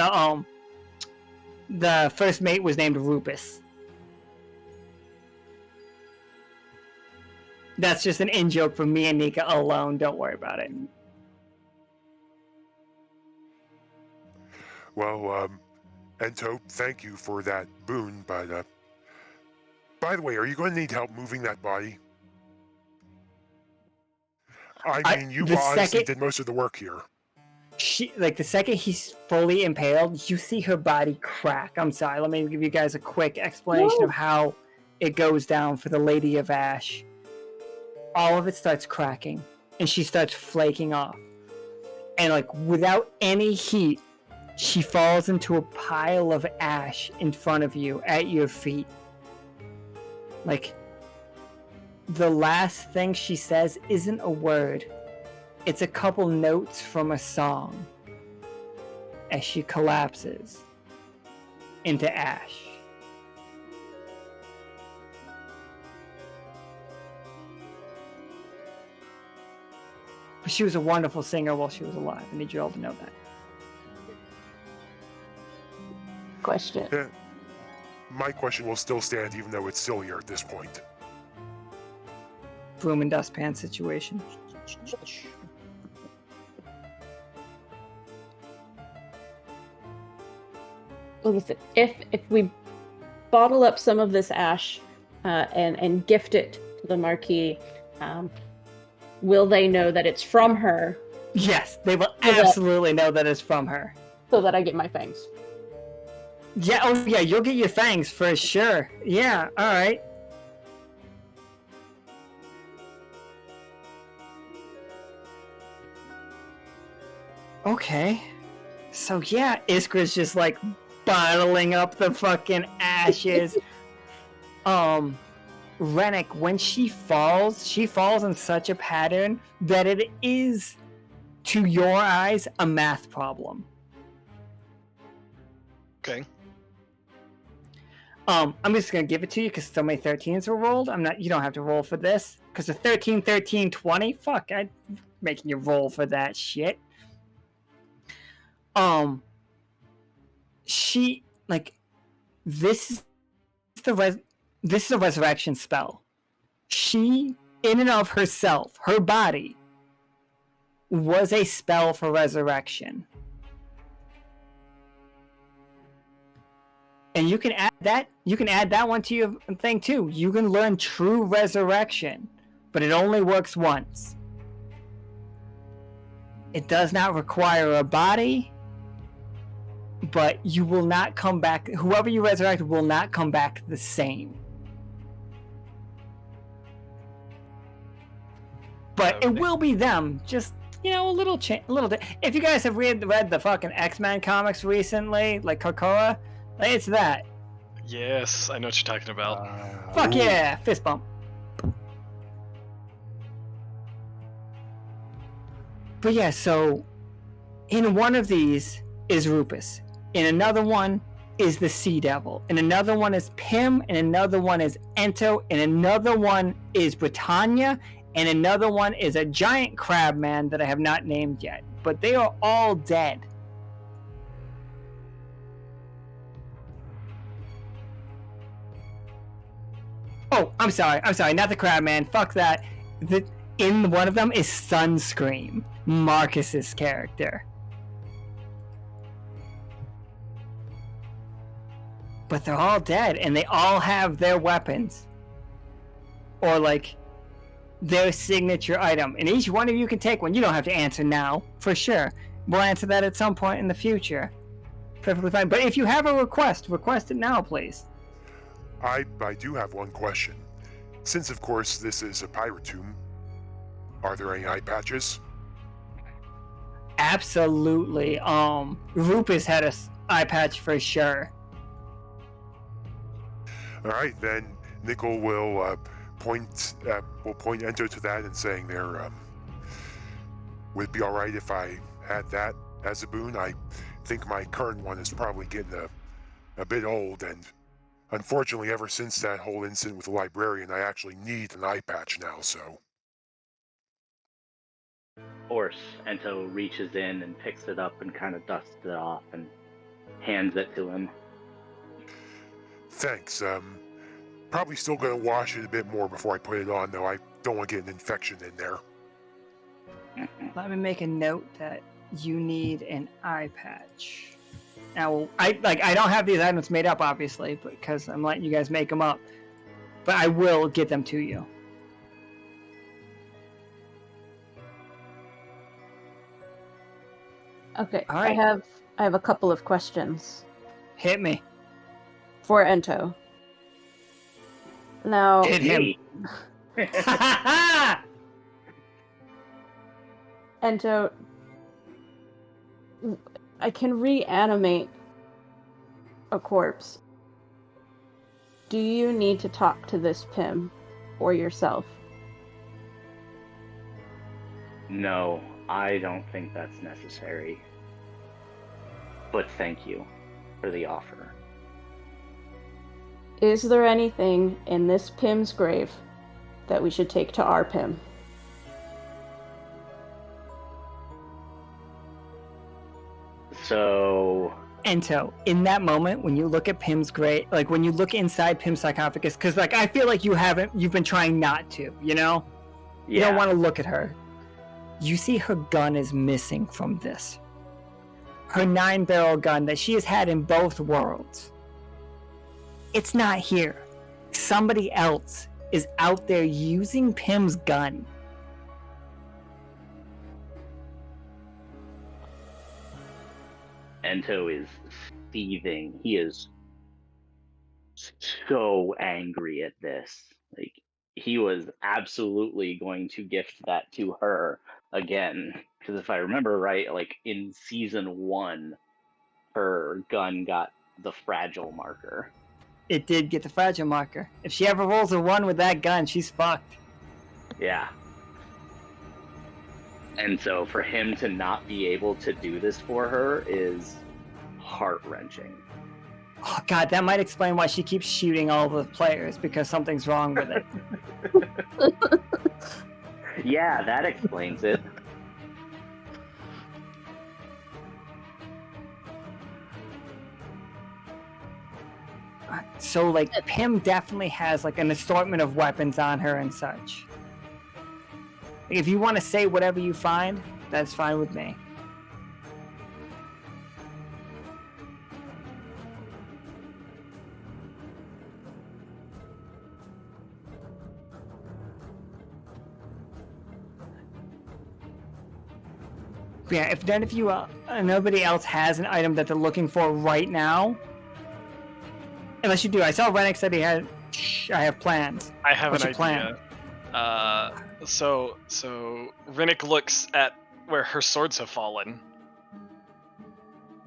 the first mate was named Rupus. That's just an in-joke from me and Nika alone. Don't worry about it. Well, Ento, thank you for that boon, but, by the way, are you going to need help moving that body? I mean, you honestly did most of the work here. The second he's fully impaled, you see her body crack. I'm sorry, let me give you guys a quick explanation of how it goes down for the Lady of Ash. All of it starts cracking, and she starts flaking off. And, like, without any heat, she falls into a pile of ash in front of you, at your feet. Like, the last thing she says isn't a word. It's a couple notes from a song as she collapses into ash. But she was a wonderful singer while she was alive. I need you all to know that. Question. Yeah. My question will still stand even though it's sillier at this point. Broom and dustpan situation. Well, listen, if we bottle up some of this ash and gift it to the Marquis, will they know that it's from her? Yes, they will absolutely know that it's from her. So that I get my fangs. Yeah, oh yeah, you'll get your fangs for sure. Yeah, alright. Okay. So yeah, Iskra's just like bottling up the fucking ashes. Renic, when she falls in such a pattern that it is, to your eyes, a math problem. Okay. I'm just gonna give it to you because so many 13s were rolled. You don't have to roll for this. Because a 13, 13, 20, fuck, I'm making you roll for that shit. She, like, this is a resurrection spell. She, in and of herself, her body, was a spell for resurrection. And you can add that one to your thing too. You can learn true resurrection, but it only works once. It does not require a body, but you will not come back. Whoever you resurrect will not come back the same. But it will be them. Just, you know, a little bit. If you guys have read the fucking X-Men comics recently, like Krakoa, it's that. Yes, I know what you're talking about. Fuck yeah, fist bump. But yeah, so in one of these is Rupus. In another one is the Sea Devil. In another one is Pym. In another one is Ento. In another one is Britannia. And another one is a giant crab man that I have not named yet. But they are all dead. Oh, I'm sorry, not the crab man. Fuck that. in one of them is Sunscream, Marcus's character. But they're all dead, and they all have their weapons. Or, like, their signature item. And each one of you can take one. You don't have to answer now, for sure. We'll answer that at some point in the future. Perfectly fine. But if you have a request it now, please. I do have one question. Since, of course, this is a pirate tomb, are there any eye patches? Absolutely. Rupus had a eye patch for sure. All right, then Nichol will point Ento to that and saying there, would it be all right if I had that as a boon? I think my current one is probably getting a bit old, and unfortunately, ever since that whole incident with the librarian, I actually need an eye patch now, so. Of course, Ento reaches in and picks it up and kind of dusts it off and hands it to him. Thanks. Probably still gonna wash it a bit more before I put it on, though. I don't want to get an infection in there. Let me make a note that you need an eye patch. Now, I don't have these items made up, obviously, because I'm letting you guys make them up. But I will get them to you. Okay, All right. I have a couple of questions Hit me. for Ento. Now, Hit him. Ento, I can reanimate a corpse. Do you need to talk to this Pim or yourself? No, I don't think that's necessary. But thank you for the offer. Is there anything in this Pim's grave that we should take to our Pim? So... Ento, in that moment, when you look at Pim's grave, like when you look inside Pim's sarcophagus, because like I feel like you've been trying not to, you know? You don't want to look at her. You see her gun is missing from this. Her 9-barrel gun that she has had in both worlds. It's not here. Somebody else is out there using Pim's gun. Ento is seething. He is so angry at this. Like, he was absolutely going to gift that to her again. Because if I remember right, like in season 1, her gun got the fragile marker. It did get the fragile marker. If she ever rolls a 1 with that gun, she's fucked. Yeah. And so for him to not be able to do this for her is heart-wrenching. Oh god, that might explain why she keeps shooting all the players, because something's wrong with it. Yeah, that explains it. So, like, Pim definitely has, like, an assortment of weapons on her and such. If you want to say whatever you find, that's fine with me. But yeah, if none of you, nobody else has an item that they're looking for right now, unless you do. I saw Renic said he had. I have plans. I have What's an your idea. plan? So Renic looks at where her swords have fallen.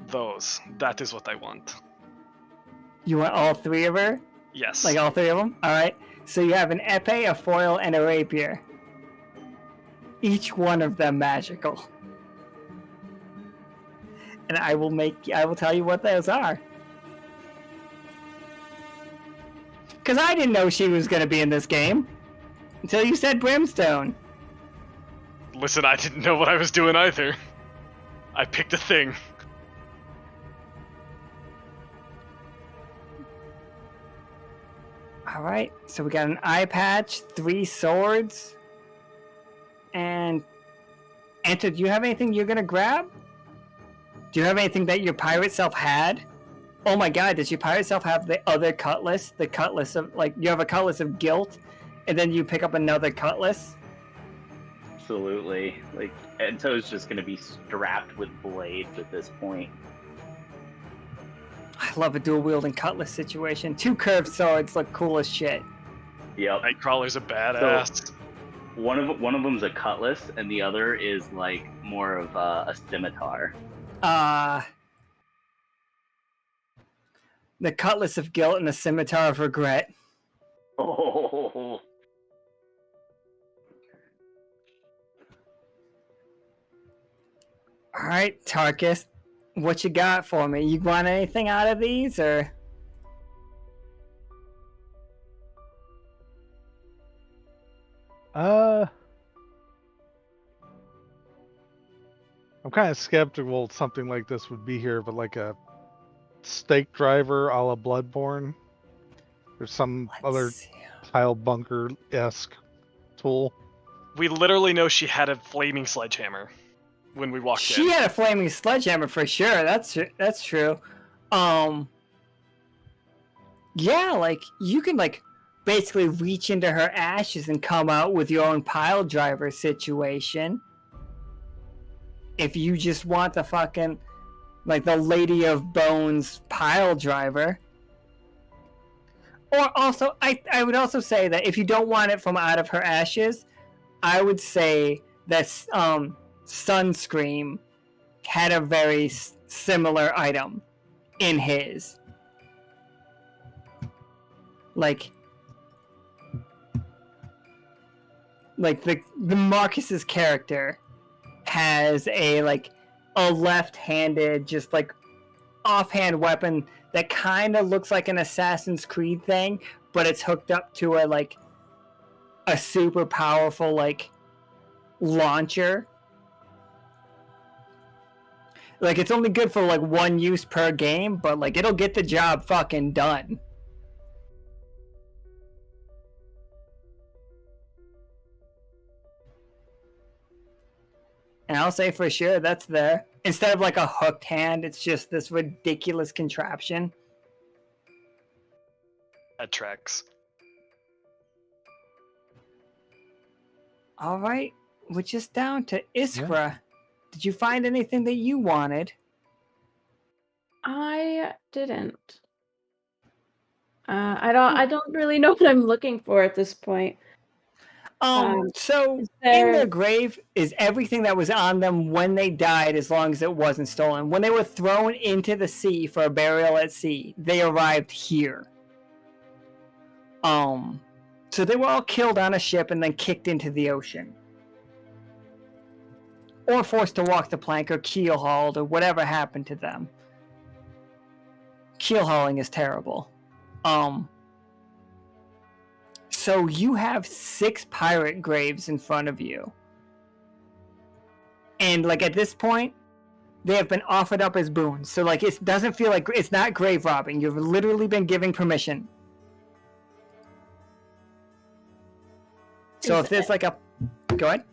That is what I want. You want all 3 of her? Yes. Like all 3 of them? Alright. So you have an epee, a foil, and a rapier. Each one of them magical. And I will tell you what those are. Because I didn't know she was going to be in this game. Until you said Brimstone. Listen, I didn't know what I was doing either. I picked a thing. Alright, so we got an eye patch, 3 swords. And Ento, do you have anything you're gonna grab? Do you have anything that your pirate self had? Oh my god, does your pirate self have the other cutlass? The cutlass of, like, you have a cutlass of guilt, and then you pick up another cutlass? Absolutely. Like, Ento's just gonna be strapped with blades at this point. I love a dual-wielding cutlass situation. 2 curved swords look cool as shit. Yep. Nightcrawler's a badass. So, one of them's a cutlass, and the other is, like, more of a scimitar. The cutlass of guilt and the scimitar of regret. Oh. Alright, Tarkus, what you got for me? You want anything out of these, or? I'm kind of skeptical something like this would be here, but like a stake driver a la Bloodborne, or some other tile bunker-esque tool. We literally know she had a flaming sledgehammer when we walked in. She had a flaming sledgehammer for sure. That's true. Yeah, like you can like basically reach into her ashes and come out with your own pile driver situation. If you just want the fucking like the Lady of Bones pile driver. Or also, I would also say that if you don't want it from out of her ashes, I would say that Sunscream had a very similar item in his. Like the Marcus's character has a left-handed, just like offhand weapon that kind of looks like an Assassin's Creed thing, but it's hooked up to a super powerful launcher. Like it's only good for one use per game, but it'll get the job fucking done. And I'll say for sure that's there. Instead of a hooked hand, it's just this ridiculous contraption. That tracks. All right, we're just down to Iskra. Yeah. Did you find anything that you wanted? I didn't. I don't really know what I'm looking for at this point. So in the grave is everything that was on them when they died, as long as it wasn't stolen. When they were thrown into the sea for a burial at sea, they arrived here. So they were all killed on a ship and then kicked into the ocean. Or forced to walk the plank or keel hauled or whatever happened to them. Keel hauling is terrible. So you have 6 pirate graves in front of you. And at this point, they have been offered up as boons. So it doesn't feel like it's not grave robbing. You've literally been given permission. So if there's go ahead.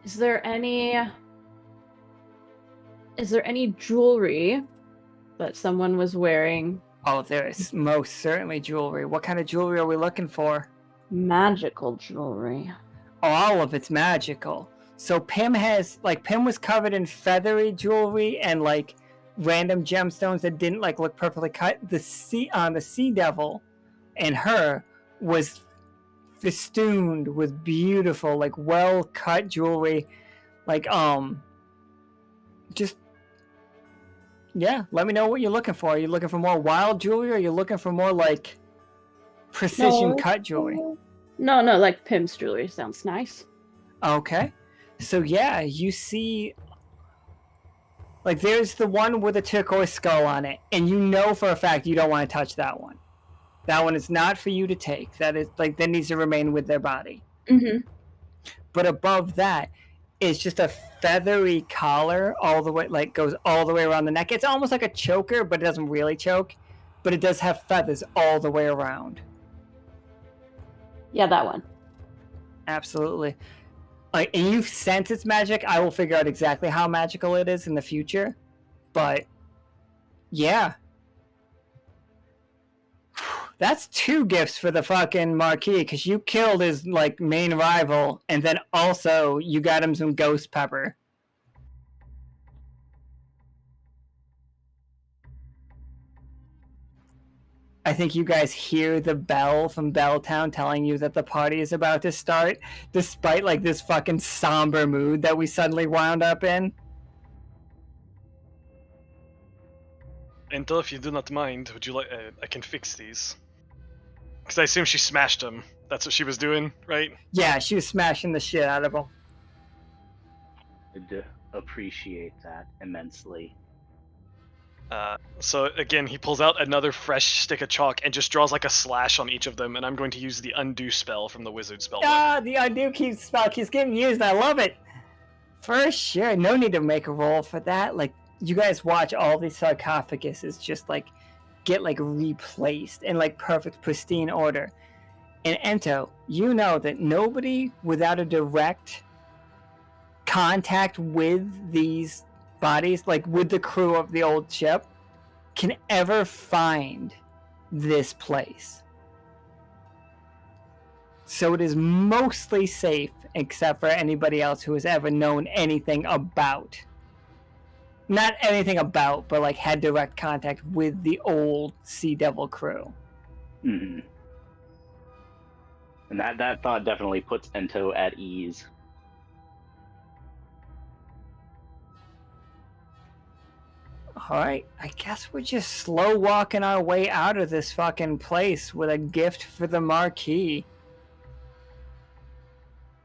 Is there any jewelry that someone was wearing? Oh, there is most certainly jewelry. What kind of jewelry are we looking for? Magical jewelry. Oh, all of it's magical. So Pim Pim was covered in feathery jewelry and random gemstones that didn't look perfectly cut. The Sea Devil and her was festooned with beautiful, well cut jewelry. Just yeah, let me know what you're looking for. Are you looking for more wild jewelry, or are you looking for more precision cut jewelry? No, Pim's jewelry sounds nice. Okay. So yeah, you see there's the one with a turquoise skull on it, and you know for a fact you don't want to touch that one. That one is not for you to take. That is that needs to remain with their body. Mm-hmm. But above that, it's just a feathery collar all the way, goes all the way around the neck. It's almost like a choker, but it doesn't really choke. But it does have feathers all the way around. Yeah, that one. Absolutely. Like, and you sense it's magic. I will figure out exactly how magical it is in the future. But yeah. That's 2 gifts for the fucking Marquis, because you killed his like main rival, and then also you got him some ghost pepper. I think you guys hear the bell from Belltown telling you that the party is about to start, despite like this fucking somber mood that we suddenly wound up in. Ento, if you do not mind, would you like? I can fix these. Because I assume she smashed them. That's what she was doing, right? Yeah, she was smashing the shit out of him. I'd appreciate that immensely. So again, he pulls out another fresh stick of chalk and just draws like a slash on each of them, and I'm going to use the undo spell from the wizard spell. The undo spell keeps getting used. I love it. For sure. No need to make a roll for that. Like, you guys watch all these sarcophaguses just like get like replaced in like perfect pristine order. And Ento, you know that nobody without a direct contact with these bodies, like with the crew of the old ship, can ever find this place. So it is mostly safe, except for anybody else who has ever known anything about, not anything about, but like had direct contact with the old Sea Devil crew. Mm-hmm. And that thought definitely puts Ento at ease. Alright, I guess we're just slow walking our way out of this fucking place with a gift for the Marquis.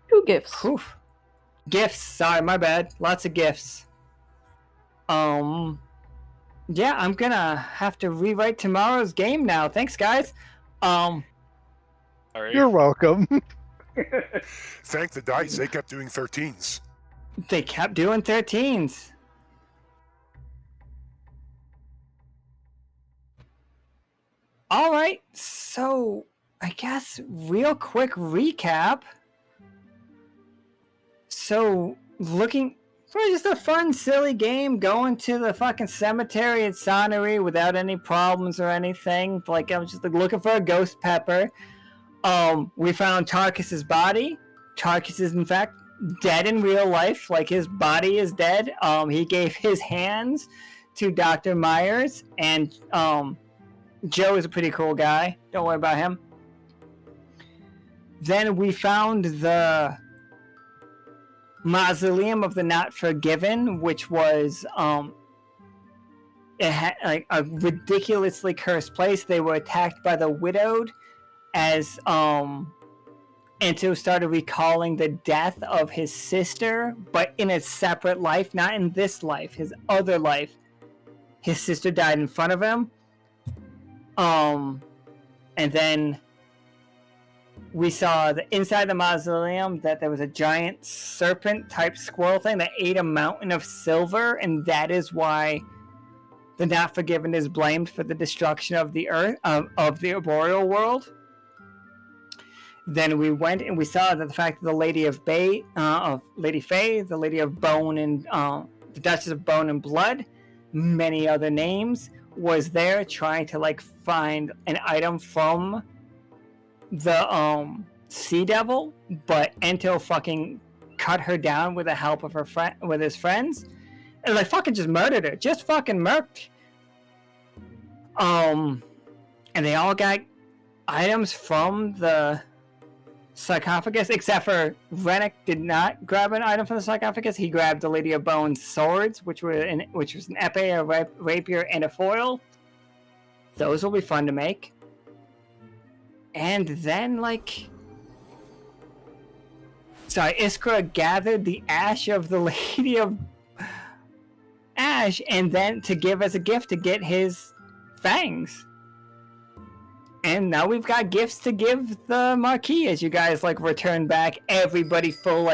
2 gifts. Oof. Gifts, sorry, my bad. Lots of gifts. Yeah, I'm gonna have to rewrite tomorrow's game now. Thanks, guys. All right. You're welcome. Thank the dice, they kept doing 13s. They kept doing 13s. Alright, so I guess real quick recap. So, looking for just a fun, silly game, going to the fucking cemetery at Sonnery without any problems or anything. Like, I was just like, looking for a ghost pepper. We found Tarkus's body. Tarkus is, in fact, dead in real life. Like, his body is dead. He gave his hands to Dr. Myers, and, Joe is a pretty cool guy. Don't worry about him. Then we found the Mausoleum of the Not Forgiven, which was it had like a ridiculously cursed place. They were attacked by the Widowed as Ento started recalling the death of his sister, but in a separate life, not in this life, his other life. His sister died in front of him. And then we saw inside the mausoleum that there was a giant serpent-type squirrel thing that ate a mountain of silver, and that is why the Not Forgiven is blamed for the destruction of the Earth, of the arboreal world. Then we went and we saw that the fact that the Lady of Lady Faye, the Lady of Bone and the Duchess of Bone and Blood, many other names, was there trying to like find an item from the Sea Devil, but Ento fucking cut her down with the help of her with his friends, and like fucking just murdered her, just fucking murked. And they all got items from the sarcophagus, except for Renic did not grab an item from the sarcophagus. He grabbed the Lady of Bone's swords, which was an epee, a rapier, and a foil. Those will be fun to make. And then, Iskra gathered the ash of the Lady of Ash, and then to give as a gift to get his fangs. And now we've got gifts to give the Marquis as you guys return back. Everybody full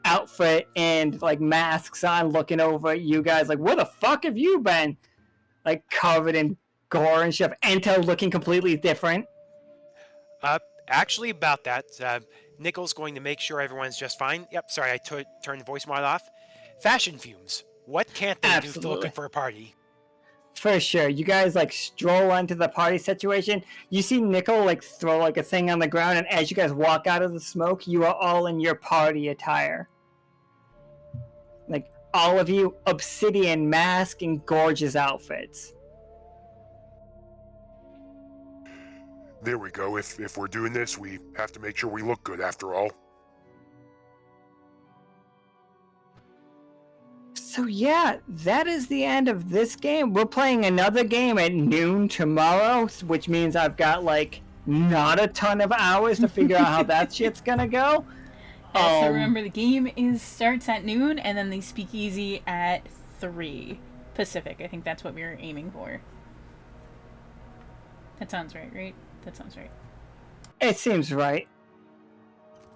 outfit and masks on, looking over at you guys where the fuck have you been? Covered in gore and stuff. Ento looking completely different. Actually, about that, Nichol's going to make sure everyone's just fine. Yep, sorry, I turned the voice mod off. Fashion fumes. What can't they do if they're looking for a party? For sure. You guys like stroll onto the party situation. You see Nichol like throw like a thing on the ground, and as you guys walk out of the smoke, you are all in your party attire. Like all of you, obsidian mask and gorgeous outfits. There we go. If we're doing this, we have to make sure we look good after all. So yeah, that is the end of this game. We're playing another game at noon tomorrow, which means I've got like not a ton of hours to figure out how that shit's gonna go. So remember, the game starts at noon, and then the speakeasy at 3 Pacific. I think that's what we were aiming for. That sounds right? That sounds right. It seems right.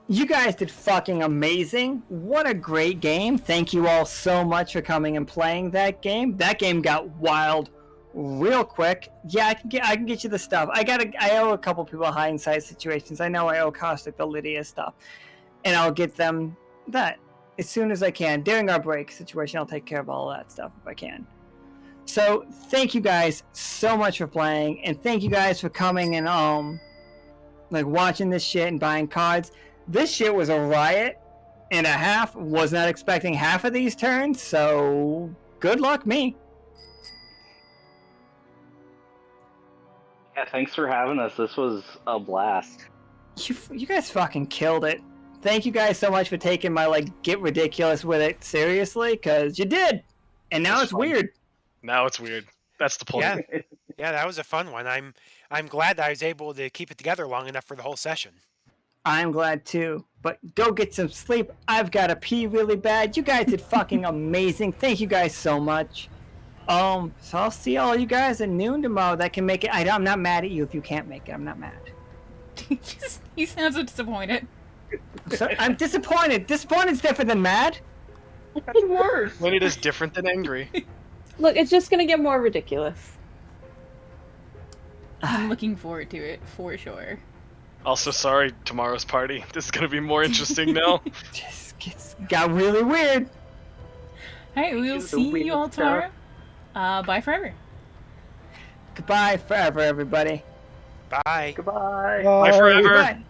You guys did fucking amazing. What a great game. Thank you all so much for coming and playing that game. That game got wild real quick. Yeah, I can get you the stuff. I owe a couple people hindsight situations. I know I owe Caustic the Lydia stuff. And I'll get them that as soon as I can. During our break situation, I'll take care of all of that stuff if I can. So thank you guys so much for playing, and thank you guys for coming and like watching this shit and buying cards. This shit was a riot and a half. Was not expecting half of these turns, so good luck me. Yeah, thanks for having us. This was a blast. You guys fucking killed it. Thank you guys so much for taking my like get ridiculous with it seriously, because you did. And now it's weird. Now it's weird. That's the point. Yeah, that was a fun one. I'm glad that I was able to keep it together long enough for the whole session. I'm glad too. But go get some sleep. I've got to pee really bad. You guys did fucking amazing. Thank you guys so much. So I'll see all you guys at noon tomorrow. That can make it. I'm not mad at you if you can't make it. I'm not mad. He sounds so disappointed. I'm disappointed. Disappointed's different than mad. That's worse. When it is different than angry. Look, it's just gonna get more ridiculous. I'm looking forward to it, for sure. Also, sorry, tomorrow's party. This is going to be more interesting now. Got really weird. Alright, we'll see you all tomorrow. Bye forever. Goodbye forever, everybody. Bye. Goodbye. Bye forever. Goodbye.